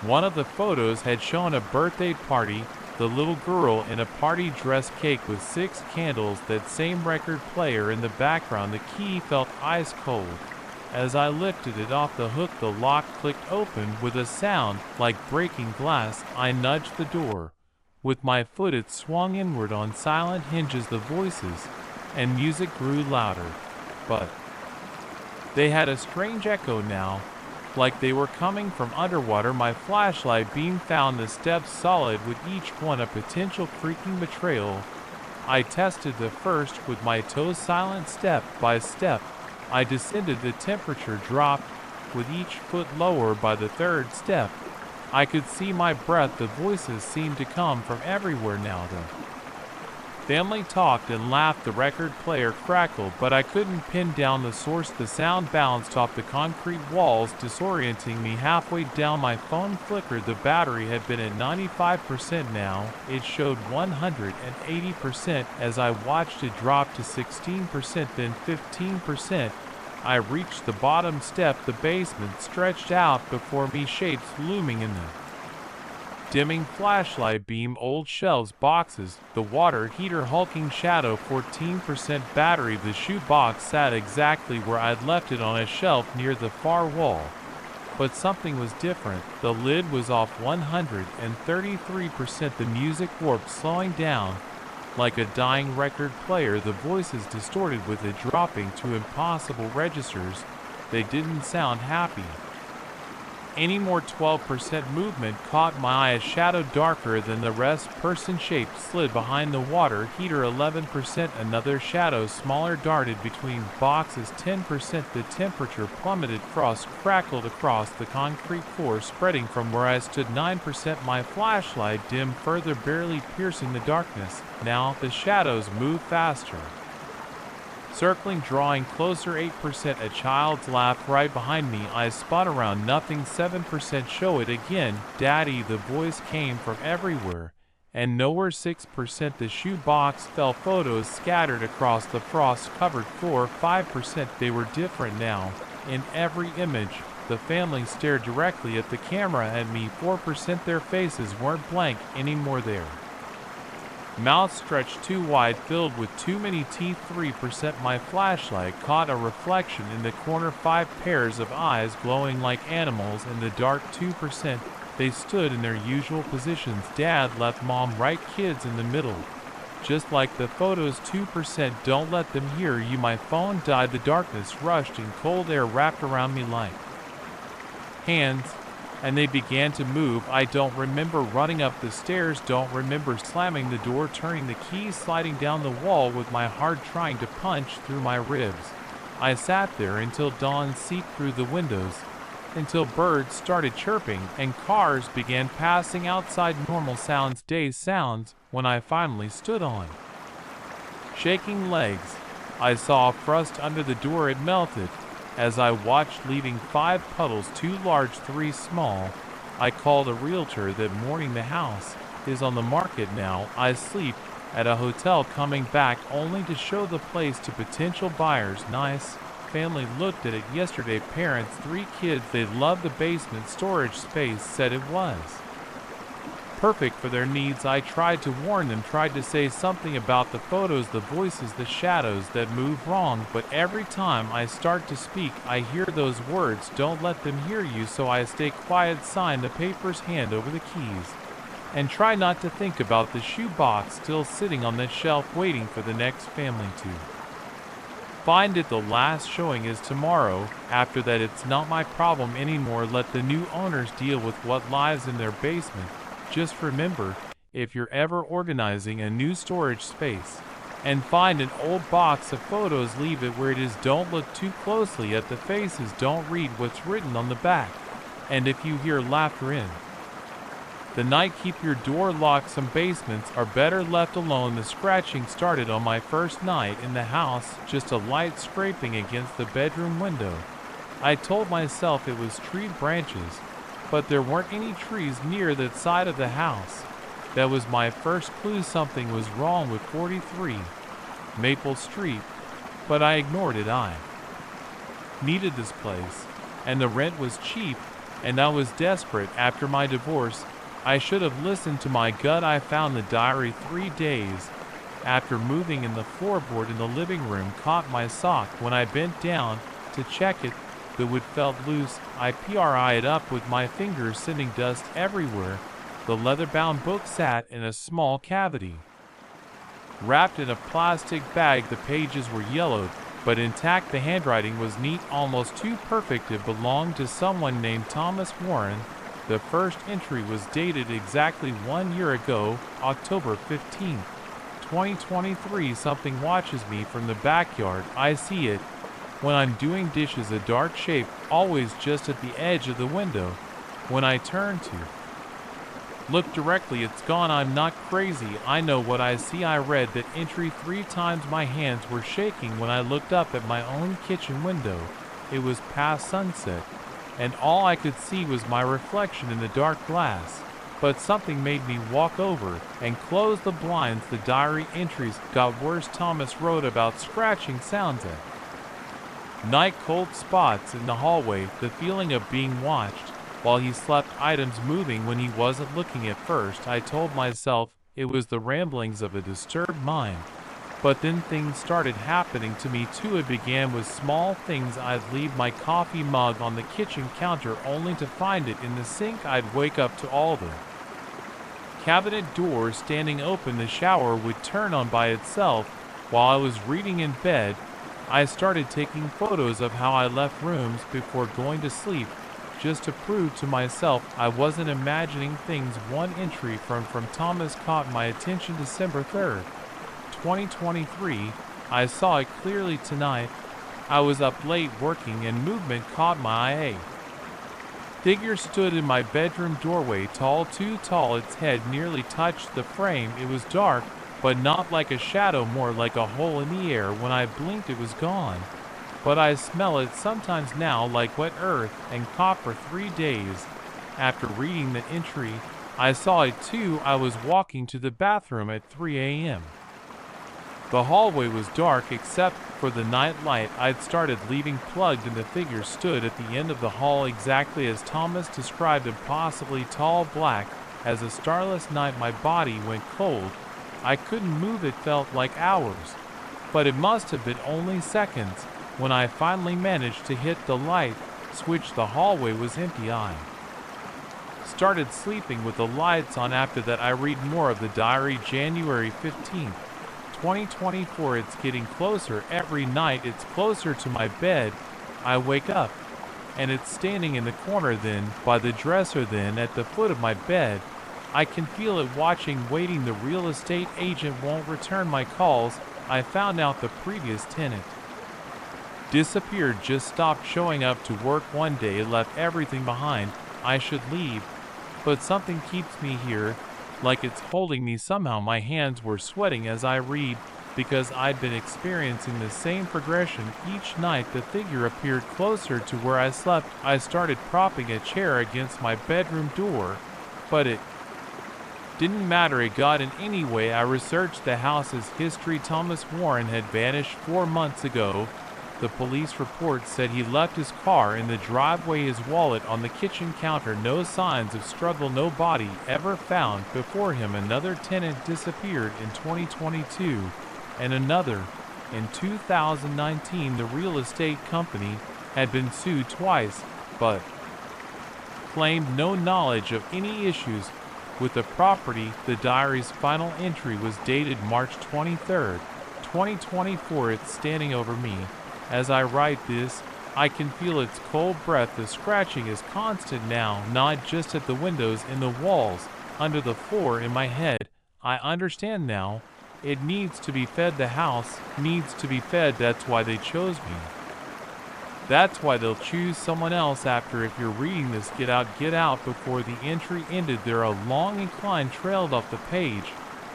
One of the photos had shown a birthday party, the little girl in a party dress, cake with 6 candles, that same record player in the background. The key felt ice cold. As I lifted it off the hook, the lock clicked open with a sound like breaking glass. I nudged the door with my foot. It swung inward on silent hinges. The voices and music grew louder, but they had a strange echo now, like they were coming from underwater. My flashlight beam found the steps solid, with each one a potential creaking betrayal. I tested the first with my toes, silent. Step by step I descended. The temperature dropped with each foot lower. By the 3rd step, I could see my breath. The voices seemed to come from everywhere now. The family talked and laughed. The record player crackled, but I couldn't pin down the source. The sound bounced off the concrete walls, disorienting me. Halfway down, my phone flickered. The battery had been at 95%. Now it showed 180% as I watched it drop to 16%, then 15%. I reached the bottom step. The basement stretched out before me, shapes looming in the dimming flashlight beam. Old shelves, boxes, the water heater, hulking shadow. 14% battery. The shoebox sat exactly where I'd left it, on a shelf near the far wall. But something was different. The lid was off 133%. The music warped, slowing down like a dying record player. The voices distorted, with it dropping to impossible registers. They didn't sound happy anymore. 12% movement caught my eye. A shadow darker than the rest, person shaped, slid behind the water heater. 11%. Another shadow, smaller, darted between boxes. 10%. The temperature plummeted. Frost crackled across the concrete floor, spreading from where I stood. 9%. My flashlight dimmed further, barely piercing the darkness. Now the shadows moved faster, circling, drawing closer. 8%. A child's laugh right behind me. I spun around. Nothing. 7%. Show it again, Daddy. The voice came from everywhere and nowhere. 6%. The shoebox fell. Photos scattered across the frost-covered floor. 5%. They were different now. In every image, the family stared directly at the camera, at me. 4%. Their faces weren't blank anymore. Their Mouth stretched too wide, filled with too many teeth. 3%. My flashlight caught a reflection in the corner. 5 pairs of eyes glowing like animals in the dark. 2%. They stood in their usual positions. Dad left, mom right, kids in the middle. Just like the photos. 2%. Don't let them hear you. My phone died. The darkness rushed and cold air wrapped around me like hands, and they began to move. I don't remember running up the stairs, don't remember slamming the door, turning the key, sliding down the wall with my heart trying to punch through my ribs. I sat there until dawn seeped through the windows, until birds started chirping and cars began passing outside. Normal sounds, day sounds, when I finally stood on shaking legs. I saw a frost under the door. It melted as I watched, leaving 5 puddles, 2 large, 3 small. I called a realtor that morning. The house is on the market now. I sleep at a hotel, coming back only to show the place to potential buyers. Nice family looked at it yesterday. Parents, 3 kids. They loved the basement storage space, said it was perfect for their needs. I tried to warn them, tried to say something about the photos, the voices, the shadows that move wrong, but every time I start to speak, I hear those words, don't let them hear you, so I stay quiet, sign the papers, hand over the keys, and try not to think about the shoebox still sitting on the shelf waiting for the next family to find it. The last showing is tomorrow. After that, it's not my problem anymore. Let the new owners deal with what lies in their basement. Just remember, if you're ever organizing a new storage space and find an old box of photos, leave it where it is. Don't look too closely at the faces. Don't read what's written on the back. And if you hear laughter in the night, keep your door locked. Some basements are better left alone. The scratching started on my first night in the house, just a light scraping against the bedroom window. I told myself it was tree branches, but there weren't any trees near that side of the house. That was my first clue. Something was wrong with 43 Maple Street, but I ignored it. I needed this place, and the rent was cheap, and I was desperate after my divorce. I should have listened to my gut. I found the diary 3 days after moving in. The floorboard in the living room caught my sock. When I bent down to check it, the wood felt loose. I pried it up with my fingers, sending dust everywhere. The leather-bound book sat in a small cavity, wrapped in a plastic bag. The pages were yellowed, but intact. The handwriting was neat, almost too perfect. It belonged to someone named Thomas Warren. The first entry was dated exactly 1 year ago, October 15, 2023. Something watches me from the backyard. I see it when I'm doing dishes, a dark shape, always just at the edge of the window. When I turn to look directly, it's gone. I'm not crazy. I know what I see. I read that entry 3 times. My hands were shaking when I looked up at my own kitchen window. It was past sunset, and all I could see was my reflection in the dark glass. But something made me walk over and close the blinds. The diary entries got worse. Thomas wrote about scratching sounds at night, cold spots in the hallway, the feeling of being watched while he slept, items moving when he wasn't looking. At first I told myself it was the ramblings of a disturbed mind, but then things started happening to me too. It began with small things. I'd leave my coffee mug on the kitchen counter only to find it in the sink. I'd wake up to all the cabinet doors standing open. The shower would turn on by itself while I was reading in bed. I started taking photos of how I left rooms before going to sleep, just to prove to myself I wasn't imagining things. One entry from Thomas caught my attention. December 3rd, 2023. I saw it clearly tonight. I was up late working and movement caught my eye. Figure stood in my bedroom doorway, tall, too tall. Its head nearly touched the frame. It was dark, but not like a shadow, more like a hole in the air. When I blinked, it was gone. But I smell it sometimes now, like wet earth and copper. 3 days after reading the entry, I saw it too. I was walking to the bathroom at 3 a.m. The hallway was dark except for the night light I'd started leaving plugged, and the figure stood at the end of the hall exactly as Thomas described, impossibly tall, black as a starless night. My body went cold I couldn't move, it felt like hours. But it must have been only seconds when I finally managed to hit the light switch. The hallway was empty. I started sleeping with the lights on. After that, I read more of the diary. January 15th, 2024. It's getting closer every night. It's closer to my bed. I wake up, and it's standing in the corner, then by the dresser, then at the foot of my bed. I can feel it watching, waiting. The real estate agent won't return my calls. I found out the previous tenant disappeared, just stopped showing up to work one day, left everything behind. I should leave, but something keeps me here, like it's holding me somehow. My hands were sweating as I read, because I'd been experiencing the same progression each night. The figure appeared closer to where I slept. I started propping a chair against my bedroom door, but it didn't matter. It got in anyway. I researched the house's history. Thomas Warren had vanished 4 months ago. The police report said he left his car in the driveway, his wallet on the kitchen counter. No signs of struggle, no body ever found before him. Another tenant disappeared in 2022 and another in 2019. The real estate company had been sued twice, but claimed no knowledge of any issues with the property. The diary's final entry was dated March 23rd, 2024. It's standing over me as I write this. I can feel its cold breath. The scratching is constant now, not just at the windows, in the walls, under the floor, in my head. I understand now. It needs to be fed. The house needs to be fed. That's why they chose me. That's why they'll choose someone else after. If you're reading this, get out before the entry ended. There a long incline trailed off the page,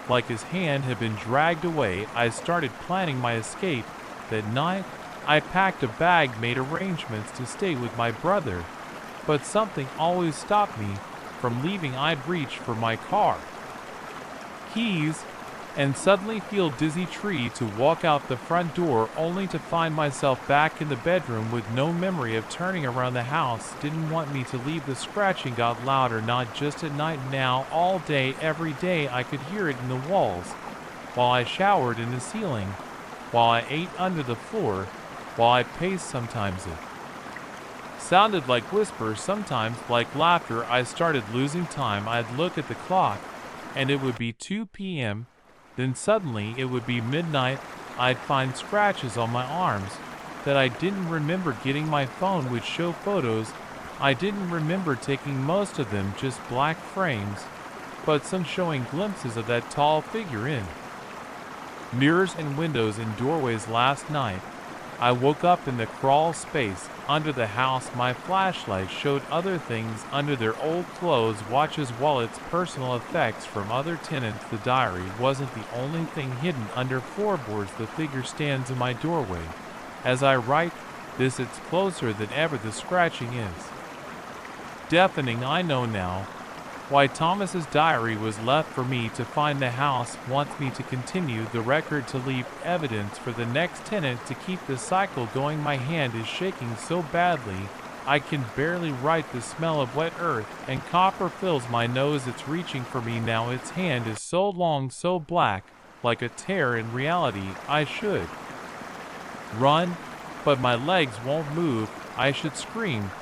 like his hand had been dragged away. I started planning my escape. That night, I packed a bag, made arrangements to stay with my brother, but something always stopped me from leaving. I'd reach for my car keys and suddenly feel dizzy, to walk out the front door, only to find myself back in the bedroom with no memory of turning around. The house didn't want me to leave. The scratching got louder, not just at night, now all day, every day. I could hear it in the walls, while I showered, in the ceiling, while I ate, under the floor, while I paced. Sometimes it sounded like whispers, sometimes like laughter. I started losing time. I'd look at the clock, and it would be 2 p.m., then suddenly it would be midnight. I'd find scratches on my arms that I didn't remember getting. My phone would show photos. I didn't remember taking most of them, just black frames, but some showing glimpses of that tall figure in mirrors and windows and doorways. Last night, I woke up in the crawl space under the house. My flashlight showed other things under their old clothes, watches, wallets, personal effects from other tenants. The diary wasn't the only thing hidden under floorboards. The figure stands in my doorway. As I write this, it's closer than ever. The scratching is deafening. I know now why Thomas's diary was left for me to find. The house wants me to continue the record, to leave evidence for the next tenant, to keep the cycle going. My hand is shaking so badly I can barely write. The smell of wet earth and copper fills my nose. It's reaching for me now. Its hand is so long, so black, like a tear. In reality, I should run, but my legs won't move. I should scream,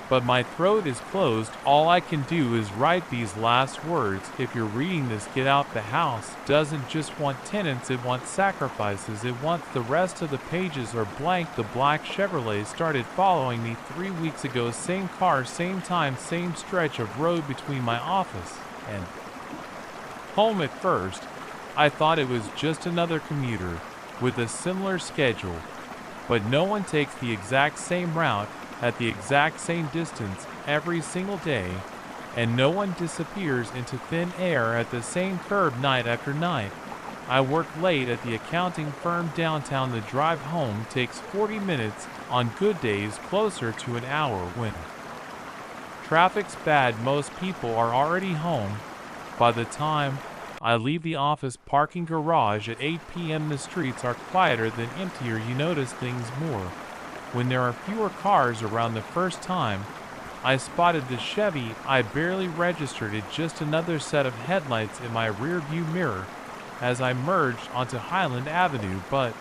but my throat is closed. All I can do is write these last words. If you're reading this, get out. The house doesn't just want tenants, it wants sacrifices. It wants the rest of the pages are blank. The black Chevrolet started following me 3 weeks ago. Same car, same time, same stretch of road between my office and home. At first, I thought it was just another commuter with a similar schedule, but no one takes the exact same route at the exact same distance every single day, and no one disappears into thin air at the same curb night after night. I work late at the accounting firm downtown. The drive home takes 40 minutes, on good days closer to an hour. When traffic's bad, most people are already home by the time I leave the office. Parking garage at 8 p.m. The streets are quieter than emptier. You notice things more when there are fewer cars around. The first time I spotted the Chevy, I barely registered it, just another set of headlights in my rear view mirror. as I merged onto Highland Avenue, but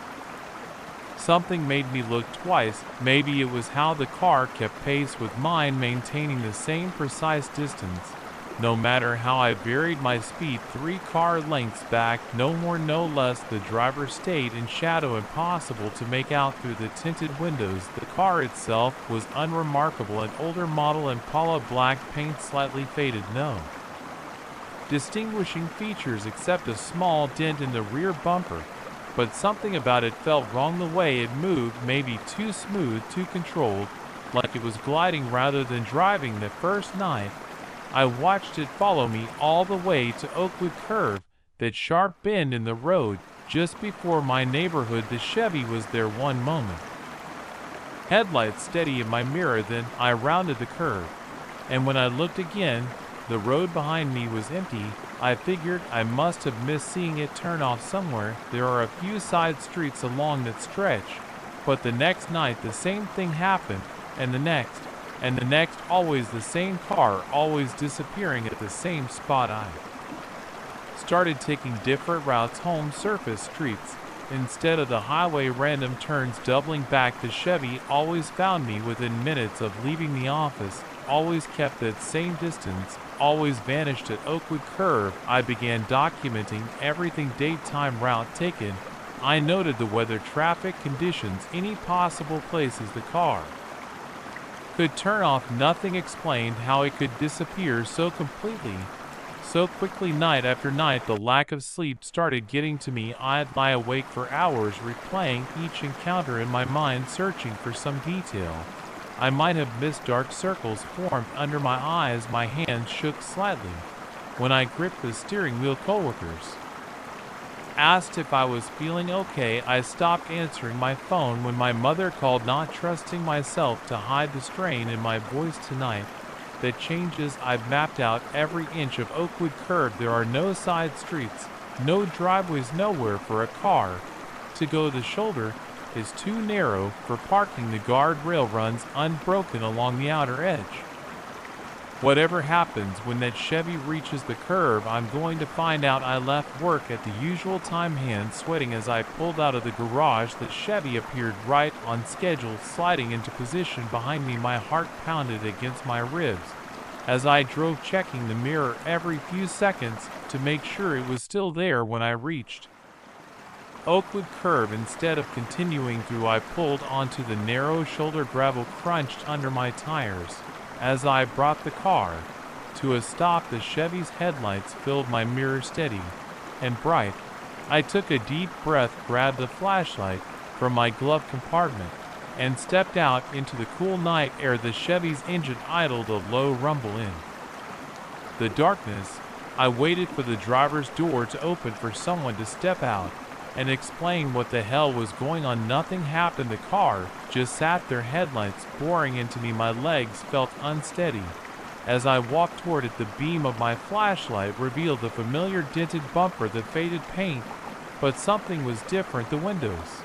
something made me look twice. Maybe it was how the car kept pace with mine, maintaining the same precise distance. No matter how I varied my speed 3 car lengths back, no more no less, the driver stayed in shadow, impossible to make out through the tinted windows. The car itself was unremarkable, an older model Impala, black paint, slightly faded, no distinguishing features except a small dent in the rear bumper. But something about it felt wrong, the way it moved, maybe too smooth, too controlled, like it was gliding rather than driving. The first night I watched it follow me all the way to Oakwood Curve, that sharp bend in the road just before my neighborhood. The Chevy was there one moment, headlights steady in my mirror, then I rounded the curve, and when I looked again, the road behind me was empty. I figured I must have missed seeing it turn off somewhere. There are a few side streets along that stretch, but the next night the same thing happened, and the next, and the next, always the same car, always disappearing at the same spot. I started taking different routes home, surface streets instead of the highway, random turns, doubling back. The Chevy always found me within minutes of leaving the office, always kept that same distance, always vanished at Oakwood Curve. I began documenting everything: date, time, route taken. I noted the weather, traffic conditions, any possible places the car could turn off. Nothing explained how it could disappear so completely, so quickly. Night after night, the lack of sleep started getting to me. I'd lie awake for hours, replaying each encounter in my mind, searching for some detail I might have missed. Dark circles formed under my eyes, my hands shook slightly when I gripped the steering wheel. Coworkers asked if I was feeling okay. I stopped answering my phone when my mother called, not trusting myself to hide the strain in my voice. Tonight that changes. I've mapped out every inch of Oakwood Curve. There are no side streets, no driveways, nowhere for a car to go. The shoulder is too narrow for parking. The guardrail runs unbroken along the outer edge. Whatever happens when that Chevy reaches the curve, I'm going to find out. I left work at the usual time, hands sweating. As I pulled out of the garage, the Chevy appeared right on schedule, sliding into position behind me. My heart pounded against my ribs as I drove, checking the mirror every few seconds to make sure it was still there. When I reached Oakwood Curve, instead of continuing through, I pulled onto the narrow shoulder. Gravel crunched under my tires as I brought the car to a stop. The Chevy's headlights filled my mirror steady and bright. I took a deep breath, grabbed the flashlight from my glove compartment, and stepped out into the cool night air. The Chevy's engine idled, a low rumble in the darkness. I waited for the driver's door to open, for someone to step out and explain what the hell was going on. Nothing happened. The car just sat there, headlights boring into me. My legs felt unsteady as I walked toward it. The beam of my flashlight revealed the familiar dented bumper, the faded paint, but something was different. The windows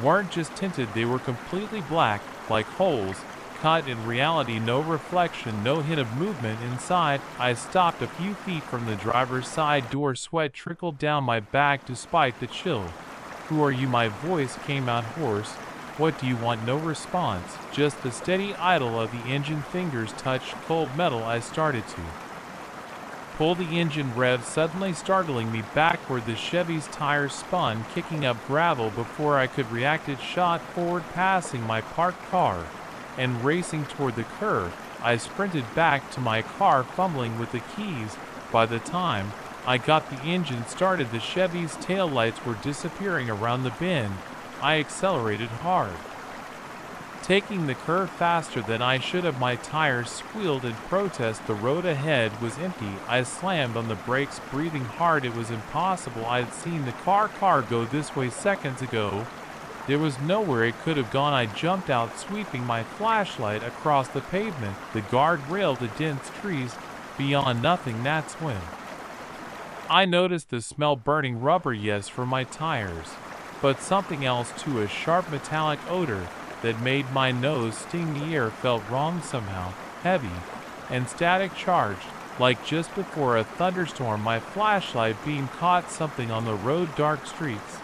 weren't just tinted, they were completely black, like holes cut in reality. No reflection, no hint of movement inside. I stopped a few feet from the driver's side door. Sweat trickled down my back despite the chill. "Who are you?" My voice came out hoarse. "What do you want?" No response, just the steady idle of the engine. Fingers touched cold metal. I started to pull the engine, rev suddenly startling me backward. The Chevy's tires spun, kicking up gravel before I could react. It shot forward, passing my parked car and racing toward the curve. I sprinted back to my car, fumbling with the keys. By the time I got the engine started, the Chevy's taillights were disappearing around the bend. I accelerated hard, taking the curve faster than I should have. My tires squealed in protest. The road ahead was empty. I slammed on the brakes, breathing hard. It was impossible. I had seen the car go this way seconds ago. There was nowhere it could have gone. I jumped out, sweeping my flashlight across the pavement, the guardrail, the dense trees beyond. Nothing. That's when I noticed the smell, burning rubber, yes, from my tires, but something else too, a sharp metallic odor that made my nose sting. The air felt wrong somehow, heavy and static charged. Like just before a thunderstorm, my flashlight beam caught something on the road, dark streaks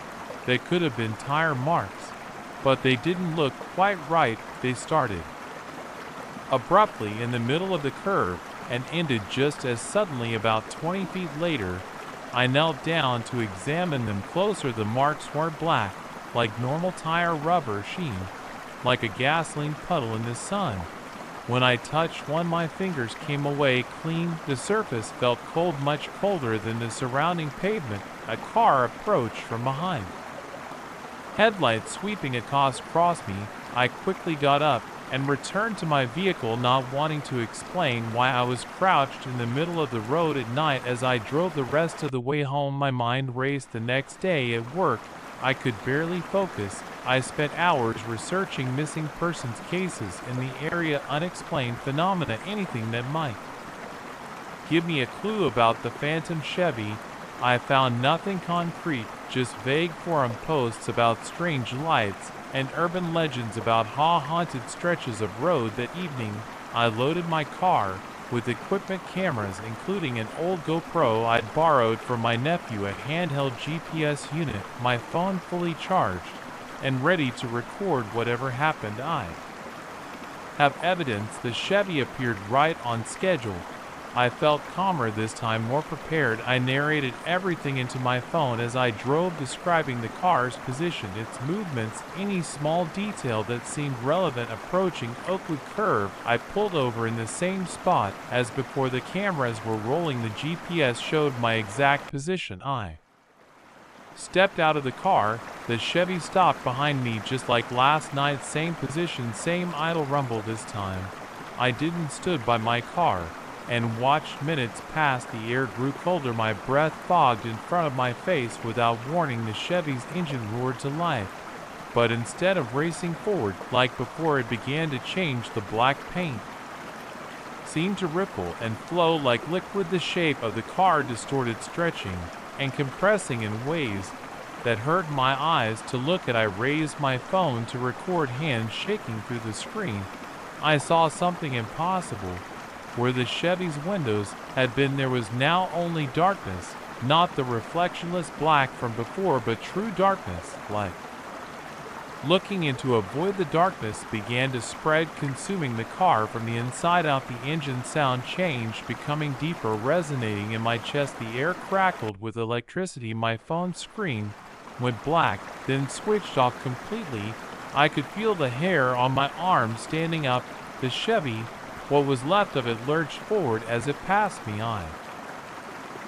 that could have been tire marks, but they didn't look quite right. They started abruptly in the middle of the curve and ended just as suddenly about 20 feet later. I knelt down to examine them closer. The marks weren't black, like normal tire rubber sheen, like a gasoline puddle in the sun. When I touched one, my fingers came away clean. The surface felt cold, much colder than the surrounding pavement. A car approached from behind, headlights sweeping across me. I quickly got up and returned to my vehicle, not wanting to explain why I was crouched in the middle of the road at night. As I drove the rest of the way home, my mind raced. The next day at work, I could barely focus. I spent hours researching missing persons cases in the area, unexplained phenomena, anything that might give me a clue about the phantom Chevy. I found nothing concrete, just vague forum posts about strange lights and urban legends about haunted stretches of road. That evening, I loaded my car with equipment, cameras, including an old GoPro I'd borrowed from my nephew, a handheld GPS unit, my phone fully charged and ready to record whatever happened. I have evidence. The Chevy appeared right on schedule. I felt calmer this time, more prepared. I narrated everything into my phone as I drove, describing the car's position, its movements, any small detail that seemed relevant. Approaching Oakwood Curve, I pulled over in the same spot as before. The cameras were rolling. The GPS showed my exact position. I stepped out of the car. The Chevy stopped behind me just like last night. Same position, same idle rumble. This time, I didn't stood by my car and watched minutes pass. The air grew colder, my breath fogged in front of my face. Without warning, the Chevy's engine roared to life, but instead of racing forward like before, it began to change. The black paint seemed to ripple and flow like liquid. The shape of the car distorted, stretching and compressing in ways that hurt my eyes to look at. I raised my phone to record, hands shaking through the screen. I saw something impossible. Where the Chevy's windows had been, there was now only darkness, not the reflectionless black from before, but true darkness. Like looking into a void, the darkness began to spread, consuming the car from the inside out. The engine sound changed, becoming deeper, resonating in my chest. The air crackled with electricity. My phone screen went black, then switched off completely. I could feel the hair on my arm standing up. The Chevy, what was left of it, lurched forward as it passed me. I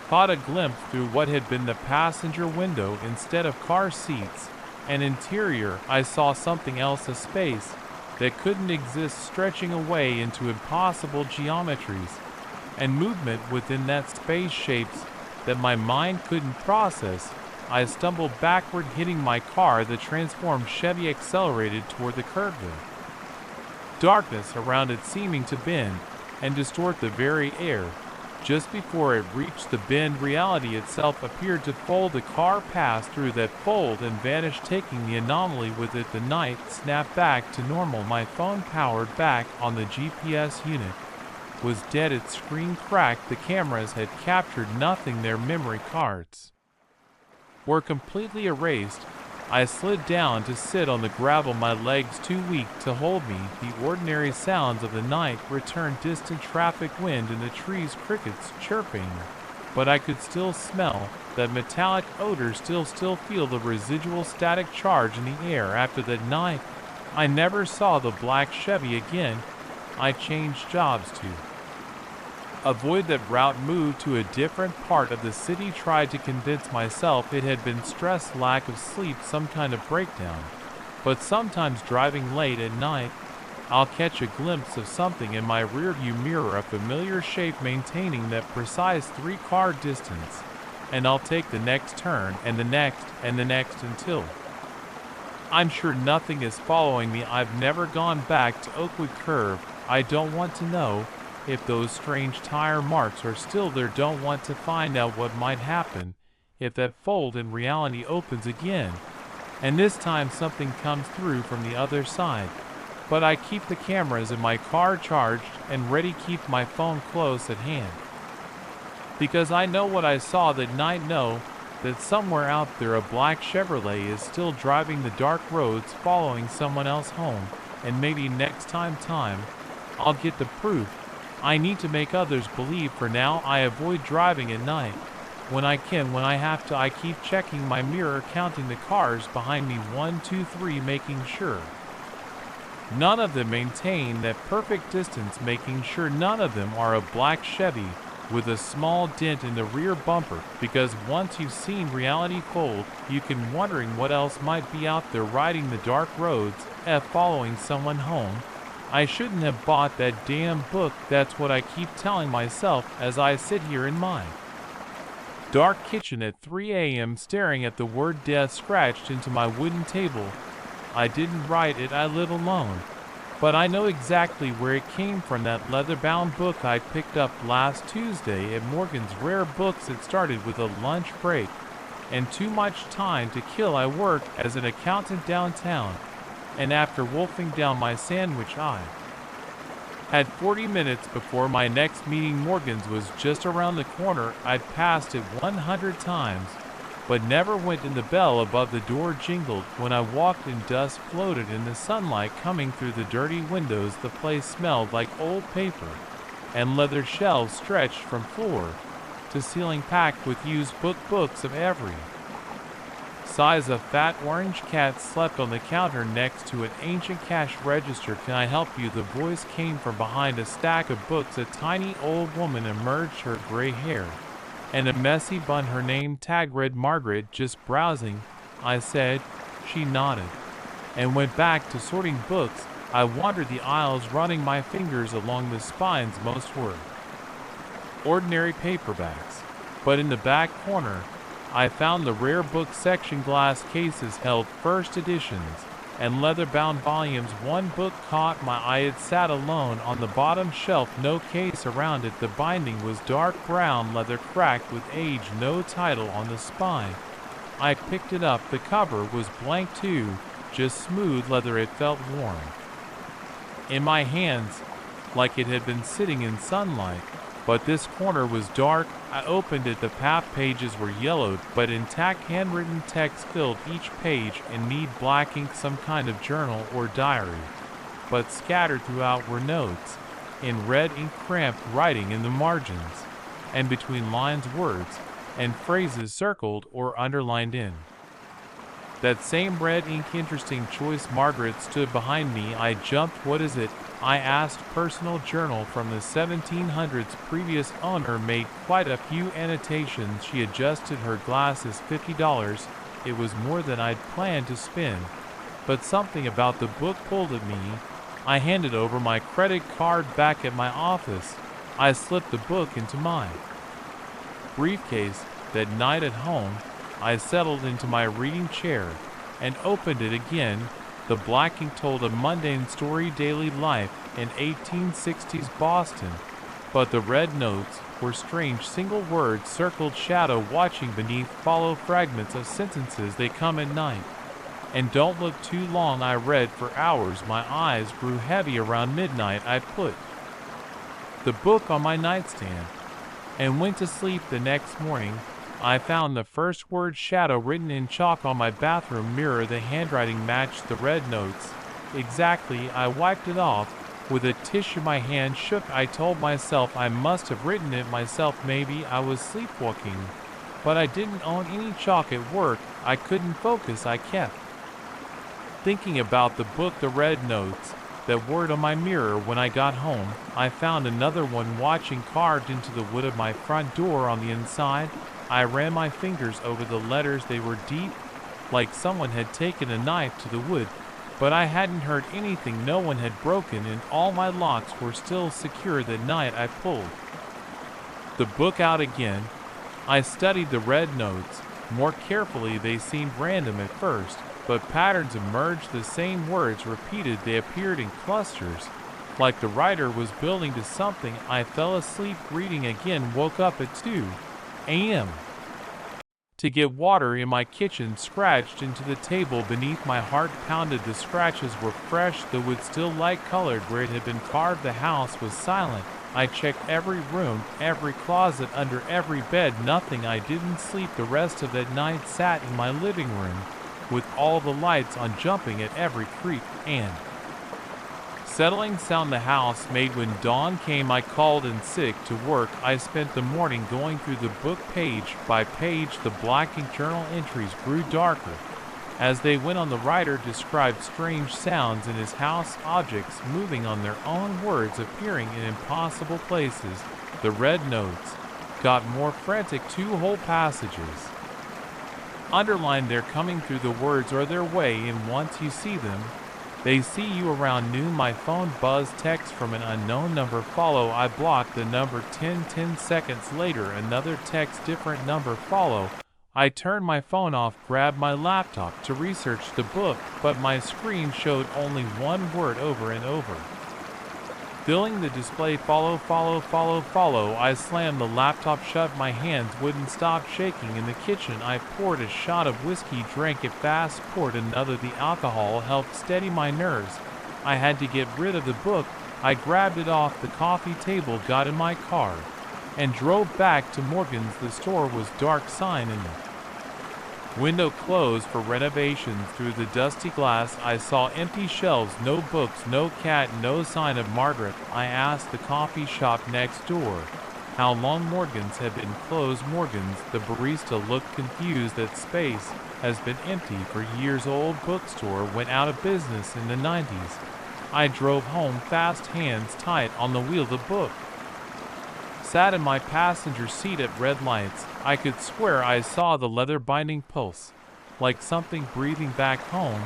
caught a glimpse through what had been the passenger window. Instead of car seats and interior, I saw something else, a space that couldn't exist, stretching away into impossible geometries and movement within that space, shapes that my mind couldn't process. I stumbled backward, hitting my car. The transformed Chevy accelerated toward the curve. Darkness around it seeming to bend and distort the very air. Just before it reached the bend, reality itself appeared to fold. The car passed through that fold and vanished, taking the anomaly with it. The night snapped back to normal. My phone, powered back on the GPS unit, was dead. Its screen cracked. The cameras had captured nothing. Their memory cards were completely erased. I slid down to sit on the gravel, my legs too weak to hold me. The ordinary sounds of the night returned, distant traffic, wind in the trees, crickets chirping. But I could still smell that metallic odor, still feel the residual static charge in the air. After that night, I never saw the black Chevy again. I changed jobs to avoid that route, moved to a different part of the city, tried to convince myself it had been stress, lack of sleep, some kind of breakdown. But sometimes driving late at night, I'll catch a glimpse of something in my rearview mirror, a familiar shape maintaining that precise 3-car distance, and I'll take the next turn and the next and the next until I'm sure nothing is following me. I've never gone back to Oakwood Curve. I don't want to know if those strange tire marks are still there. Don't want to find out what might happen if that fold in reality opens again, and this time something comes through from the other side. But I keep the cameras in my car charged and ready, keep my phone close at hand. Because I know what I saw that night, know that somewhere out there a black Chevrolet is still driving the dark roads following someone else home, and maybe next time I'll get the proof. I need to make others believe. For now I avoid driving at night. When I can, when I have to, I keep checking my mirror, counting the cars behind me, 1, 2, 3, making sure none of them maintain that perfect distance, making sure none of them are a black Chevy with a small dent in the rear bumper, because once you've seen reality fold, you can wondering what else might be out there riding the dark roads, following someone home. I shouldn't have bought that damn book, that's what I keep telling myself as I sit here in my dark kitchen at 3 a.m. staring at the word death scratched into my wooden table. I didn't write it, I live alone. But I know exactly where it came from, that leather-bound book I picked up last Tuesday at Morgan's Rare Books. It started with a lunch break and too much time to kill. I worked as an accountant downtown, and after wolfing down my sandwich I had 40 minutes before my next meeting. Morgan's was just around the corner. I'd passed it 100 times, but never went in. The bell above the door jingled when I walked in. Dust floated in the sunlight coming through the dirty windows. The place smelled like old paper, and leather shelves stretched from floor to ceiling, packed with used books of every size. A fat orange cat slept on the counter next to an ancient cash register. "Can I help you?" The voice came from behind a stack of books. A tiny old woman emerged, her gray hair and a messy bun, her name tag read Margaret. "Just browsing," I said. She nodded and went back to sorting books. I wandered the aisles, running my fingers along the spines. Most were ordinary paperbacks, but in the back corner I found the rare book section. Glass cases held first editions and leather-bound volumes. One book caught my eye. It sat alone on the bottom shelf, no case around it. The binding was dark brown leather, cracked with age, no title on the spine. I picked it up. The cover was blank too, just smooth leather. It felt warm in my hands, like it had been sitting in sunlight. But this corner was dark. I opened it. The pages were yellowed, but intact. Handwritten text filled each page in neat black ink, some kind of journal or diary. But scattered throughout were notes in red ink, cramped writing in the margins, and between lines words and phrases circled or underlined in that same red ink. Interesting choice. Margaret stood behind me. I jumped. "What is it?" I asked. "Personal journal from the 1700s. Previous owner made quite a few annotations." She adjusted her glasses. $50. It was more than I'd planned to spend, but something about the book pulled at me. I handed over my credit card. Back at my office, I slipped the book into my briefcase. That night at home, I settled into my reading chair and opened it again. The black ink told a mundane story, daily life in 1860s Boston, but the red notes were strange. Single words circled, shadow watching beneath, follow fragments of sentences. They come at night and don't look too long. I read for hours. My eyes grew heavy. Around midnight I put the book on my nightstand and went to sleep. The next morning I found the first word, shadow, written in chalk on my bathroom mirror. The handwriting matched the red notes exactly. I wiped it off with a tissue. My hand shook. I told myself I must have written it myself. Maybe I was sleepwalking, but I didn't own any chalk at work. I couldn't focus. I kept thinking about the book, the red notes, that word on my mirror. When I got home, I found another one, watching, carved into the wood of my front door on the inside. I ran my fingers over the letters. They were deep, like someone had taken a knife to the wood, but I hadn't heard anything. No one had broken in. All my locks were still secure. That night I pulled the book out again. I studied the red notes more carefully. They seemed random at first, but patterns emerged. The same words repeated. They appeared in clusters, like the writer was building to something. I fell asleep reading again, woke up at 2 a.m. to get water in my kitchen. Scratched into the table beneath. My heart pounded. The scratches were fresh, the wood still light-colored where it had been carved. The house was silent. I checked every room, every closet, under every bed. Nothing. I didn't sleep the rest of that night. Sat in my living room with all the lights on, jumping at every creak and settling sound the house made. When dawn came, I called in sick to work. I spent the morning going through the book page by page. The blackened journal entries grew darker as they went on. The writer described strange sounds in his house, objects moving on their own, words appearing in impossible places. The red notes got more frantic. 2 whole passages underlined. They're coming through the words or their way, and once you see them, they see you. Around noon, my phone buzzed. Text from an unknown number. Follow. I blocked the number. 10 seconds later, another text, different number. Follow. I turned my phone off, grabbed my laptop to research the book, but my screen showed only one word over and over, filling the display. Follow, follow, follow, follow. I slammed the laptop shut. My hands wouldn't stop shaking. In the kitchen, I poured a shot of whiskey, drank it fast, poured another. The alcohol helped steady my nerves. I had to get rid of the book. I grabbed it off the coffee table, got in my car, and drove back to Morgan's. The store was dark. Sign in the window closed for renovations. Through the dusty glass, I saw empty shelves, no books, no cat, no sign of Margaret. I asked the coffee shop next door how long Morgan's had been closed. Morgan's, the barista, looked confused. That space has been empty for years. Old bookstore went out of business in the 90s. I drove home fast, hands tight on the wheel. The book sat in my passenger seat at red lights. I could swear I saw the leather binding pulse, like something breathing back home.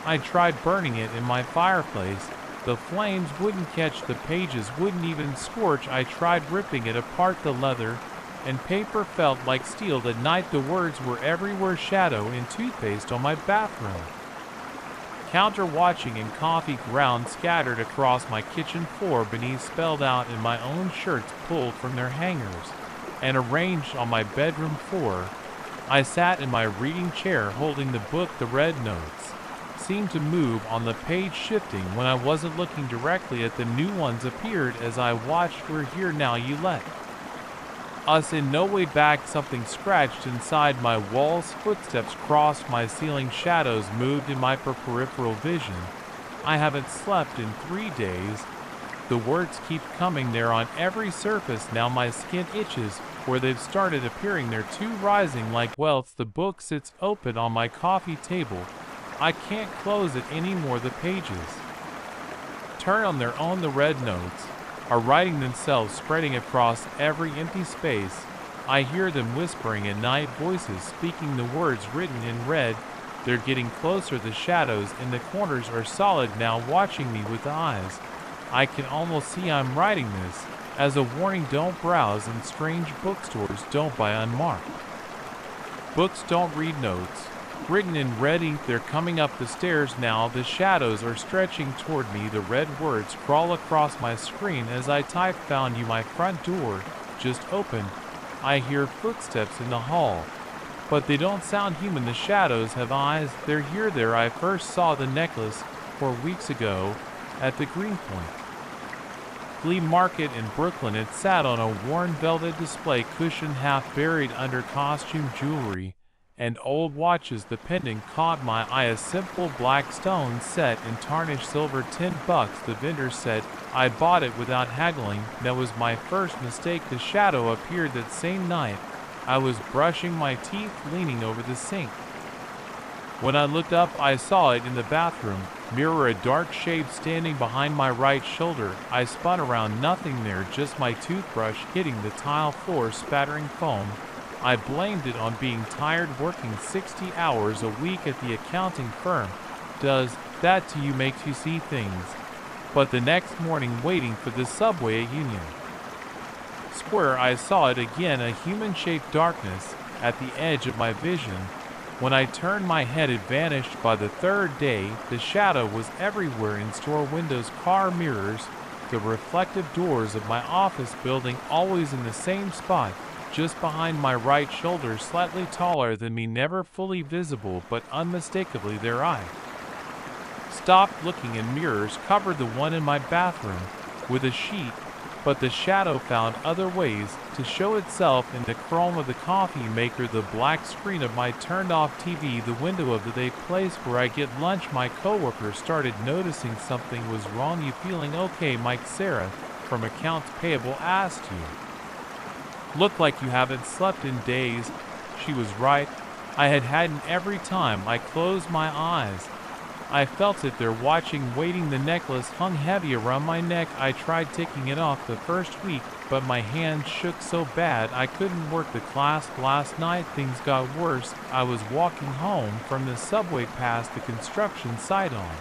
I tried burning it in my fireplace. The flames wouldn't catch, the pages wouldn't even scorch. I tried ripping it apart. The leather and paper felt like steel. That night the words were everywhere. Shadow and toothpaste on my bathroom counter, watching, and coffee grounds scattered across my kitchen floor beneath, spelled out in my own. Shirts pulled from their hangers and arranged on my bedroom floor. I sat in my reading chair holding the book. The red notes seemed to move on the page, shifting when I wasn't looking directly at them. New ones appeared as I watched. We're here now. You let us in. No way back. Something scratched inside my walls. Footsteps crossed my ceiling. Shadows moved in my peripheral vision. I haven't slept in 3 days. The words keep coming. They're on every surface now. My skin itches where they've started appearing. They're too rising like welts. The book sits open on my coffee table. I can't close it anymore. The pages turn on their own. The red notes are writing themselves, spreading across every empty space. I hear them whispering at night, voices speaking the words written in red. They're getting closer. The shadows in the corners are solid now, watching me with eyes. I can almost see I'm writing this as a warning. Don't browse in strange bookstores. Don't buy unmarked books. Don't read notes written in red ink. They're coming up the stairs now. The shadows are stretching toward me. The red words crawl across my screen as I type. Found you. My front door just opened. I hear footsteps in the hall, but they don't sound human. The shadows have eyes. They're here. There. I first saw the necklace 4 weeks ago at the Greenpoint flea market in Brooklyn. It sat on a worn velvet display cushion, half buried under costume jewelry and old watches. The pendant caught my eye, a simple black stone set in tarnished silver. $10. The vendor said. I bought it without haggling. That was my first mistake. The shadow appeared that same night. I was brushing my teeth, leaning over the sink. When I looked up, I saw it in the bathroom mirror, a dark shape standing behind my right shoulder. I spun around. Nothing there, just my toothbrush hitting the tile floor, spattering foam. I blamed it on being tired. Working 60 hours a week at the accounting firm does that to you, makes you see things. But the next morning, waiting for the subway at Union Square, I saw it again, a human-shaped darkness at the edge of my vision. When I turned my head, it vanished. By the third day, the shadow was everywhere, in store windows, car mirrors, the reflective doors of my office building, always in the same spot, just behind my right shoulder, slightly taller than me, never fully visible, but unmistakably there. I stopped looking, and mirrors covered the one in my bathroom with a sheet, but the shadow found other ways to show itself in the chrome of the coffee maker, the black screen of my turned-off TV, the window of the place where I get lunch. My coworker started noticing something was wrong. "You feeling okay, Mike?" Sarah from accounts payable asked you. "Look like you haven't slept in days." She was right. I hadn't. Every time I closed my eyes, I felt it there, watching, waiting. The necklace hung heavy around my neck. I tried taking it off the first week, but my hands shook so bad I couldn't work the clasp. Last night things got worse. I was walking home from the subway past the construction site on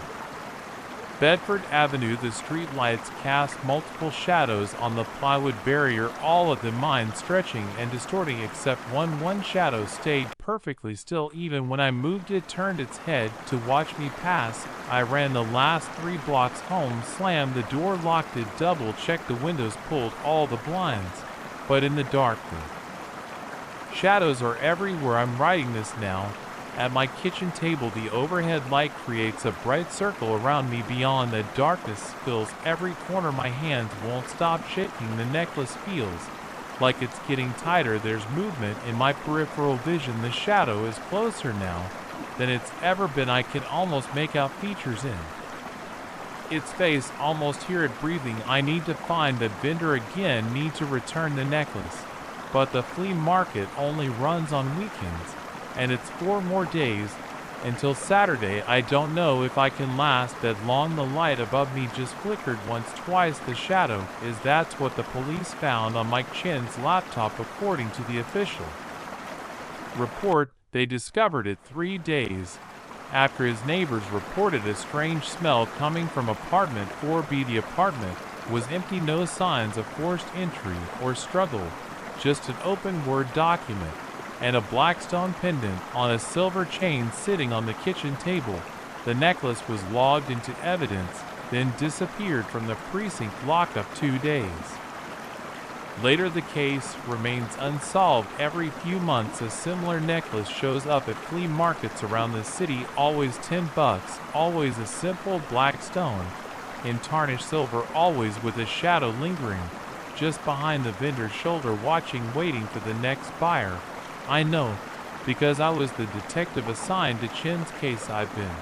Bedford Avenue. The street lights cast multiple shadows on the plywood barrier, all of them mine stretching and distorting except one. One shadow stayed perfectly still even when I moved it, turned its head to watch me pass. I ran the last 3 blocks home, slammed the door, locked it, double-checked the windows, pulled all the blinds. But in the dark, the shadows are everywhere. I'm writing this now at my kitchen table. The overhead light creates a bright circle around me. Beyond, the darkness fills every corner. My hands won't stop shaking. The necklace feels like it's getting tighter. There's movement in my peripheral vision. The shadow is closer now than it's ever been. I can almost make out features in its face, almost hear it breathing. I need to find the vendor again, need to return the necklace. But the flea market only runs on weekends, and it's 4 more days until Saturday. I don't know if I can last that long. The light above me just flickered once, twice. The shadow is that's what the police found on Mike Chen's laptop, according to the official report. They discovered it 3 days after his neighbors reported a strange smell coming from apartment 4B. The apartment was empty, no signs of forced entry or struggle, just an open Word document and a black stone pendant on a silver chain sitting on the kitchen table. The necklace was logged into evidence, then disappeared from the precinct lockup 2 days later. The case remains unsolved. Every few months a similar necklace shows up at flea markets around the city, always $10, always a simple black stone in tarnished silver, always with a shadow lingering just behind the vendor's shoulder, watching, waiting for the next buyer. I know, because I was the detective assigned to Chen's case. I've been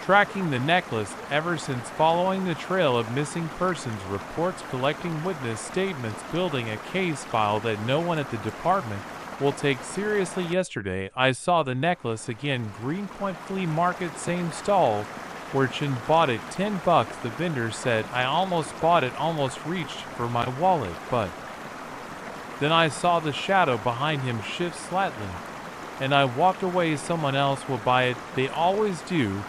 tracking the necklace ever since, following the trail of missing persons reports, collecting witness statements, building a case file that no one at the department will take seriously. Yesterday, I saw the necklace again, Greenpoint Flea Market, same stall where Chen bought it, $10. The vendor said, "I almost bought it, almost reached for my wallet, but then I saw the shadow behind him shift slightly, and I walked away. Someone else will buy it. They always do,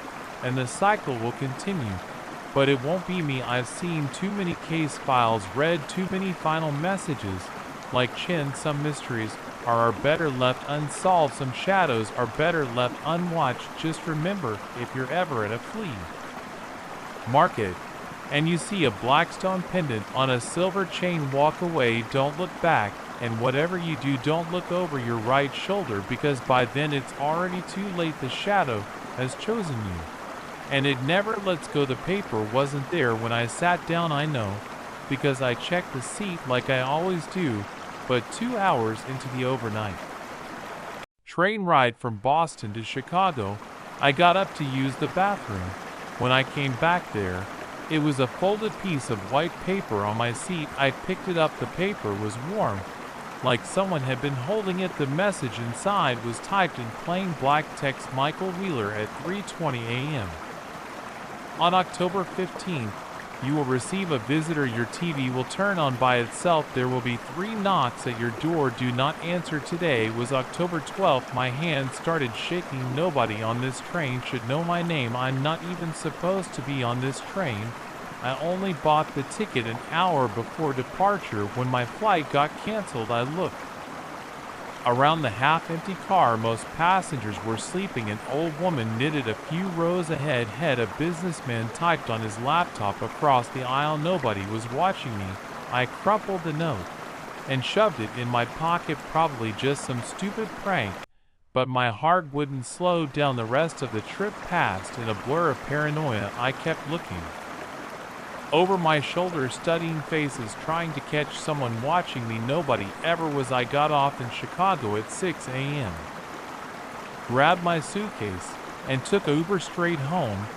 and the cycle will continue. But it won't be me. I've seen too many case files, read too many final messages. Like Chen, some mysteries are better left unsolved. Some shadows are better left unwatched. Just remember, if you're ever at a flea market and you see a black stone pendant on a silver chain, walk away, don't look back, and whatever you do, don't look over your right shoulder, because by then it's already too late. The shadow has chosen you, and it never lets go." The paper wasn't there when I sat down, I know, because I checked the seat like I always do, but 2 hours into the overnight train ride from Boston to Chicago, I got up to use the bathroom. When I came back there, it was a folded piece of white paper on my seat. I picked it up. The paper was warm, like someone had been holding it. The message inside was typed in plain black text: Michael Wheeler at 3:20 a.m. On October 15th, you will receive a visitor. Your TV will turn on by itself. There will be 3 knocks at your door. Do not answer. Today was October 12th. My hand started shaking. Nobody on this train should know my name. I'm not even supposed to be on this train. I only bought the ticket an hour before departure. When my flight got canceled, I looked around the half-empty car. Most passengers were sleeping. An old woman knitted a few rows ahead. A businessman typed on his laptop across the aisle. Nobody was watching me. I crumpled the note and shoved it in my pocket. Probably just some stupid prank, but my heart wouldn't slow down. The rest of the trip passed in a blur of paranoia. I kept looking Over my shoulder, studying faces, trying to catch someone watching me. Nobody ever was. I got off in Chicago at 6 a.m. Grabbed my suitcase and took Uber straight home.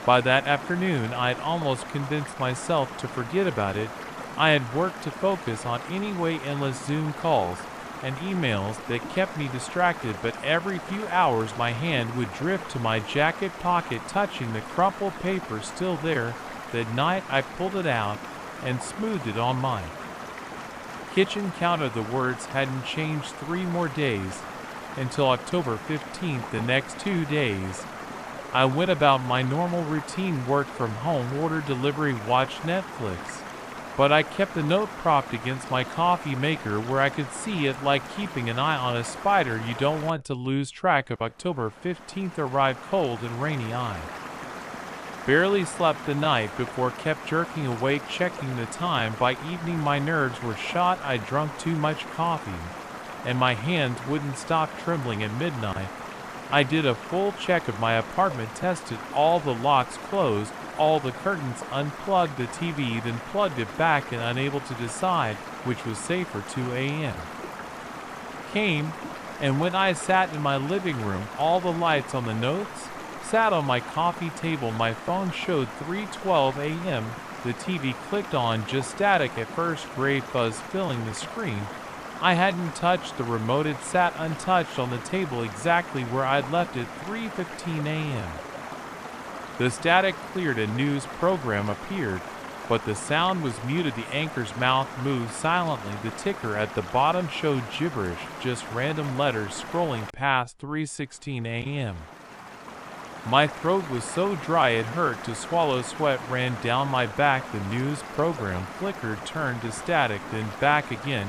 By that afternoon, I had almost convinced myself to forget about it. I had worked to focus on anyway, endless Zoom calls and emails that kept me distracted, but every few hours my hand would drift to my jacket pocket, touching the crumpled paper still there. That night I pulled it out and smoothed it on my kitchen counter. The words hadn't changed. 3 more days until October 15th. The next 2 days I went about my normal routine: work from home, order delivery, watch Netflix. But I kept the note propped against my coffee maker where I could see it, like keeping an eye on a spider. You don't want to lose track of October 15th arrived, cold and rainy. I barely slept the night before, kept jerking awake, checking the time. By evening my nerves were shot. I drunk too much coffee and my hands wouldn't stop trembling. At midnight I did a full check of my apartment, tested all the locks, closed all the curtains, unplugged the TV, then plugged it back, and unable to decide which was safer, 2 a.m. came, and when I sat in my living room, all the lights on the notes sat on my coffee table. My phone showed 3:12 a.m. The TV clicked on, just static at first, gray fuzz filling the screen. I hadn't touched the remote. It sat untouched on the table exactly where I'd left it, 3:15 a.m. The static cleared, a news program appeared, but the sound was muted. The anchor's mouth moved silently. The ticker at the bottom showed gibberish, just random letters scrolling past. 3:16 a.m. My throat was so dry it hurt to swallow. Sweat ran down my back. The news program flickered, turned to static, then back again.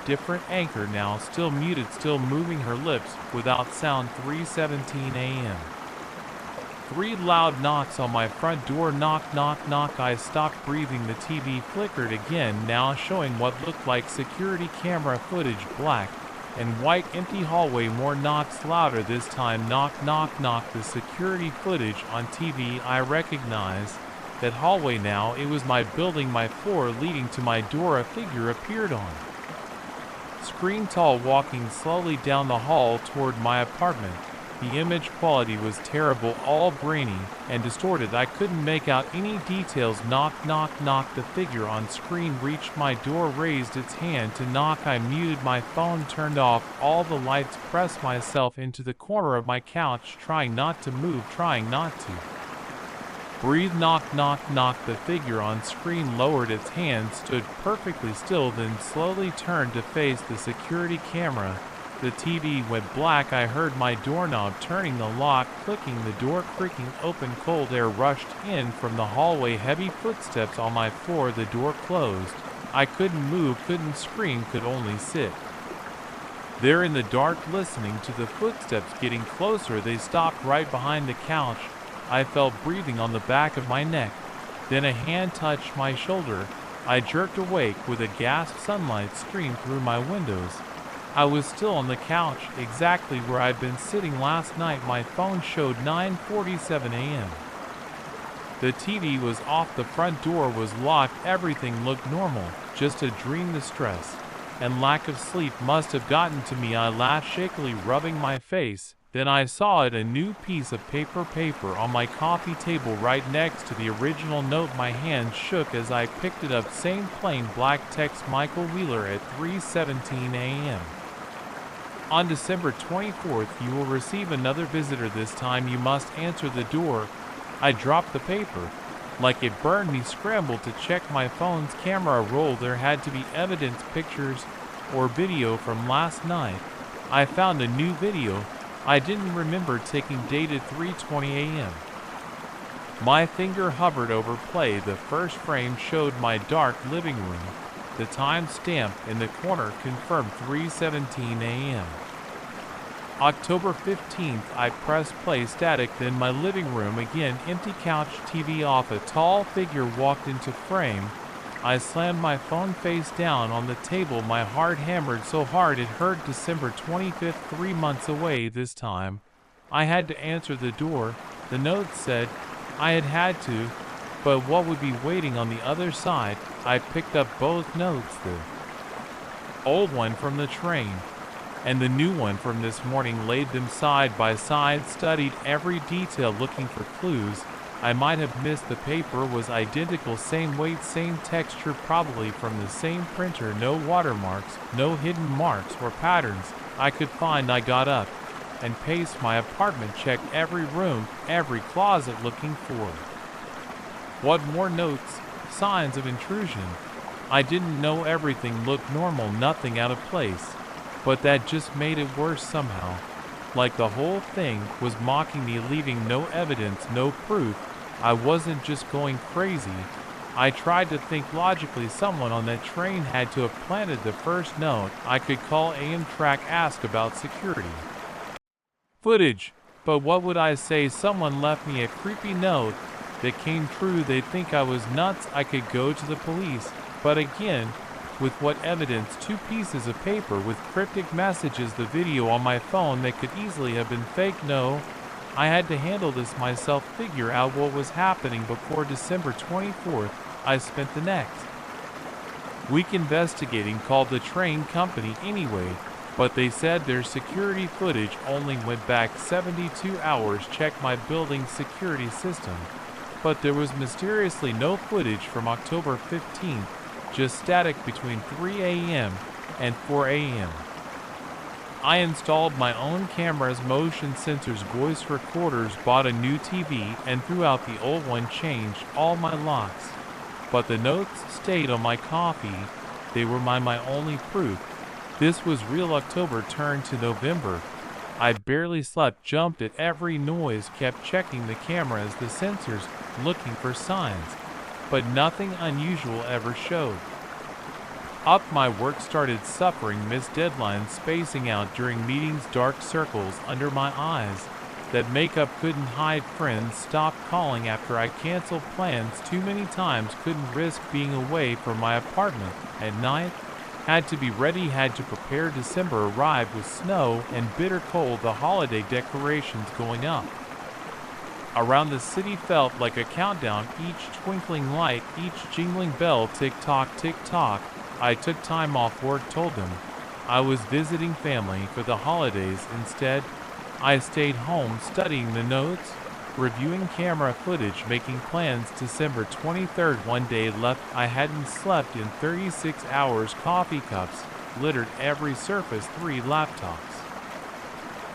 Different anchor now, still muted, still moving her lips without sound. 3:17 a.m. 3 loud knocks on my front door. Knock, knock, knock. I stopped breathing. The TV flickered again, now showing what looked like security camera footage. Black and white, empty hallway. More knocks, louder this time. Knock, knock, knock. The security footage on TV. I recognized that hallway now. It was my building, my floor leading to my door. A figure appeared on screen, tall, walking slowly down the hall toward my apartment. The image quality was terrible, all grainy and distorted. I couldn't make out any details. Knock, knock, knock. The figure on screen reached my door, raised its hand to knock. I muted my phone, turned off all the lights, pressed myself into the corner of my couch, trying not to move, trying not to breathe. Knock, knock, knock. The figure on screen lowered its hand, stood perfectly still, then slowly turned to face the security camera. The TV went black. I heard my doorknob turning, the lock clicking, the door creaking open. Cold air rushed in from the hallway. Heavy footsteps on my floor. The door closed. I couldn't move, couldn't scream, could only sit there in the dark, listening to the footsteps getting closer. They stopped right behind the couch. I felt breathing on the back of my neck. Then a hand touched my shoulder. I jerked awake with a gasp. Sunlight streamed through my windows. I was still on the couch, exactly where I'd been sitting last night. My phone showed 9:47 a.m. The TV was off, the front door was locked, everything looked normal, just a dream. The stress and lack of sleep must have gotten to me. I laughed shakily, rubbing my face. Then I saw it, a new piece of paper on my coffee table right next to the original note. My hand shook as I picked it up. Same plain black text, Michael Wheeler at 3:17 a.m. On December 24th, you will receive another visitor. This time you must answer the door. I dropped the paper. Like it burned me, scrambled to check my phone's camera roll. There had to be evidence, pictures or video from last night. I found a new video I didn't remember taking, dated 3:20 a.m. My finger hovered over play. The first frame showed my dark living room. The time stamp in the corner confirmed 3:17 a.m. October 15th, I pressed play, static, then my living room again, empty couch, TV off. A tall figure walked into frame. I slammed my phone face down on the table. My heart hammered so hard it hurt. December 25th, 3 months away this time. I had to answer the door. The note said I had to. But what would be waiting on the other side? I picked up both notes, the old one from the train and the new one from this morning, laid them side by side, studied every detail looking for clues I might have missed. The paper was identical, same weight, same texture, probably from the same printer. No watermarks, no hidden marks or patterns I could find. I got up and paced my apartment, checked every room, every closet, looking for what more notes, signs of intrusion. I didn't know everything looked normal, nothing out of place, but that just made it worse somehow. Like the whole thing was mocking me, leaving no evidence, no proof. I wasn't just going crazy. I tried to think logically. Someone on that train had to have planted the first note. I could call Amtrak, ask about security footage. But what would I say? Someone left me a creepy note that came true. They'd think I was nuts. I could go to the police. But again, with what evidence? 2 pieces of paper with cryptic messages, the video on my phone that could easily have been fake. No, I had to handle this myself, figure out what was happening before December 24th. I spent the next week investigating, called the train company anyway, but they said their security footage only went back 72 hours. Checked my building's security system, but there was mysteriously no footage from October 15th, just static between 3 a.m. and 4 a.m. I installed my own cameras, motion sensors, voice recorders, bought a new TV, and threw out the old one, changed all my locks. But the notes stayed on my coffee. They were my only proof. This was real. October turned to November. I barely slept, jumped at every noise, kept checking the cameras, the sensors, looking for signs, but nothing unusual ever showed up. My work started suffering, missed deadlines, spacing out during meetings, dark circles under my eyes that makeup couldn't hide. Friends stopped calling after I canceled plans too many times, couldn't risk being away from my apartment at night. Had to be ready, had to prepare. December arrived with snow and bitter cold, the holiday decorations going up around the city felt like a countdown, each twinkling light, each jingling bell, tick-tock, tick-tock. I took time off work, told them I was visiting family for the holidays. Instead, I stayed home, studying the notes, reviewing camera footage, making plans. December 23rd, one day left. I hadn't slept in 36 hours. Coffee cups littered every surface, 3 laptops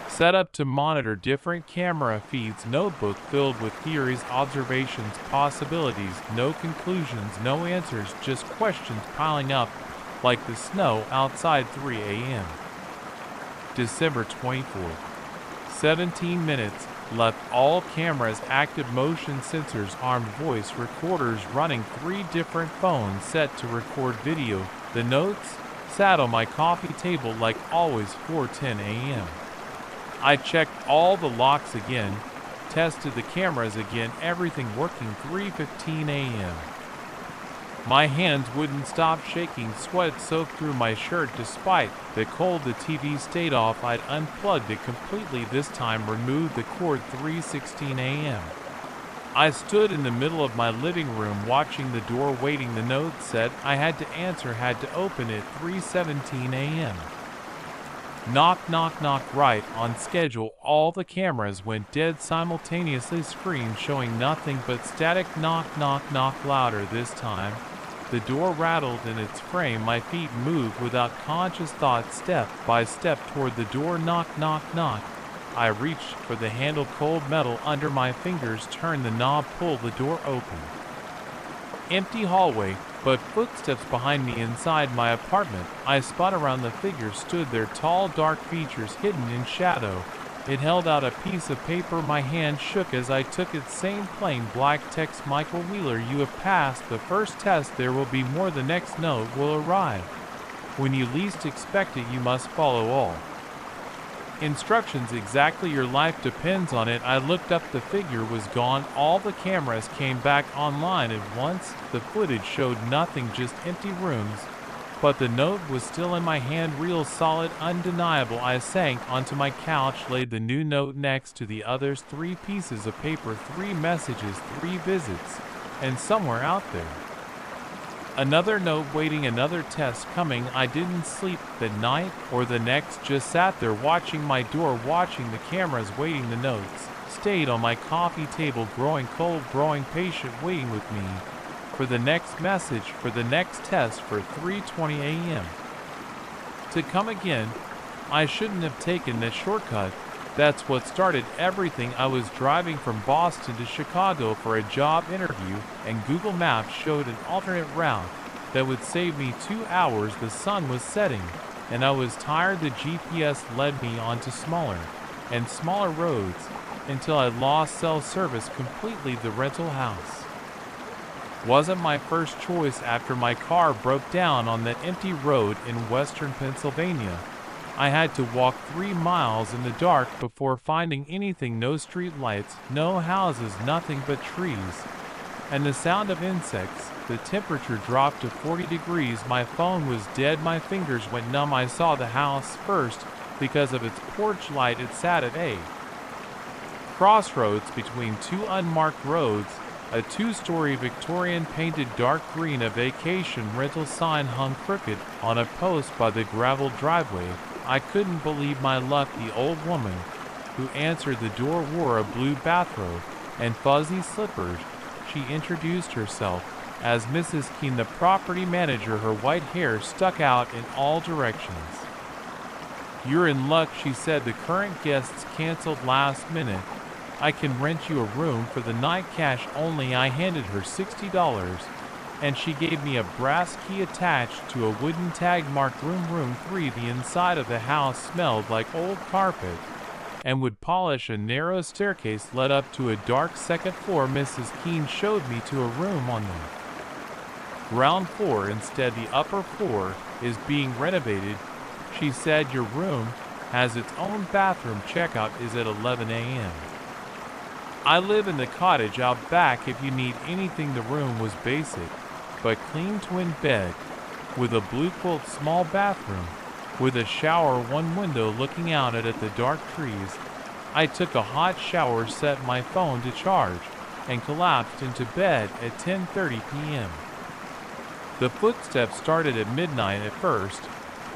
set up to monitor different camera feeds, notebook filled with theories, observations, possibilities, no conclusions, no answers, just questions piling up like the snow outside. 3 a.m. December 24th. 17 minutes left. All cameras active, motion sensors, armed, voice recorders running, 3 different phones set to record video. The notes sat on my coffee table like always. 4:10 a.m. I checked all the locks again, tested the cameras again, everything working. 3:15 a.m. My hands wouldn't stop shaking, sweat soaked through my shirt. Despite the cold, the TV stayed off. I'd unplugged it completely this time, removed the cord. 3:16 a.m. I stood in the middle of my living room, watching the door, waiting. The note said I had to answer, had to open it. 3:17 a.m. Knock, knock, knock. Right on schedule. All the cameras went dead simultaneously, screen showing nothing but static. Knock, knock, knock. Louder this time. The door rattled in its frame. My feet moved without conscious thought, step by step toward the door. Knock, knock, knock. I reached for the handle, cold metal under my fingers, turned the knob, pulled the door open. Empty hallway, but footsteps behind me inside my apartment. I spun around. The figure stood there, tall, dark features hidden in shadow. It held out a piece of paper. My hand shook as I took it. Same plain black text. Michael Wheeler, you have passed the first test. There will be more. The next note will arrive when you least expect it. You must follow all instructions exactly. Your life depends on it. I looked up. The figure was gone. All the cameras came back online at once. The footage showed nothing, just empty rooms. But the note was still in my hand, real, solid, undeniable. I sank onto my couch, laid the new note next to the others. 3 pieces of paper, 3 messages, 3 visits. and somewhere out there. Another note waiting, another test coming. I didn't sleep that night or the next, just sat there watching my door, watching the cameras, waiting the notes. Stayed on my coffee table, growing cold, growing patient, waiting with me for the next message, for the next test, for 3:20 a.m. to come again. I shouldn't have taken that shortcut. That's what started everything. I was driving from Boston to Chicago for a job interview, and Google Maps showed an alternate route that would save me 2 hours. The sun was setting, and I was tired. The GPS led me onto smaller and smaller roads until I lost cell service completely. The rental house wasn't my first choice after my car broke down on that empty road in western Pennsylvania. I had to walk 3 miles in the dark before finding anything. No street lights, no houses, nothing but trees and the sound of insects. The temperature dropped to 40 degrees. My phone was dead. My fingers went numb. I saw the house first because of its porch light. It sat at a crossroads between two unmarked roads. A 2-story Victorian painted dark green, a vacation rental sign hung crooked on a post by the gravel driveway. I couldn't believe my luck. The old woman who answered the door wore a blue bathrobe and fuzzy slippers. She introduced herself as Mrs. Keene, the property manager. Her white hair stuck out in all directions. "You're in luck," she said. "The current guests canceled last minute. I can rent you a room for the night, cash only." I handed her $60, and she gave me a brass key attached to a wooden tag marked room 3. The inside of the house smelled like old carpet and wood polish. A narrow staircase led up to a dark second floor. Mrs. Keene showed me to a room on the ground floor. Instead, the upper floor is being renovated. She said, "Your room has its own bathroom. Checkout is at 11 a.m. I live in the cottage out back. If you need anything." The room was basic but clean. Twin bed with a blue quilt, small bathroom with a shower, one window looking out at the dark trees. I took a hot shower, set my phone to charge, and collapsed into bed at 10:30 p.m. The footsteps started at midnight. At first,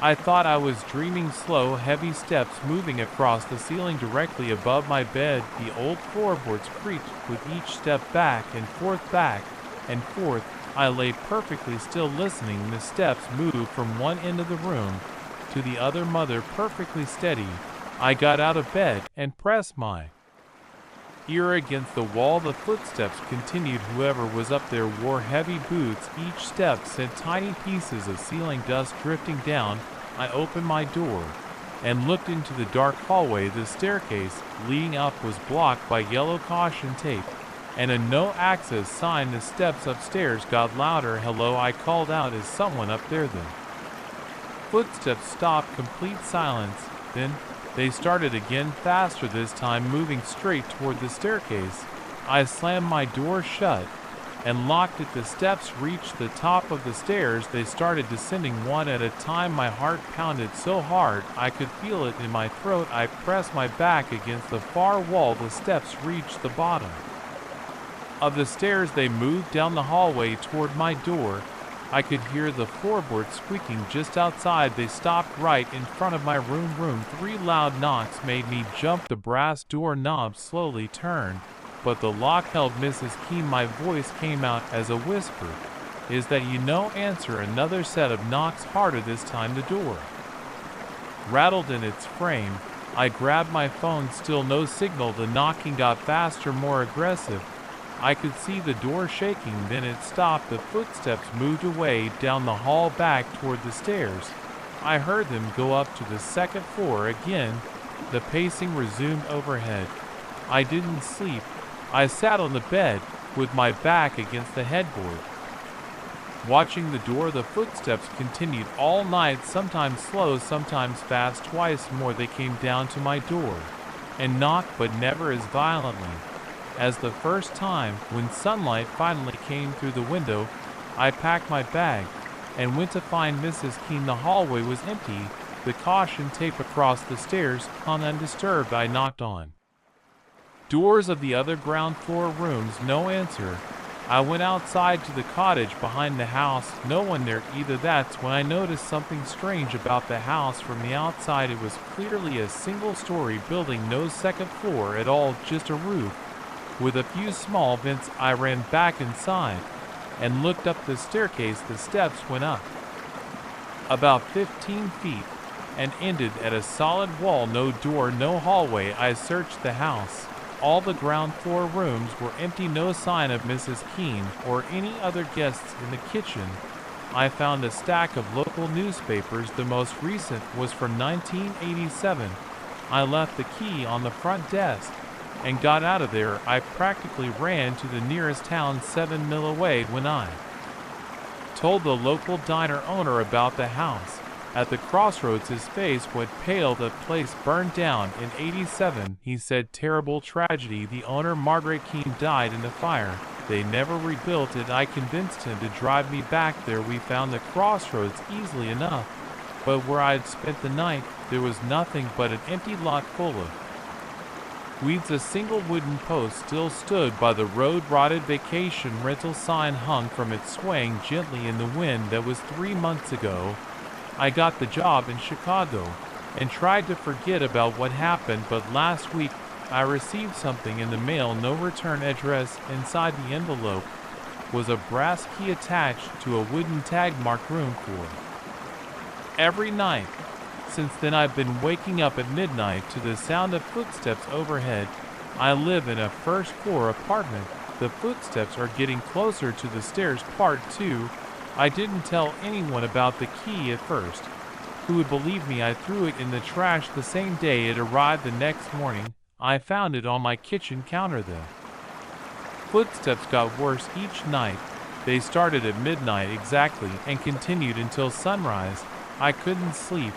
I thought I was dreaming. Slow, heavy steps moving across the ceiling directly above my bed. The old floorboards creaked with each step, back and forth, back and forth. I lay perfectly still, listening. The steps moved from one end of the room to the other, mother perfectly steady. I got out of bed and pressed my ear against the wall. The footsteps continued. Whoever was up there wore heavy boots. Each step sent tiny pieces of ceiling dust drifting down. I opened my door and looked into the dark hallway. The staircase leading up was blocked by yellow caution tape and a no access sign. The steps upstairs got louder. "Hello," I called out. "Is someone up there?" The footsteps stopped. Complete silence. Then they started again, faster this time, moving straight toward the staircase. I slammed my door shut and locked it. The steps reached the top of the stairs. They started descending one at a time. My heart pounded so hard I could feel it in my throat. I pressed my back against the far wall. The steps reached the bottom of the stairs. They moved down the hallway toward my door. I could hear the floorboards squeaking just outside. They stopped right in front of my room 3. Loud knocks made me jump. The brass door knob slowly turned, but the lock held. "Mrs. Keene," my voice came out as a whisper. "Is that you?" "No answer." Another set of knocks, harder this time. The door rattled in its frame. I grabbed my phone. Still no signal. The knocking got faster, more aggressive. I could see the door shaking. Then it stopped. The footsteps moved away down the hall back toward the stairs. I heard them go up to the second floor. Again, the pacing resumed overhead. I didn't sleep. I sat on the bed with my back against the headboard, watching the door. The footsteps continued all night, sometimes slow, sometimes fast. Twice more they came down to my door and knocked, but never as violently as the first time. When sunlight finally came through the window, I packed my bag and went to find Mrs. Keene. The hallway was empty. The caution tape across the stairs hung undisturbed. I knocked on doors of the other ground floor rooms. No answer. I went outside to the cottage behind the house, no one there either. That's when I noticed something strange about the house. From the outside it was clearly a single-story building, no second floor at all, just a roof with a few small vents. I ran back inside and looked up the staircase. The steps went up about 15 feet and ended at a solid wall, no door, no hallway. I searched the house. All the ground floor rooms were empty, no sign of Mrs. Keene or any other guests in the kitchen. I found a stack of local newspapers. The most recent was from 1987. I left the key on the front desk and got out of there. I practically ran to the nearest town 7 miles away. When I told the local diner owner about the house at the crossroads, his face went pale. The place burned down in '87, he said. Terrible tragedy. The owner, Margaret Keene, died in the fire. They never rebuilt it. I convinced him to drive me back there. We found the crossroads easily enough, but where I'd spent the night, there was nothing but an empty lot full of weeds. A single wooden post still stood by the road. Rotted vacation rental sign hung from it, swaying gently in the wind. That was 3 months ago. I got the job in Chicago and tried to forget about what happened, but last week I received something in the mail. No return address. Inside the envelope was a brass key attached to a wooden tag marked room for. Every night since then I've been waking up at midnight to the sound of footsteps overhead. I live in a first-floor apartment. The footsteps are getting closer to the stairs. Part 2. I didn't tell anyone about the key at first. Who would believe me? I threw it in the trash the same day it arrived. The next morning, I found it on my kitchen counter. The footsteps got worse each night. They started at midnight exactly and continued until sunrise. I couldn't sleep.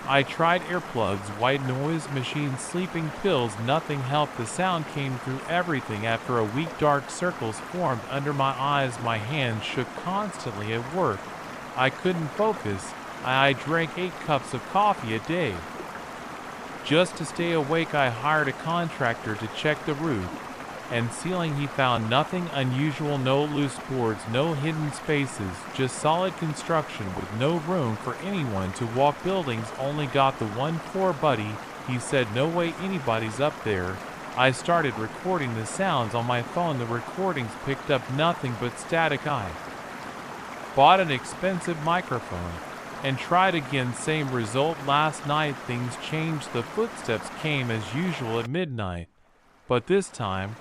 I tried earplugs, white noise machines, sleeping pills. Nothing helped. The sound came through everything. After a week, dark circles formed under my eyes. My hands shook constantly at work. I couldn't focus. I drank 8 cups of coffee a day. Just to stay awake, I hired a contractor to check the roof and ceiling. He found nothing unusual, no loose boards, no hidden spaces, just solid construction with no room for anyone to walk. Buildings only got the 1 floor. Buddy, he said, no way anybody's up there. I started recording the sounds on my phone. The recordings picked up nothing but static. I bought an expensive microphone and tried again. Same result. Last night things changed. The footsteps came as usual at midnight, but this time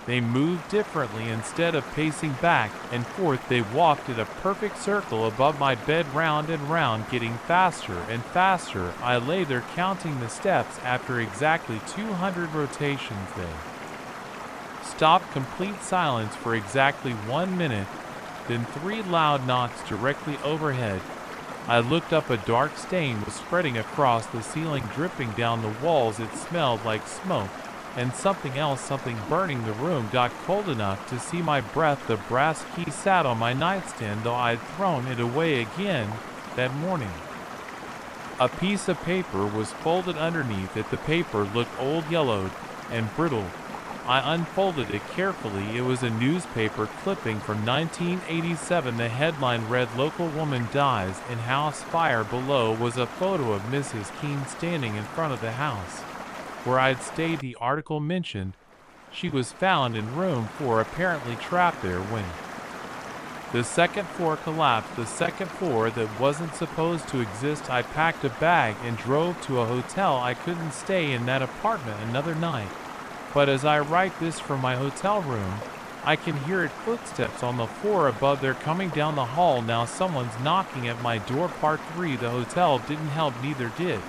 they moved differently. Instead of pacing back and forth, they walked in a perfect circle above my bed, round and round, getting faster and faster. I lay there counting the steps. After exactly 200 rotations, they stopped. Complete silence for exactly 1 minute. Then 3 loud knocks directly overhead. I looked up. A dark stain was spreading across the ceiling, dripping down the walls. It smelled like smoke and something else, something burning. The room got cold enough to see my breath. The brass key sat on my nightstand, though I'd thrown it away again that morning. A piece of paper was folded underneath it. The paper looked old, yellowed, and brittle. I unfolded it carefully. It was a newspaper clipping from 1987. The headline read, "Local woman dies in house fire." Below was a photo of Mrs. Keene standing in front of the house where I'd stayed. The article mentioned she was found in room 4, apparently trapped there when the second floor collapsed. The second floor that wasn't supposed to exist. I packed a bag and drove to a hotel. I couldn't stay in that apartment another night. But as I write this from my hotel room, I can hear it. Footsteps on the floor above. They're coming down the hall now. Someone's knocking at my door. Part 3. The hotel didn't help, neither did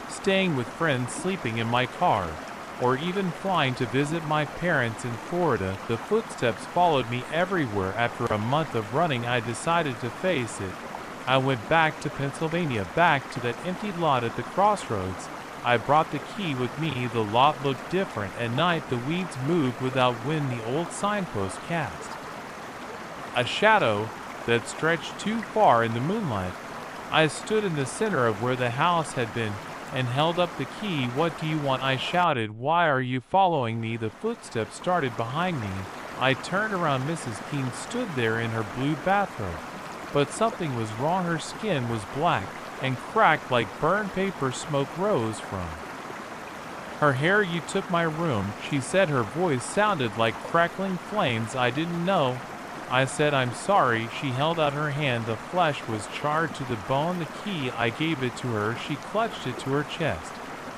staying with friends, sleeping in my car, or even flying to visit my parents in Florida. The footsteps followed me everywhere. After a month of running, I decided to face it. I went back to Pennsylvania, back to that empty lot at the crossroads. I brought the key with me. The lot looked different. At night, the weeds moved without wind. The old signpost cast a shadow that stretched too far in the moonlight. I stood in the center of where the house had been and held up the key. "What do you want?" I shouted. "Why are you following me?" The footsteps started behind me. I turned around. Mrs. Keene stood there in her blue bathrobe. But something was wrong. Her skin was black and cracked like burned paper. Smoke rose from her hair. "You took my room," she said. Her voice sounded like crackling flames. "I didn't know." I said, "I'm sorry." She held out her hand. The flesh was charred to the bone. The key, I gave it to her. She clutched it to her chest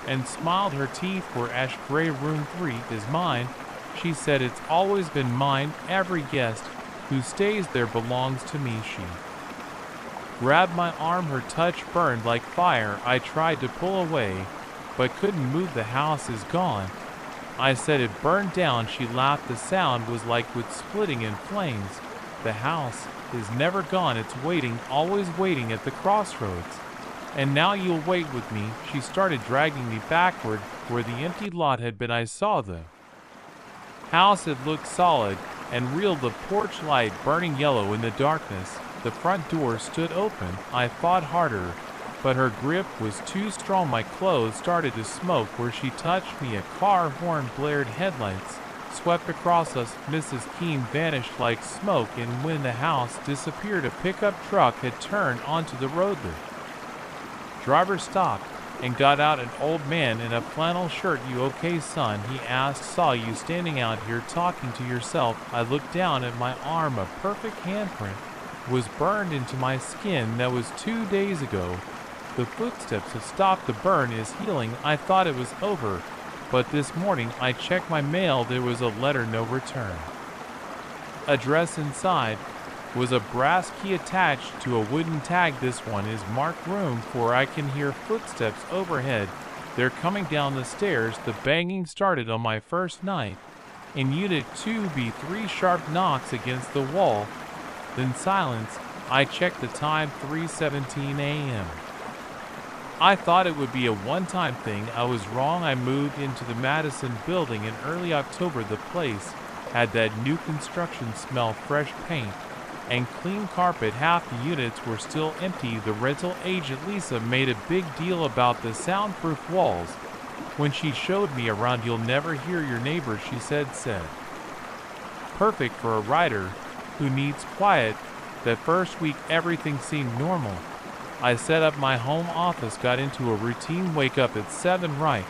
and smiled. Her teeth were ash gray. "Room 3 is mine," she said. "It's always been mine. Every guest who stays there belongs to me." She grabbed my arm. Her touch burned like fire. I tried to pull away, but couldn't move. "The house is gone," I said. "It burned down." She laughed. The sound was like wood splitting in flames. "The house is never gone. It's waiting, always waiting at the crossroads. And now you'll wait with me." She started dragging me backward where the empty lot had been. I saw the house. It looked solid and real, the porch light burning yellow in the darkness. The front door stood open. I fought harder, but her grip was too strong. My clothes started to smoke where she touched me. A car horn blared. Headlights swept across us. Mrs. Keene vanished like smoke, and when the house disappeared, a pickup truck had turned onto the road. The driver stopped and got out. An old man in a flannel shirt. "You okay, son?" he asked. "Saw you standing out here talking to yourself." I looked down at my arm. A perfect handprint was burned into my skin. That was 2 days ago. The footsteps have stopped. The burn is healing. I thought it was over, but this morning I checked my mail. There was a letter, no return address. Inside was a brass key attached to a wooden tag. "This one is marked room 4. I can hear footsteps overhead. They're coming down the stairs." The banging started on my first night. In Unit 2B, 3 sharp knocks against the wall, then silence. I checked the time, 3:17 a.m. I thought it would be a one-time thing. I was wrong. I moved into the Madison building in early October. The place had that new construction smell, fresh paint and clean carpet. Half the units were still empty. The rental agent Lisa made a big deal about the soundproof walls. When she showed me around, "You'll never hear your neighbors," she said. Perfect for a writer who needs quiet. That first week everything seemed normal. I set up my home office, got into a routine. Wake up at 7, write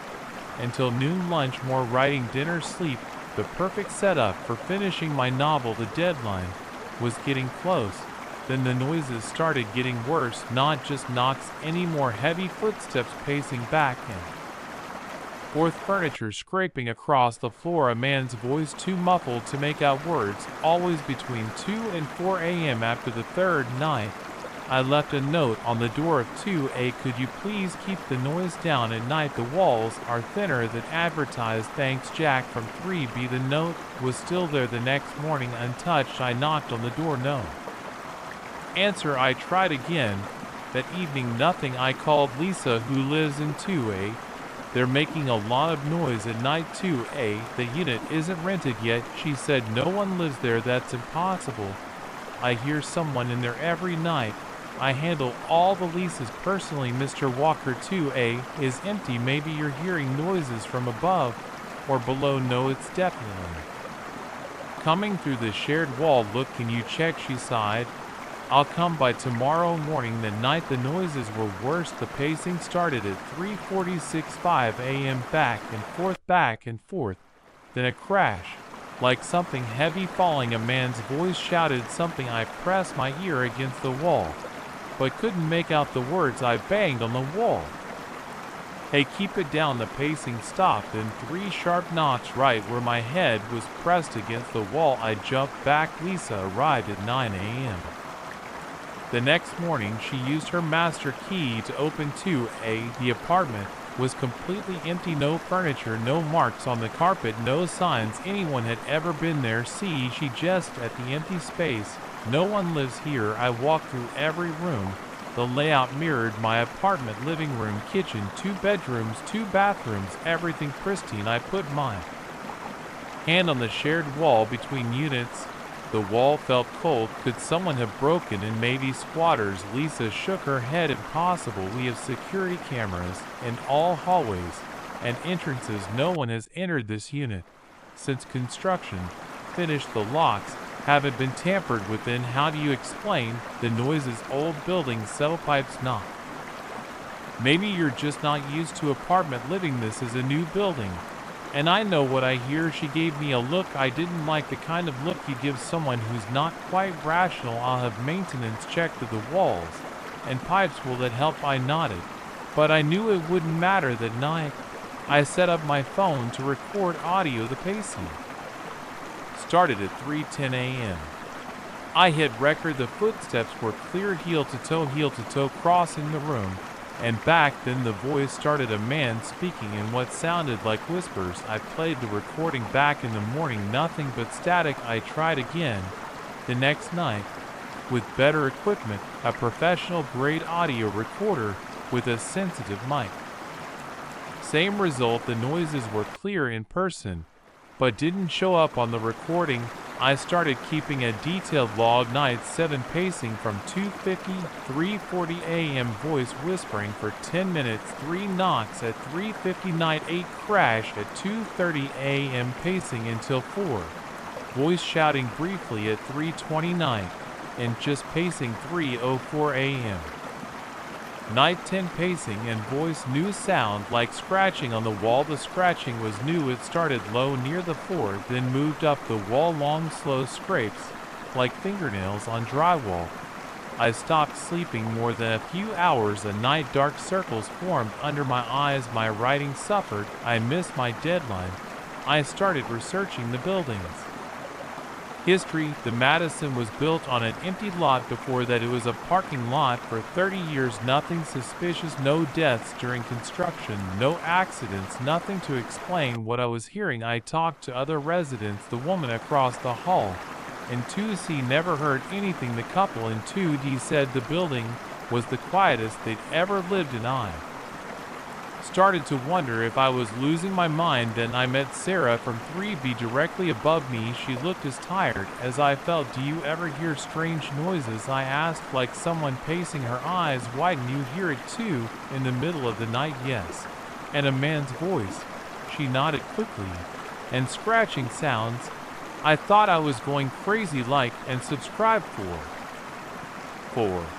until noon, lunch, more writing, dinner, sleep. The perfect setup for finishing my novel. The deadline was getting close. Then the noises started getting worse. Not just knocks anymore. Heavy footsteps pacing back and forth. Furniture scraping across the floor. A man's voice too muffled to make out words. Always between 2 and 4 a.m. After the third night, I left a note on the door of 2A. "Could you please keep the noise down at night? The walls are thinner than advertised. Thanks, Jack." From 3B. The note was still there the next morning, untouched. I knocked on the door. No answer. I tried again. That evening, nothing. I called Lisa, who lives in 2A. "They're making a lot of noise at night. 2A. The unit isn't rented yet," she said. "No one lives there. That's impossible. I hear someone in there every night. I handle all the leases personally. Mr. Walker, 2A is empty. Maybe you're hearing noises from above or below." "No, it's definitely coming through the shared wall." "Look, can you check?" she sighed. "I'll come by tomorrow morning." The night the noises were worse. The pacing started at 3:46 a.m. Back and forth, then a crash, like something heavy falling. A man's voice shouted something. I pressed my ear against the wall, but couldn't make out the words. I banged on the wall. "Hey, keep it down." The pacing stopped, and 3 sharp knocks right where my head was pressed against the wall. I jumped back. Lisa arrived at 9 a.m. The next morning, she used her master key to open 2A. The apartment was completely empty. No furniture, no marks on the carpet, no signs anyone had ever been there. "See," she gestured at the empty space. "No one lives here." I walked through every room. The layout mirrored my apartment. Living room, kitchen, 2 bedrooms, 2 bathrooms, everything pristine. I put my hand on the shared wall between units. The wall felt cold. Could someone have broken in? Maybe squatters. Lisa shook her head. Impossible. We have security cameras in all hallways and entrances. No one has entered this unit since construction. finished, the locks haven't been tampered with. Then how do you explain the noises? Old building settle pipes knock. Maybe you're just not used to apartment living. This is a new building. And I know what I hear. She gave me a look I didn't like, the kind of look you give someone who's not quite rational. I'll have maintenance check to the walls and pipes. Will that help? I nodded, but I knew it wouldn't matter that night. I set up my phone to record audio. The pacing started at 3:10 a.m. I hit record. The footsteps were clear, heel to toe, crossing the room and back. Then the voice started, a man speaking in what sounded like whispers. I played the recording back. In the morning, nothing but static. I tried again the next night with better equipment, a professional grade audio recorder with a sensitive mic. Same result. The noises were clear in person, but didn't show up on the recording. I started keeping a detailed log. Night 7 pacing from 2:50, 3:40 a.m. Voice whispering for 10 minutes. 3 knocks at 3:50. Night 8 crash at 2:30 a.m. Pacing until 4. Voice shouting briefly at 3:29 and just pacing 3:04 a.m. Night 10 pacing and voice new sound like scratching on the wall. The scratching was new. It started low near the floor, then moved up the wall. Long slow scrapes like fingernails on drywall. I stopped sleeping more than a few hours a night. Dark circles formed under my eyes. My writing suffered. I missed my deadline. I started researching the buildings history. The Madison was built on an empty lot. Before that, it was a parking lot for 30 years. Nothing suspicious, no deaths during construction, no accidents, nothing to explain what I was hearing. I talked to other residents, the woman across the hall in 2C never heard anything. The couple in 2D said the building was the quietest they'd ever lived in. I started to wonder if I was losing my mind. Then I met Sarah from 3B directly above me. She looked as tired as I felt. Do you ever hear strange noises? I asked, like someone pacing. Her eyes widened. You hear it too in the middle of the night? Yes. And a man's voice. She nodded quickly. And scratching sounds. I thought I was going crazy. Like and subscribe for 4.